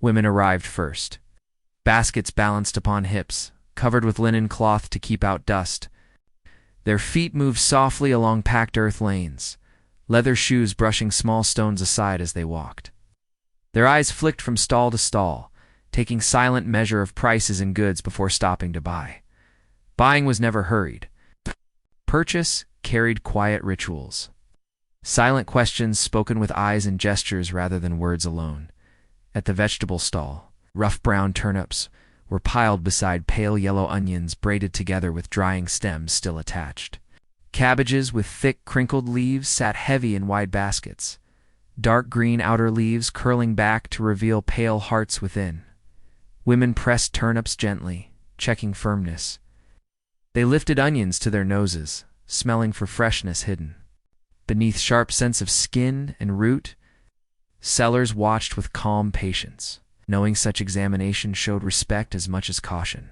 [SPEAKER 1] Women arrived first. Baskets balanced upon hips, covered with linen cloth to keep out dust. Their feet moved softly along packed earth lanes, leather shoes brushing small stones aside as they walked. Their eyes flicked from stall to stall, taking silent measure of prices and goods before stopping to buy. Buying was never hurried. Purchase carried quiet rituals. Silent questions spoken with eyes and gestures rather than words alone. At the vegetable stall, rough brown turnips were piled beside pale yellow onions braided together with drying stems still attached. Cabbages with thick, crinkled leaves sat heavy in wide baskets, dark green outer leaves curling back to reveal pale hearts within. Women pressed turnips gently, checking firmness. They lifted onions to their noses, smelling for freshness hidden. Beneath sharp scents of skin and root, sellers watched with calm patience, knowing such examination showed respect as much as caution.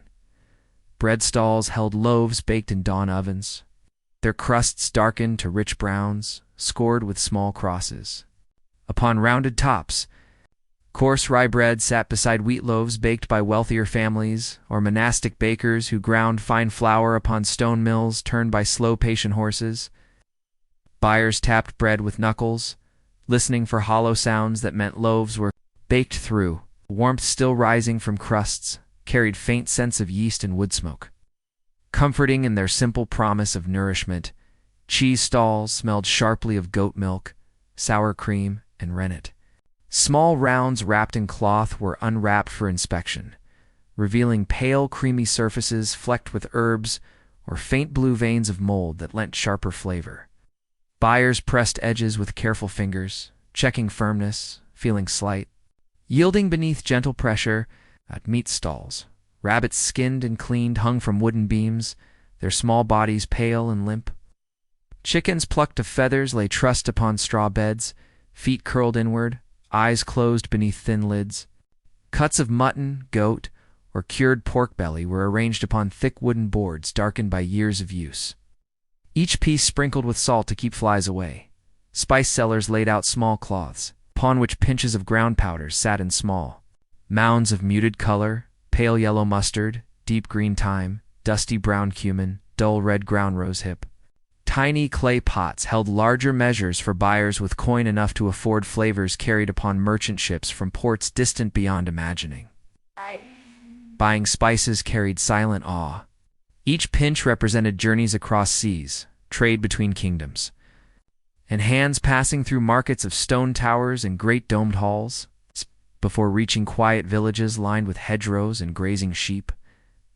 [SPEAKER 1] Bread stalls held loaves baked in dawn ovens, their crusts darkened to rich browns, scored with small crosses. Upon rounded tops, coarse rye bread sat beside wheat loaves baked by wealthier families or monastic bakers who ground fine flour upon stone mills turned by slow, patient horses. Buyers tapped bread with knuckles, listening for hollow sounds that meant loaves were baked through. Warmth still rising from crusts carried faint scents of yeast and wood smoke. Comforting in their simple promise of nourishment, cheese stalls smelled sharply of goat milk, sour cream, and rennet. Small rounds wrapped in cloth were unwrapped for inspection, revealing pale, creamy surfaces flecked with herbs or faint blue veins of mold that lent sharper flavor. Buyers pressed edges with careful fingers, checking firmness, feeling slight. Yielding beneath gentle pressure, at meat stalls, rabbits skinned and cleaned hung from wooden beams, their small bodies pale and limp. Chickens plucked of feathers lay trussed upon straw beds, feet curled inward, eyes closed beneath thin lids. Cuts of mutton, goat, or cured pork belly were arranged upon thick wooden boards darkened by years of use. Each piece sprinkled with salt to keep flies away. Spice sellers laid out small cloths, upon which pinches of ground powders sat in small mounds of muted color, pale yellow mustard, deep green thyme, dusty brown cumin, dull red ground rosehip. Tiny clay pots held larger measures for buyers with coin enough to afford flavors carried upon merchant ships from ports distant beyond imagining. Buying spices carried silent awe. Each pinch represented journeys across seas, trade between kingdoms, and hands passing through markets of stone towers and great domed halls, before reaching quiet villages lined with hedgerows and grazing sheep.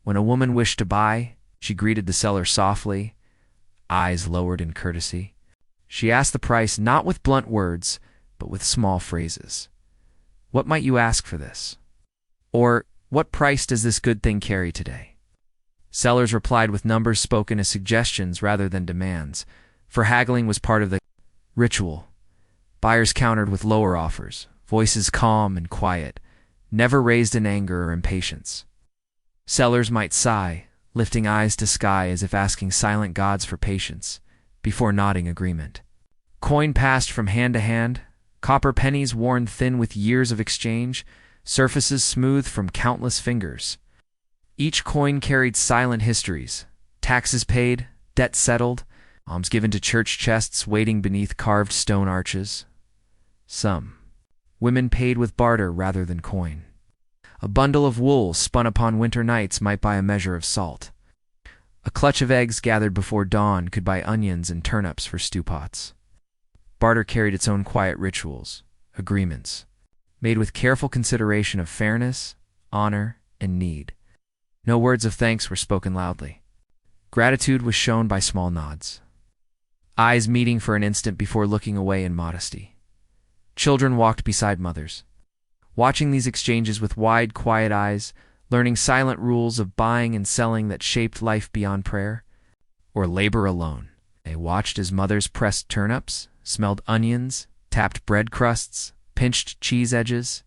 [SPEAKER 1] When a woman wished to buy, she greeted the seller softly, eyes lowered in courtesy. She asked the price not with blunt words, but with small phrases. "What might you ask for this?" Or, "What price does this good thing carry today?" Sellers replied with numbers spoken as suggestions rather than demands, for haggling was part of the ritual. Buyers countered with lower offers, voices calm and quiet, never raised in anger or impatience. Sellers might sigh, lifting eyes to sky as if asking silent gods for patience, before nodding agreement. Coin passed from hand to hand, copper pennies worn thin with years of exchange, surfaces smooth from countless fingers. Each coin carried silent histories, taxes paid, debt settled, alms given to church chests waiting beneath carved stone arches. Some women paid with barter rather than coin. A bundle of wool spun upon winter nights might buy a measure of salt. A clutch of eggs gathered before dawn could buy onions and turnips for stew pots. Barter carried its own quiet rituals, agreements, made with careful consideration of fairness, honor, and need. No words of thanks were spoken loudly. Gratitude was shown by small nods, eyes meeting for an instant before looking away in modesty. Children walked beside mothers, watching these exchanges with wide, quiet eyes, learning silent rules of buying and selling that shaped life beyond prayer or labor alone. They watched as mothers pressed turnips, smelled onions, tapped bread crusts, pinched cheese edges,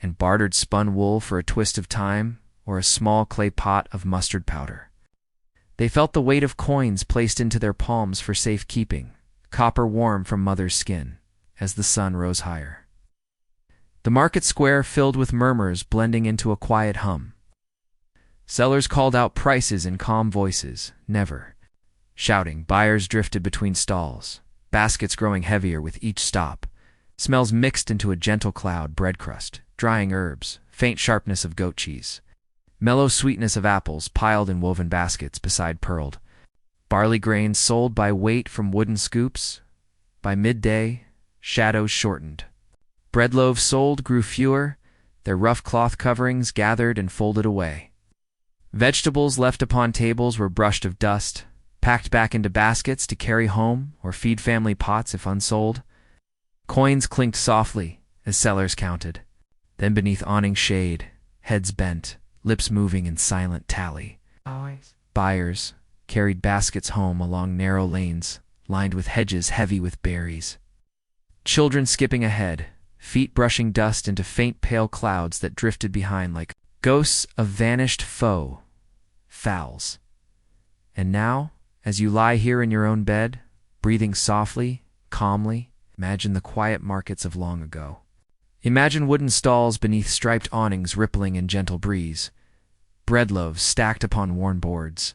[SPEAKER 1] and bartered spun wool for a twist of thyme or a small clay pot of mustard powder. They felt the weight of coins placed into their palms for safekeeping, copper warm from mother's skin, as the sun rose higher. The market square filled with murmurs blending into a quiet hum. Sellers called out prices in calm voices, never shouting. Buyers drifted between stalls, baskets growing heavier with each stop. Smells mixed into a gentle cloud: bread crust, drying herbs, faint sharpness of goat cheese, mellow sweetness of apples piled in woven baskets beside pearled barley grains sold by weight from wooden scoops. By midday, shadows shortened. Bread loaves sold grew fewer, their rough cloth coverings gathered and folded away. Vegetables left upon tables were brushed of dust, packed back into baskets to carry home or feed family pots if unsold. Coins clinked softly as sellers counted. Then beneath awning shade, heads bent, lips moving in silent tally, buyers carried baskets home along narrow lanes lined with hedges heavy with berries. Children skipping ahead, feet brushing dust into faint pale clouds that drifted behind like ghosts of vanished fowls. And now, as you lie here in your own bed, breathing softly, calmly, imagine the quiet markets of long ago. Imagine wooden stalls beneath striped awnings rippling in gentle breeze, bread loaves stacked upon worn boards,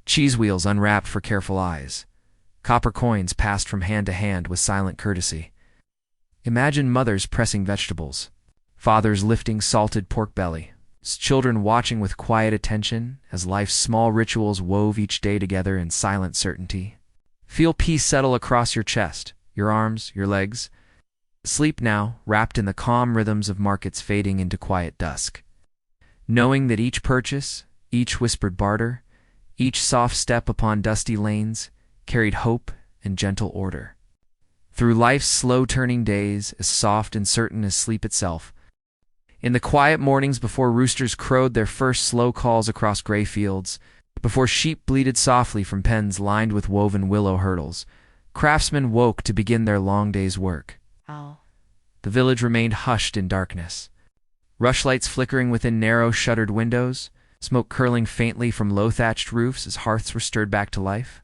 [SPEAKER 1] cheese wheels unwrapped for careful eyes, copper coins passed from hand to hand with silent courtesy. Imagine mothers pressing vegetables, fathers lifting salted pork belly, children watching with quiet attention as life's small rituals wove each day together in silent certainty. Feel peace settle across your chest, your arms, your legs. Sleep now, wrapped in the calm rhythms of markets fading into quiet dusk. Knowing that each purchase, each whispered barter, each soft step upon dusty lanes carried hope and gentle order. Through life's slow-turning days, as soft and certain as sleep itself, in the quiet mornings before roosters crowed their first slow calls across gray fields, before sheep bleated softly from pens lined with woven willow hurdles, craftsmen woke to begin their long day's work.
[SPEAKER 2] Oh.
[SPEAKER 1] The village remained hushed in darkness. Rushlights flickering within narrow, shuttered windows, smoke curling faintly from low-thatched roofs as hearths were stirred back to life.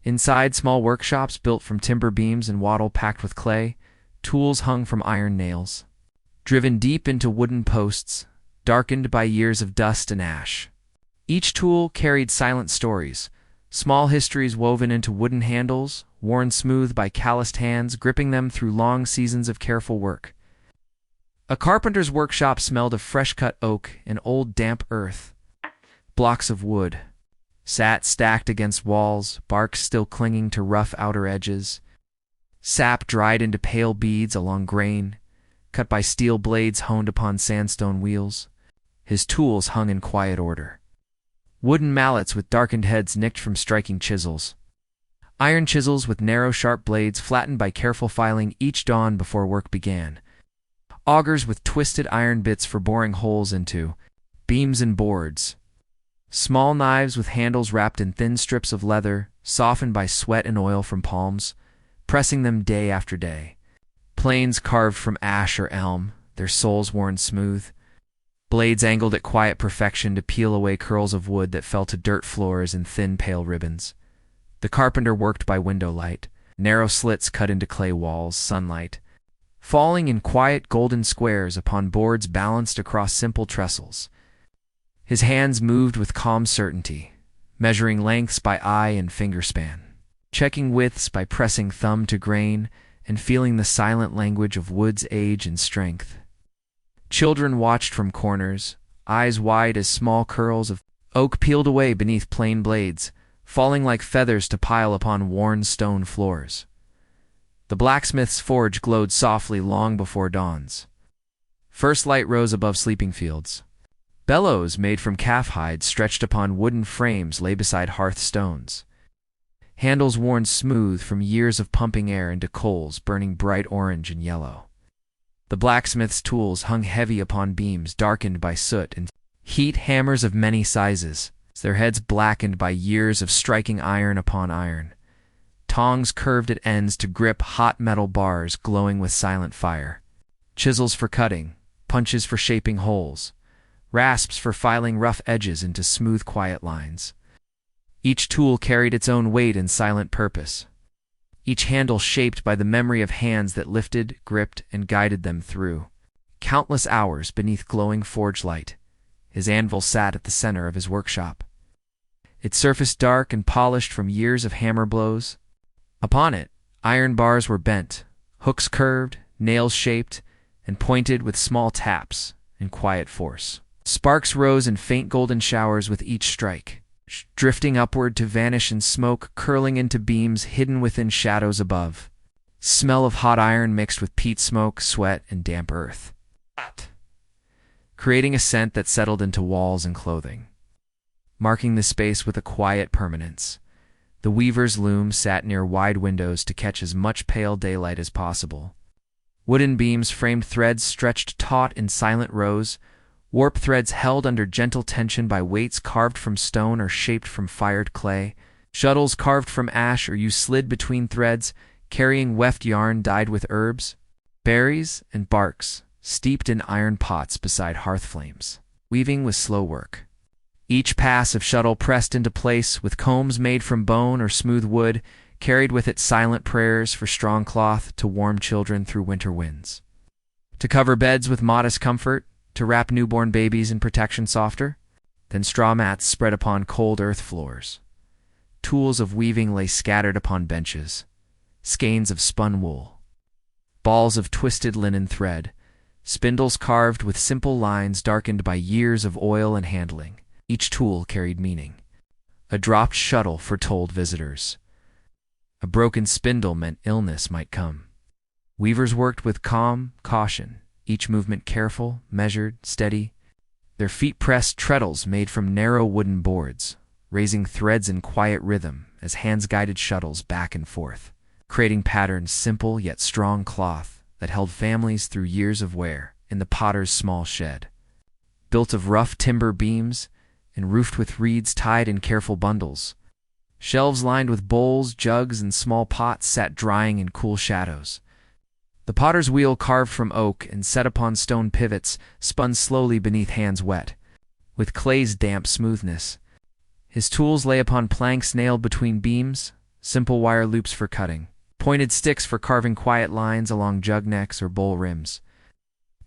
[SPEAKER 1] Inside, small workshops built from timber beams and wattle packed with clay, tools hung from iron nails. Driven deep into wooden posts, darkened by years of dust and ash. Each tool carried silent stories, small histories woven into wooden handles, worn smooth by calloused hands, gripping them through long seasons of careful work. A carpenter's workshop smelled of fresh-cut oak and old damp earth. Blocks of wood sat stacked against walls, bark still clinging to rough outer edges. Sap dried into pale beads along grain, cut by steel blades honed upon sandstone wheels. His tools hung in quiet order. Wooden mallets with darkened heads nicked from striking chisels. Iron chisels with narrow, sharp blades flattened by careful filing each dawn before work began. Augers with twisted iron bits for boring holes into beams and boards. Small knives with handles wrapped in thin strips of leather, softened by sweat and oil from palms, pressing them day after day. Planes carved from ash or elm, their soles worn smooth. Blades angled at quiet perfection to peel away curls of wood that fell to dirt floors in thin, pale ribbons. The carpenter worked by window light, narrow slits cut into clay walls, sunlight, falling in quiet golden squares upon boards balanced across simple trestles. His hands moved with calm certainty, measuring lengths by eye and finger span, checking widths by pressing thumb to grain, and feeling the silent language of wood's age and strength. Children watched from corners, eyes wide as small curls of oak peeled away beneath plain blades, falling like feathers to pile upon worn stone floors. The blacksmith's forge glowed softly long before dawns. First light rose above sleeping fields. Bellows made from calf hide stretched upon wooden frames lay beside hearth stones. Handles worn smooth from years of pumping air into coals burning bright orange and yellow. The blacksmith's tools hung heavy upon beams darkened by soot and heat, hammers of many sizes, their heads blackened by years of striking iron upon iron. Tongs curved at ends to grip hot metal bars glowing with silent fire. Chisels for cutting, punches for shaping holes, rasps for filing rough edges into smooth, quiet lines. Each tool carried its own weight and silent purpose, each handle shaped by the memory of hands that lifted, gripped, and guided them through countless hours beneath glowing forge light. His anvil sat at the center of his workshop, its surface dark and polished from years of hammer blows. Upon it, iron bars were bent, hooks curved, nails shaped, and pointed with small taps and quiet force. Sparks rose in faint golden showers with each strike, drifting upward to vanish in smoke, curling into beams hidden within shadows above. Smell of hot iron mixed with peat smoke, sweat, and damp earth, creating a scent that settled into walls and clothing, marking the space with a quiet permanence. The weaver's loom sat near wide windows to catch as much pale daylight as possible. Wooden beams framed threads stretched taut in silent rows, warp threads held under gentle tension by weights carved from stone or shaped from fired clay, shuttles carved from ash, or you slid between threads, carrying weft yarn dyed with herbs, berries, and barks, steeped in iron pots beside hearth flames. Weaving was slow work. Each pass of shuttle pressed into place with combs made from bone or smooth wood, carried with it silent prayers for strong cloth to warm children through winter winds, to cover beds with modest comfort, to wrap newborn babies in protection softer, than straw mats spread upon cold earth floors. Tools of weaving lay scattered upon benches, skeins of spun wool, balls of twisted linen thread, spindles carved with simple lines darkened by years of oil and handling. Each tool carried meaning. A dropped shuttle foretold visitors. A broken spindle meant illness might come. Weavers worked with calm caution, each movement careful, measured, steady. Their feet pressed treadles made from narrow wooden boards, raising threads in quiet rhythm as hands guided shuttles back and forth, creating patterns simple yet strong cloth that held families through years of wear in the potter's small shed. Built of rough timber beams and roofed with reeds tied in careful bundles, shelves lined with bowls, jugs, and small pots sat drying in cool shadows. The potter's wheel, carved from oak and set upon stone pivots, spun slowly beneath hands wet with clay's damp smoothness. His tools lay upon planks nailed between beams, simple wire loops for cutting, pointed sticks for carving quiet lines along jug necks or bowl rims,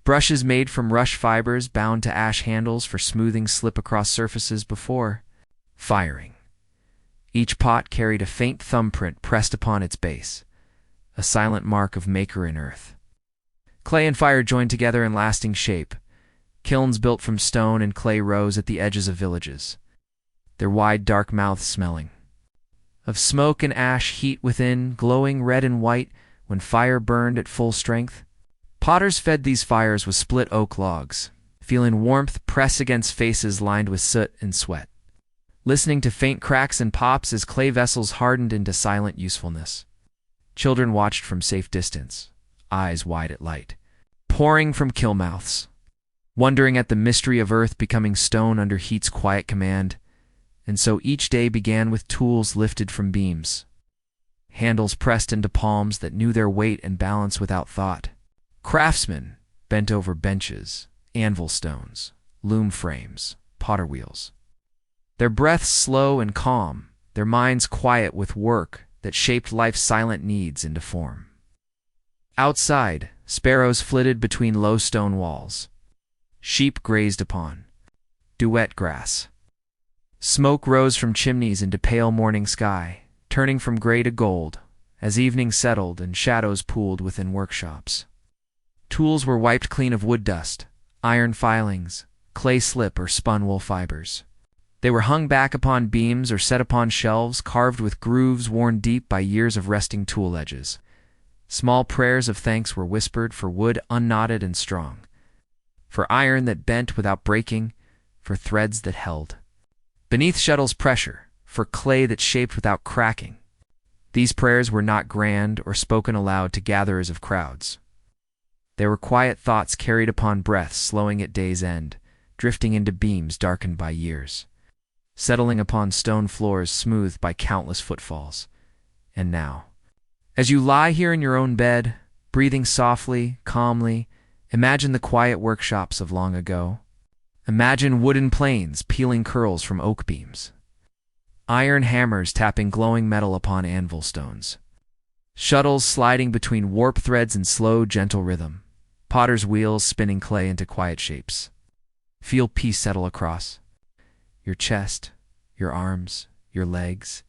[SPEAKER 1] brushes made from rush fibers bound to ash handles for smoothing slip across surfaces before firing. Each pot carried a faint thumbprint pressed upon its base, a silent mark of maker in earth. Clay and fire joined together in lasting shape. Kilns built from stone and clay rose at the edges of villages, their wide dark mouths smelling of smoke and ash, heat within, glowing red and white when fire burned at full strength. Potters fed these fires with split oak logs, feeling warmth press against faces lined with soot and sweat, listening to faint cracks and pops as clay vessels hardened into silent usefulness. Children watched from safe distance, eyes wide at light, pouring from kill mouths, wondering at the mystery of earth becoming stone under heat's quiet command. And so each day began with tools lifted from beams, handles pressed into palms that knew their weight and balance without thought. Craftsmen bent over benches, anvil stones, loom frames, potter wheels, their breaths slow and calm, their minds quiet with work that shaped life's silent needs into form. Outside, sparrows flitted between low stone walls. Sheep grazed upon duet grass. Smoke rose from chimneys into pale morning sky, turning from gray to gold as evening settled and shadows pooled within workshops. Tools were wiped clean of wood dust, iron filings, clay slip or spun wool fibers. They were hung back upon beams or set upon shelves carved with grooves worn deep by years of resting tool edges. Small prayers of thanks were whispered for wood unknotted and strong, for iron that bent without breaking, for threads that held beneath shuttle's pressure, for clay that shaped without cracking. These prayers were not grand or spoken aloud to gatherers of crowds. They were quiet thoughts carried upon breaths slowing at day's end, drifting into beams darkened by years, settling upon stone floors smoothed by countless footfalls. And now, as you lie here in your own bed, breathing softly, calmly, imagine the quiet workshops of long ago. Imagine wooden planes peeling curls from oak beams, iron hammers tapping glowing metal upon anvil stones, shuttles sliding between warp threads in slow, gentle rhythm, potter's wheels spinning clay into quiet shapes. Feel peace settle across your chest, your arms, your legs.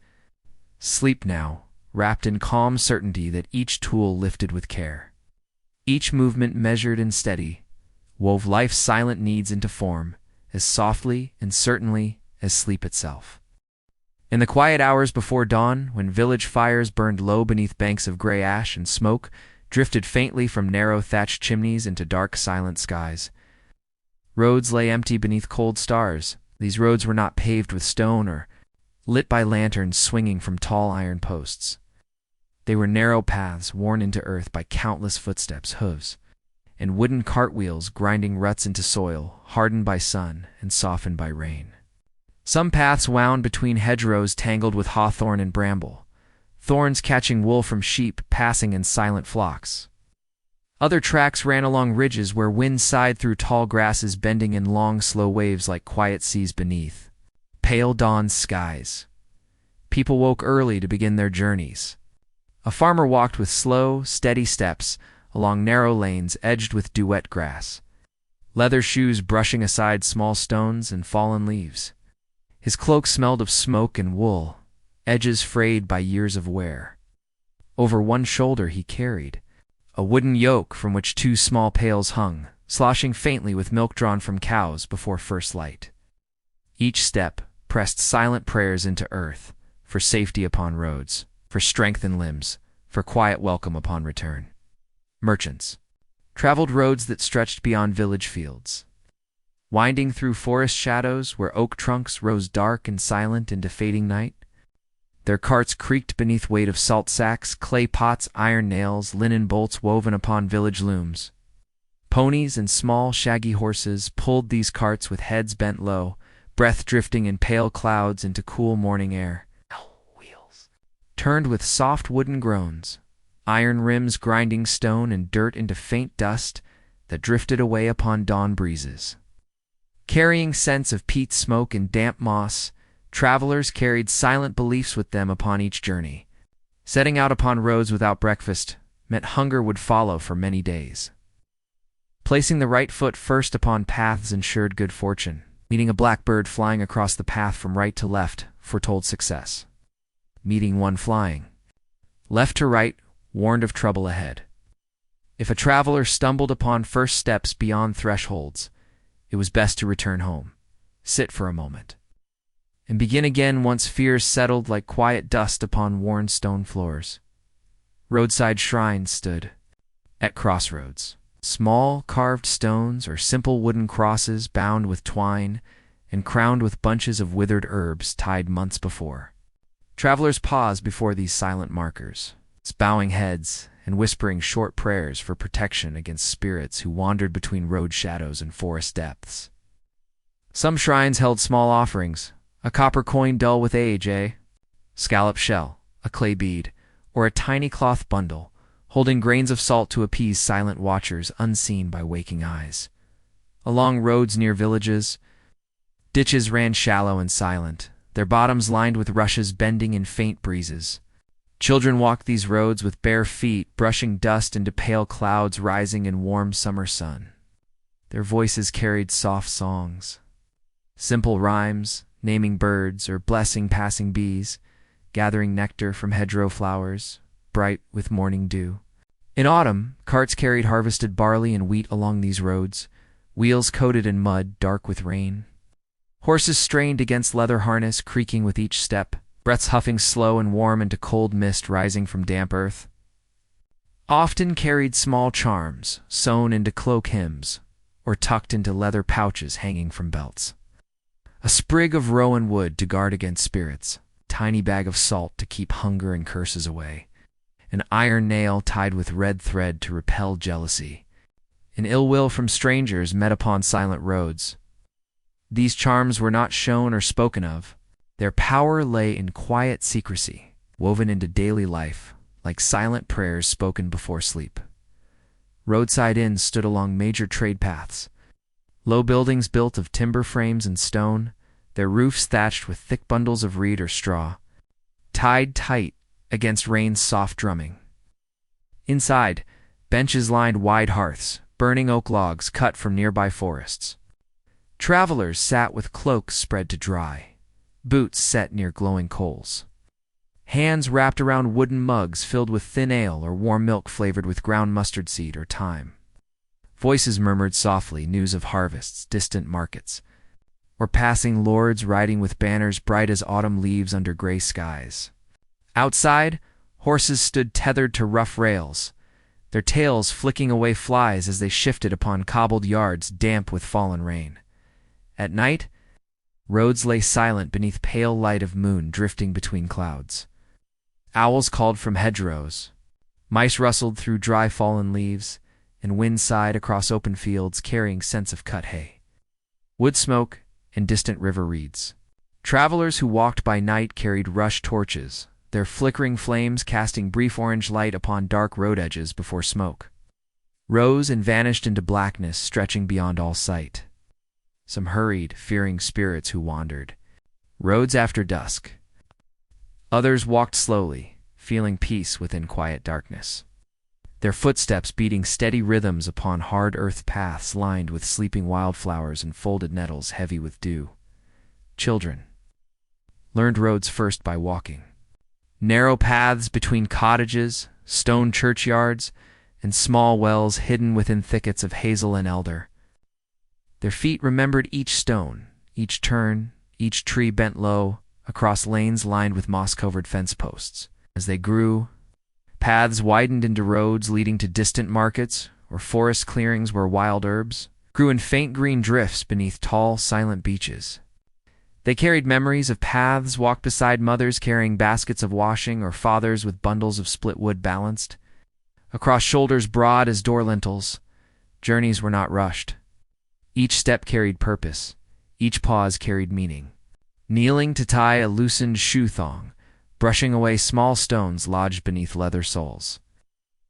[SPEAKER 1] Sleep now, wrapped in calm certainty that each tool lifted with care, each movement measured and steady, wove life's silent needs into form as softly and certainly as sleep itself. In the quiet hours before dawn, when village fires burned low beneath banks of gray ash and smoke drifted faintly from narrow thatched chimneys into dark silent skies, roads lay empty beneath cold stars. These roads were not paved with stone or lit by lanterns swinging from tall iron posts. They were narrow paths worn into earth by countless footsteps, hooves, and wooden cartwheels grinding ruts into soil, hardened by sun and softened by rain. Some paths wound between hedgerows tangled with hawthorn and bramble, thorns catching wool from sheep passing in silent flocks. Other tracks ran along ridges where wind sighed through tall grasses bending in long, slow waves like quiet seas beneath. Pale dawn skies. People woke early to begin their journeys. A farmer walked with slow, steady steps along narrow lanes edged with duet grass, leather shoes brushing aside small stones and fallen leaves. His cloak smelled of smoke and wool, edges frayed by years of wear. Over one shoulder he carried a wooden yoke from which two small pails hung, sloshing faintly with milk drawn from cows before first light. Each step pressed silent prayers into earth, for safety upon roads, for strength in limbs, for quiet welcome upon return. Merchants traveled roads that stretched beyond village fields, winding through forest shadows where oak trunks rose dark and silent into fading night. Their carts creaked beneath weight of salt sacks, clay pots, iron nails, linen bolts woven upon village looms. Ponies and small, shaggy horses pulled these carts with heads bent low, breath drifting in pale clouds into cool morning air. Wheels turned with soft wooden groans, iron rims grinding stone and dirt into faint dust that drifted away upon dawn breezes. Carrying scents of peat smoke and damp moss, travelers carried silent beliefs with them upon each journey. Setting out upon roads without breakfast meant hunger would follow for many days. Placing the right foot first upon paths ensured good fortune. Meeting a blackbird flying across the path from right to left foretold success. Meeting one flying left to right warned of trouble ahead. If a traveler stumbled upon first steps beyond thresholds, it was best to return home, sit for a moment, and begin again once fears settled like quiet dust upon worn stone floors. Roadside shrines stood at crossroads. Small carved stones or simple wooden crosses bound with twine and crowned with bunches of withered herbs tied months before. Travelers paused before these silent markers, bowing heads and whispering short prayers for protection against spirits who wandered between road shadows and forest depths. Some shrines held small offerings, a copper coin dull with age, scallop shell, a clay bead, or a tiny cloth bundle, holding grains of salt to appease silent watchers unseen by waking eyes. Along roads near villages, ditches ran shallow and silent, their bottoms lined with rushes bending in faint breezes. Children walked these roads with bare feet, brushing dust into pale clouds rising in warm summer sun. Their voices carried soft songs, simple rhymes, naming birds or blessing passing bees, gathering nectar from hedgerow flowers, bright with morning dew. In autumn, carts carried harvested barley and wheat along these roads, wheels coated in mud dark with rain. Horses strained against leather harness, creaking with each step, breaths huffing slow and warm into cold mist rising from damp earth. Often carried small charms, sewn into cloak hems, or tucked into leather pouches hanging from belts. A sprig of rowan wood to guard against spirits, tiny bag of salt to keep hunger and curses away, an iron nail tied with red thread to repel jealousy, an ill will from strangers met upon silent roads. These charms were not shown or spoken of. Their power lay in quiet secrecy, woven into daily life, like silent prayers spoken before sleep. Roadside inns stood along major trade paths, low buildings built of timber frames and stone, their roofs thatched with thick bundles of reed or straw, tied tight against rain's soft drumming. Inside, benches lined wide hearths, burning oak logs cut from nearby forests. Travelers sat with cloaks spread to dry, boots set near glowing coals. Hands wrapped around wooden mugs filled with thin ale or warm milk flavored with ground mustard seed or thyme. Voices murmured softly news of harvests, distant markets, or passing lords riding with banners bright as autumn leaves under gray skies. Outside, horses stood tethered to rough rails, their tails flicking away flies as they shifted upon cobbled yards damp with fallen rain. At night, roads lay silent beneath pale light of moon drifting between clouds. Owls called from hedgerows. Mice rustled through dry fallen leaves, and wind sighed across open fields carrying scents of cut hay, wood smoke, and distant river reeds. Travelers who walked by night carried rush torches, their flickering flames casting brief orange light upon dark road edges before smoke rose and vanished into blackness stretching beyond all sight. Some hurried, fearing spirits who wandered roads after dusk. Others walked slowly, feeling peace within quiet darkness, their footsteps beating steady rhythms upon hard earth paths lined with sleeping wildflowers and folded nettles heavy with dew. Children learned roads first by walking. Narrow paths between cottages, stone churchyards, and small wells hidden within thickets of hazel and elder. Their feet remembered each stone, each turn, each tree bent low, across lanes lined with moss-covered fence posts. As they grew, paths widened into roads leading to distant markets or forest clearings where wild herbs grew in faint green drifts beneath tall, silent beeches. They carried memories of paths walked beside mothers carrying baskets of washing or fathers with bundles of split wood balanced. Across shoulders broad as door lintels, journeys were not rushed. Each step carried purpose, each pause carried meaning. Kneeling to tie a loosened shoe thong, brushing away small stones lodged beneath leather soles.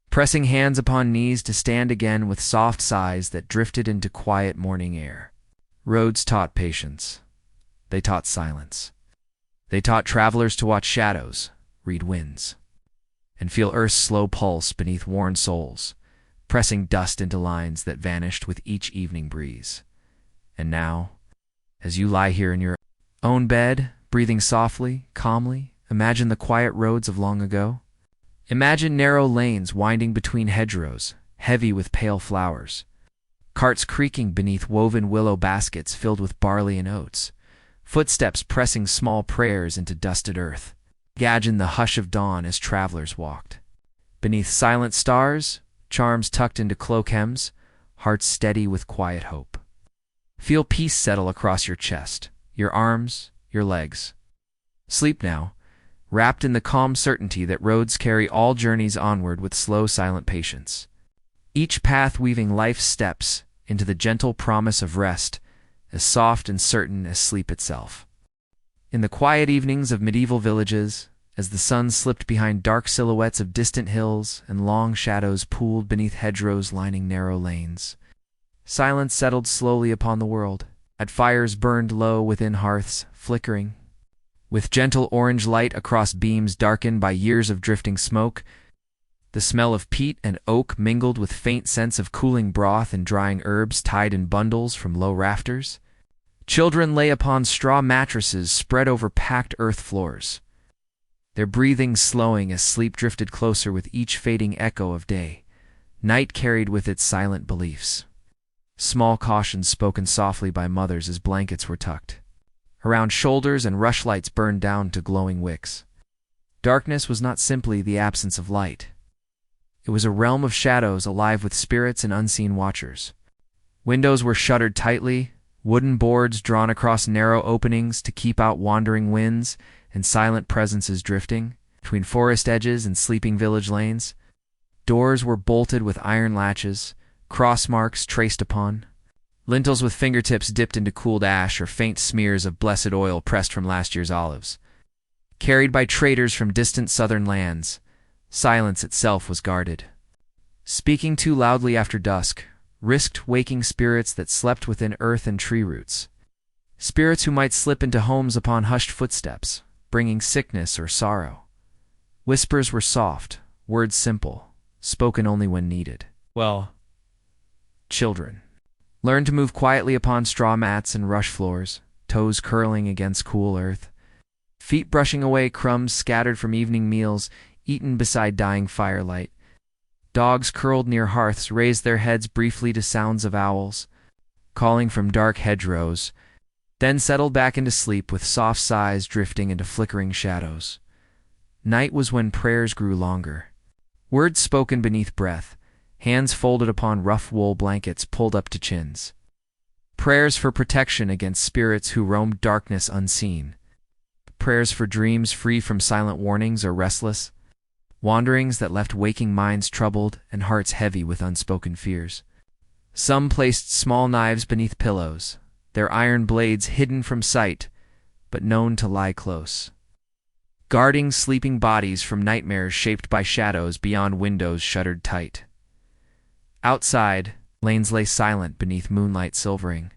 [SPEAKER 1] Pressing hands upon knees to stand again with soft sighs that drifted into quiet morning air. Roads taught patience. They taught silence. They taught travelers to watch shadows, read winds, and feel Earth's slow pulse beneath worn soles, pressing dust into lines that vanished with each evening breeze. And now, as you lie here in your own bed, breathing softly, calmly, imagine the quiet roads of long ago. Imagine narrow lanes winding between hedgerows, heavy with pale flowers. Carts creaking beneath woven willow baskets filled with barley and oats. Footsteps pressing small prayers into dusted earth. Imagine the hush of dawn as travelers walked. Beneath silent stars, charms tucked into cloak hems, hearts steady with quiet hope. Feel peace settle across your chest, your arms, your legs. Sleep now, wrapped in the calm certainty that roads carry all journeys onward with slow, silent patience. Each path weaving life's steps into the gentle promise of rest, as soft and certain as sleep itself. In the quiet evenings of medieval villages, as the sun slipped behind dark silhouettes of distant hills and long shadows pooled beneath hedgerows lining narrow lanes, silence settled slowly upon the world. At fires burned low within hearths, flickering, with gentle orange light across beams darkened by years of drifting smoke. The smell of peat and oak mingled with faint scents of cooling broth and drying herbs tied in bundles from low rafters. Children lay upon straw mattresses spread over packed earth floors, their breathing slowing as sleep drifted closer with each fading echo of day. Night carried with it silent beliefs. Small cautions spoken softly by mothers as blankets were tucked around shoulders and rushlights burned down to glowing wicks. Darkness was not simply the absence of light. It was a realm of shadows alive with spirits and unseen watchers. Windows were shuttered tightly, wooden boards drawn across narrow openings to keep out wandering winds and silent presences drifting between forest edges and sleeping village lanes. Doors were bolted with iron latches, cross marks traced upon, lintels with fingertips dipped into cooled ash or faint smears of blessed oil pressed from last year's olives. Carried by traders from distant southern lands, silence itself was guarded. Speaking too loudly after dusk risked waking spirits that slept within earth and tree roots. Spirits who might slip into homes upon hushed footsteps, bringing sickness or sorrow. Whispers were soft, words simple, spoken only when needed. Well, children, learn to move quietly upon straw mats and rush floors, toes curling against cool earth, feet brushing away crumbs scattered from evening meals eaten beside dying firelight. Dogs curled near hearths raised their heads briefly to sounds of owls, calling from dark hedgerows, then settled back into sleep with soft sighs drifting into flickering shadows. Night was when prayers grew longer. Words spoken beneath breath, hands folded upon rough wool blankets pulled up to chins. Prayers for protection against spirits who roamed darkness unseen. Prayers for dreams free from silent warnings or restless wanderings that left waking minds troubled and hearts heavy with unspoken fears. Some placed small knives beneath pillows, their iron blades hidden from sight, but known to lie close, guarding sleeping bodies from nightmares shaped by shadows beyond windows shuttered tight. Outside, lanes lay silent beneath moonlight silvering,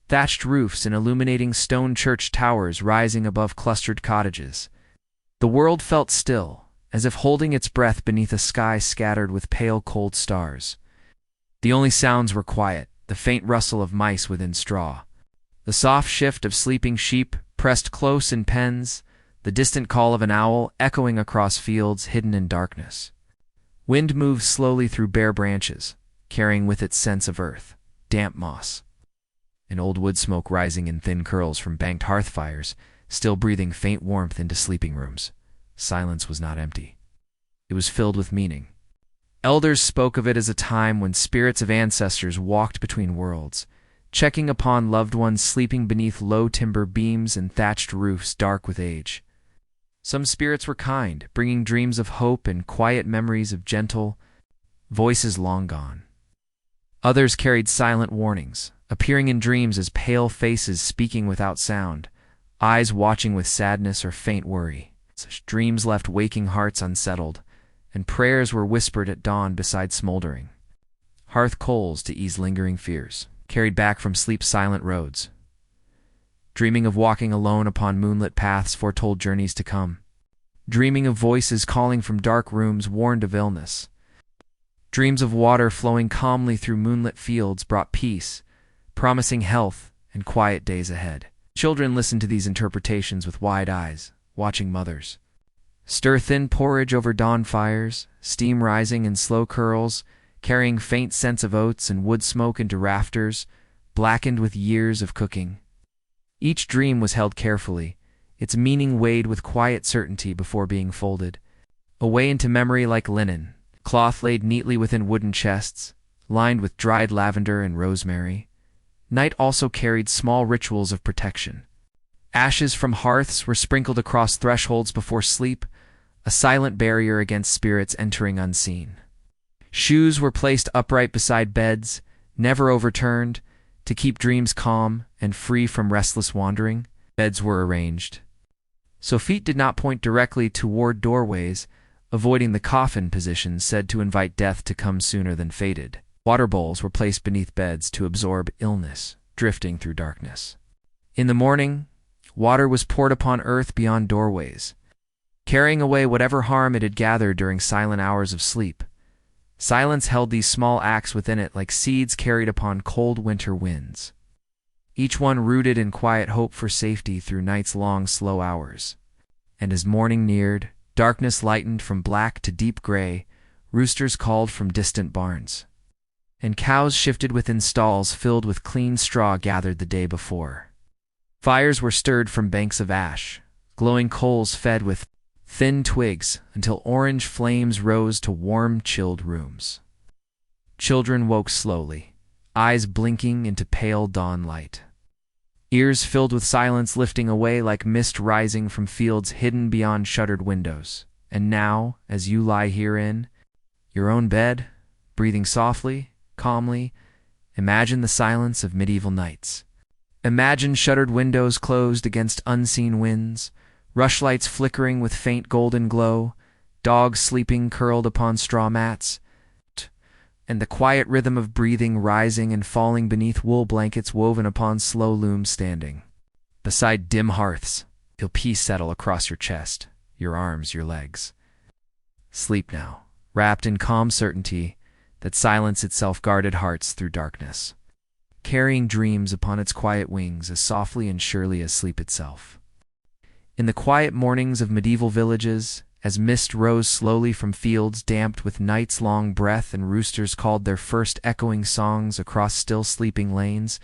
[SPEAKER 1] thatched roofs and illuminating stone church towers rising above clustered cottages. The world felt still, as if holding its breath beneath a sky scattered with pale cold stars. The only sounds were quiet, the faint rustle of mice within straw, the soft shift of sleeping sheep pressed close in pens, the distant call of an owl echoing across fields hidden in darkness. Wind moved slowly through bare branches, carrying with it scents of earth, damp moss, and old wood smoke rising in thin curls from banked hearth fires, still breathing faint warmth into sleeping rooms. Silence was not empty. It was filled with meaning. Elders spoke of it as a time when spirits of ancestors walked between worlds, checking upon loved ones sleeping beneath low timber beams and thatched roofs dark with age. Some spirits were kind, bringing dreams of hope and quiet memories of gentle voices long gone. Others carried silent warnings, appearing in dreams as pale faces speaking without sound, eyes watching with sadness or faint worry. Such dreams left waking hearts unsettled, and prayers were whispered at dawn beside smoldering hearth coals to ease lingering fears, carried back from sleep's silent roads. Dreaming of walking alone upon moonlit paths foretold journeys to come. Dreaming of voices calling from dark rooms warned of illness. Dreams of water flowing calmly through moonlit fields brought peace, promising health and quiet days ahead. Children listened to these interpretations with wide eyes, watching mothers stir thin porridge over dawn fires, steam rising in slow curls, carrying faint scents of oats and wood smoke into rafters, blackened with years of cooking. Each dream was held carefully, its meaning weighed with quiet certainty before being folded away into memory like linen, cloth laid neatly within wooden chests, lined with dried lavender and rosemary. Night also carried small rituals of protection. Ashes from hearths were sprinkled across thresholds before sleep, a silent barrier against spirits entering unseen. Shoes were placed upright beside beds, never overturned, to keep dreams calm and free from restless wandering. Beds were arranged so feet did not point directly toward doorways, avoiding the coffin position said to invite death to come sooner than fated. Water bowls were placed beneath beds to absorb illness, drifting through darkness. In the morning, water was poured upon earth beyond doorways, carrying away whatever harm it had gathered during silent hours of sleep. Silence held these small acts within it like seeds carried upon cold winter winds, each one rooted in quiet hope for safety through night's long, slow hours. And as morning neared, darkness lightened from black to deep gray, roosters called from distant barns, and cows shifted within stalls filled with clean straw gathered the day before. Fires were stirred from banks of ash, glowing coals fed with thin twigs until orange flames rose to warm, chilled rooms. Children woke slowly, eyes blinking into pale dawn light, ears filled with silence lifting away like mist rising from fields hidden beyond shuttered windows. And now, as you lie herein, your own bed, breathing softly, calmly, imagine the silence of medieval nights. Imagine shuttered windows closed against unseen winds, rushlights flickering with faint golden glow, dogs sleeping curled upon straw mats, and the quiet rhythm of breathing rising and falling beneath wool blankets woven upon slow looms standing. Beside dim hearths, feel peace settle across your chest, your arms, your legs. Sleep now, wrapped in calm certainty that silence itself guarded hearts through darkness, carrying dreams upon its quiet wings as softly and surely as sleep itself. In the quiet mornings of medieval villages, as mist rose slowly from fields damped with night's long breath and roosters called their first echoing songs across still sleeping lanes,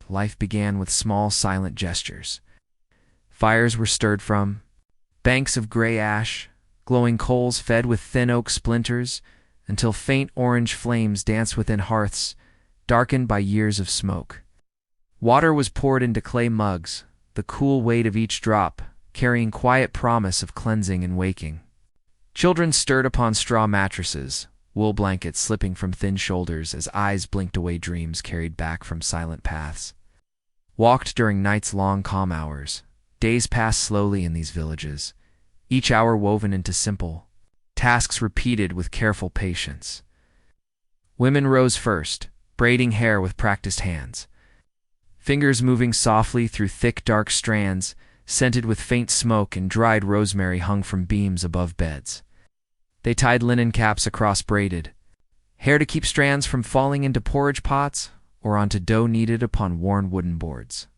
[SPEAKER 1] life began with small silent gestures. Fires were stirred from banks of gray ash, glowing coals fed with thin oak splinters, until faint orange flames danced within hearths, darkened by years of smoke. Water was poured into clay mugs, the cool weight of each drop carrying quiet promise of cleansing and waking. Children stirred upon straw mattresses, wool blankets slipping from thin shoulders as eyes blinked away dreams carried back from silent paths. Walked during night's long calm hours, days passed slowly in these villages, each hour woven into simple tasks repeated with careful patience. Women rose first, braiding hair with practiced hands, fingers moving softly through thick dark strands, scented with faint smoke and dried rosemary hung from beams above beds. They tied linen caps across braided hair to keep strands from falling into porridge pots or onto dough kneaded upon worn wooden boards.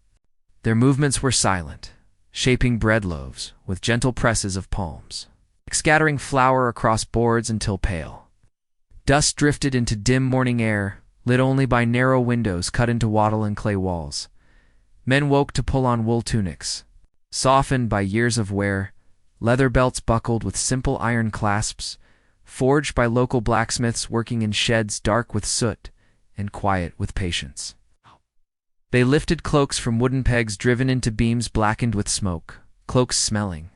[SPEAKER 1] Their movements were silent, shaping bread loaves with gentle presses of palms, scattering flour across boards until pale, Dust drifted into dim morning air, lit only by narrow windows cut into wattle and clay walls. Men woke to pull on wool tunics, softened by years of wear, leather belts buckled with simple iron clasps, forged by local blacksmiths working in sheds dark with soot and quiet with patience. They lifted cloaks from wooden pegs driven into beams blackened with smoke, cloaks smelling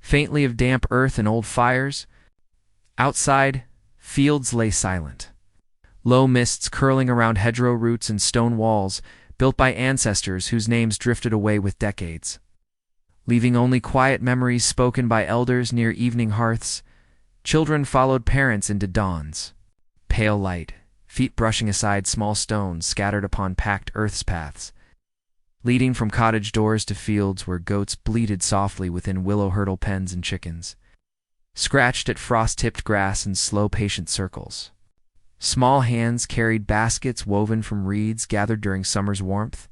[SPEAKER 1] faintly of damp earth and old fires. Outside, fields lay silent. Low mists curling around hedgerow roots and stone walls built by ancestors whose names drifted away with decades. Leaving only quiet memories spoken by elders near evening hearths, children followed parents into dawns. Pale light, feet brushing aside small stones scattered upon packed earth's paths, leading from cottage doors to fields where goats bleated softly within willow hurdle pens and chickens, scratched at frost-tipped grass in slow patient circles. Small hands carried baskets woven from reeds gathered during summer's warmth,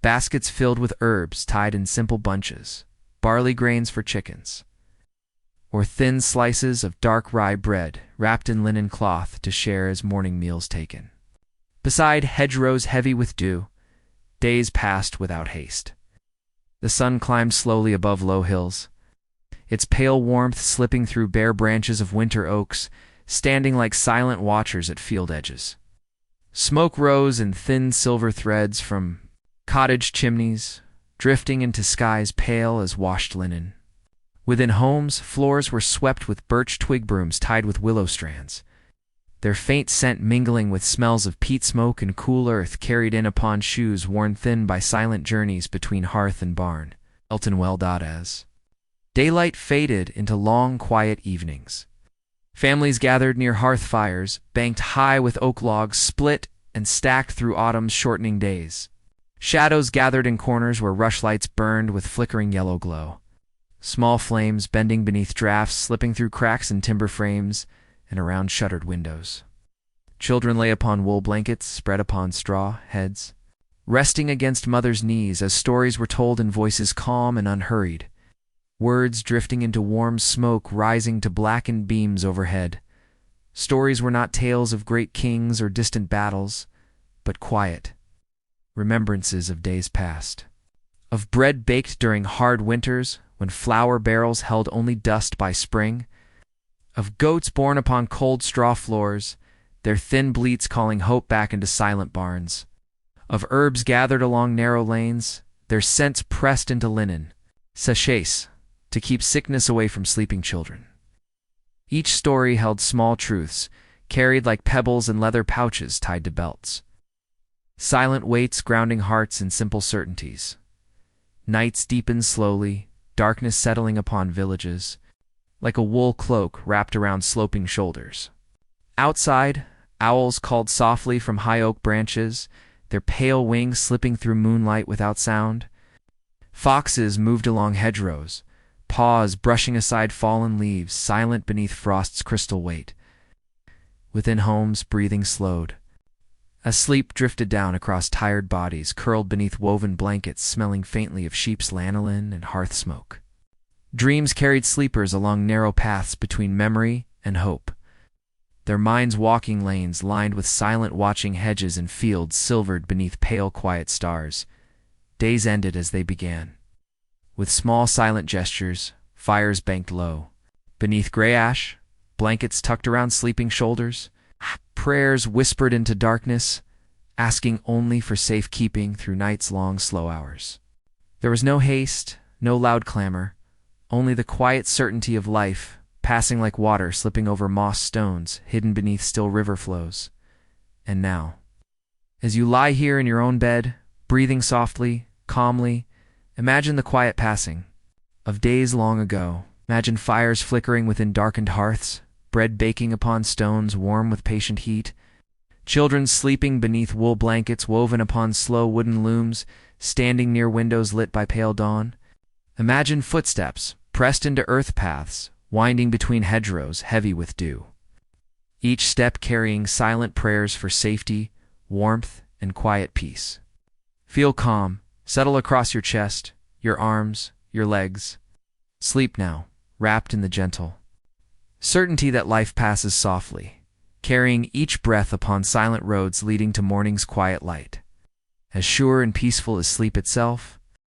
[SPEAKER 1] baskets filled with herbs tied in simple bunches, barley grains for chickens, or thin slices of dark rye bread wrapped in linen cloth to share as morning meals taken. Beside hedgerows heavy with dew, days passed without haste. The sun climbed slowly above low hills, its pale warmth slipping through bare branches of winter oaks, standing like silent watchers at field edges. Smoke rose in thin silver threads from cottage chimneys, drifting into skies pale as washed linen. Within homes, floors were swept with birch twig brooms tied with willow strands, their faint scent mingling with smells of peat smoke and cool earth carried in upon shoes worn thin by silent journeys between hearth and barn. Elton as daylight faded into long, quiet evenings. Families gathered near hearth fires, banked high with oak logs split and stacked through autumn's shortening days. Shadows gathered in corners where rushlights burned with flickering yellow glow. Small flames bending beneath drafts, slipping through cracks in timber frames and around shuttered windows. Children lay upon wool blankets spread upon straw heads, resting against mothers' knees as stories were told in voices calm and unhurried, words drifting into warm smoke rising to blackened beams overhead. Stories were not tales of great kings or distant battles, but quiet remembrances of days past, of bread baked during hard winters when flour barrels held only dust by spring, of goats born upon cold straw floors, their thin bleats calling hope back into silent barns, of herbs gathered along narrow lanes, their scents pressed into linen, sachets, to keep sickness away from sleeping children. Each story held small truths, carried like pebbles in leather pouches tied to belts. Silent weights grounding hearts in simple certainties. Nights deepened slowly, darkness settling upon villages, like a wool cloak wrapped around sloping shoulders. Outside, owls called softly from high oak branches, their pale wings slipping through moonlight without sound. Foxes moved along hedgerows, paws brushing aside fallen leaves, silent beneath frost's crystal weight. Within homes, breathing slowed. A sleep drifted down across tired bodies, curled beneath woven blankets, smelling faintly of sheep's lanolin and hearth smoke. Dreams carried sleepers along narrow paths between memory and hope, their minds walking lanes lined with silent watching hedges and fields silvered beneath pale quiet stars. Days ended as they began. With small silent gestures, fires banked low. Beneath gray ash, blankets tucked around sleeping shoulders, prayers whispered into darkness, asking only for safekeeping through night's long, slow hours. There was no haste, no loud clamor, only the quiet certainty of life, passing like water slipping over moss stones hidden beneath still river flows. And now, as you lie here in your own bed, breathing softly, calmly, imagine the quiet passing of days long ago. Imagine fires flickering within darkened hearths, bread baking upon stones warm with patient heat, children sleeping beneath wool blankets woven upon slow wooden looms, standing near windows lit by pale dawn. Imagine footsteps pressed into earth paths, winding between hedgerows heavy with dew, each step carrying silent prayers for safety, warmth, and quiet peace. Feel calm, settle across your chest, your arms, your legs. Sleep now, wrapped in the gentle certainty that life passes softly, carrying each breath upon silent roads leading to morning's quiet light. As sure and peaceful as sleep itself,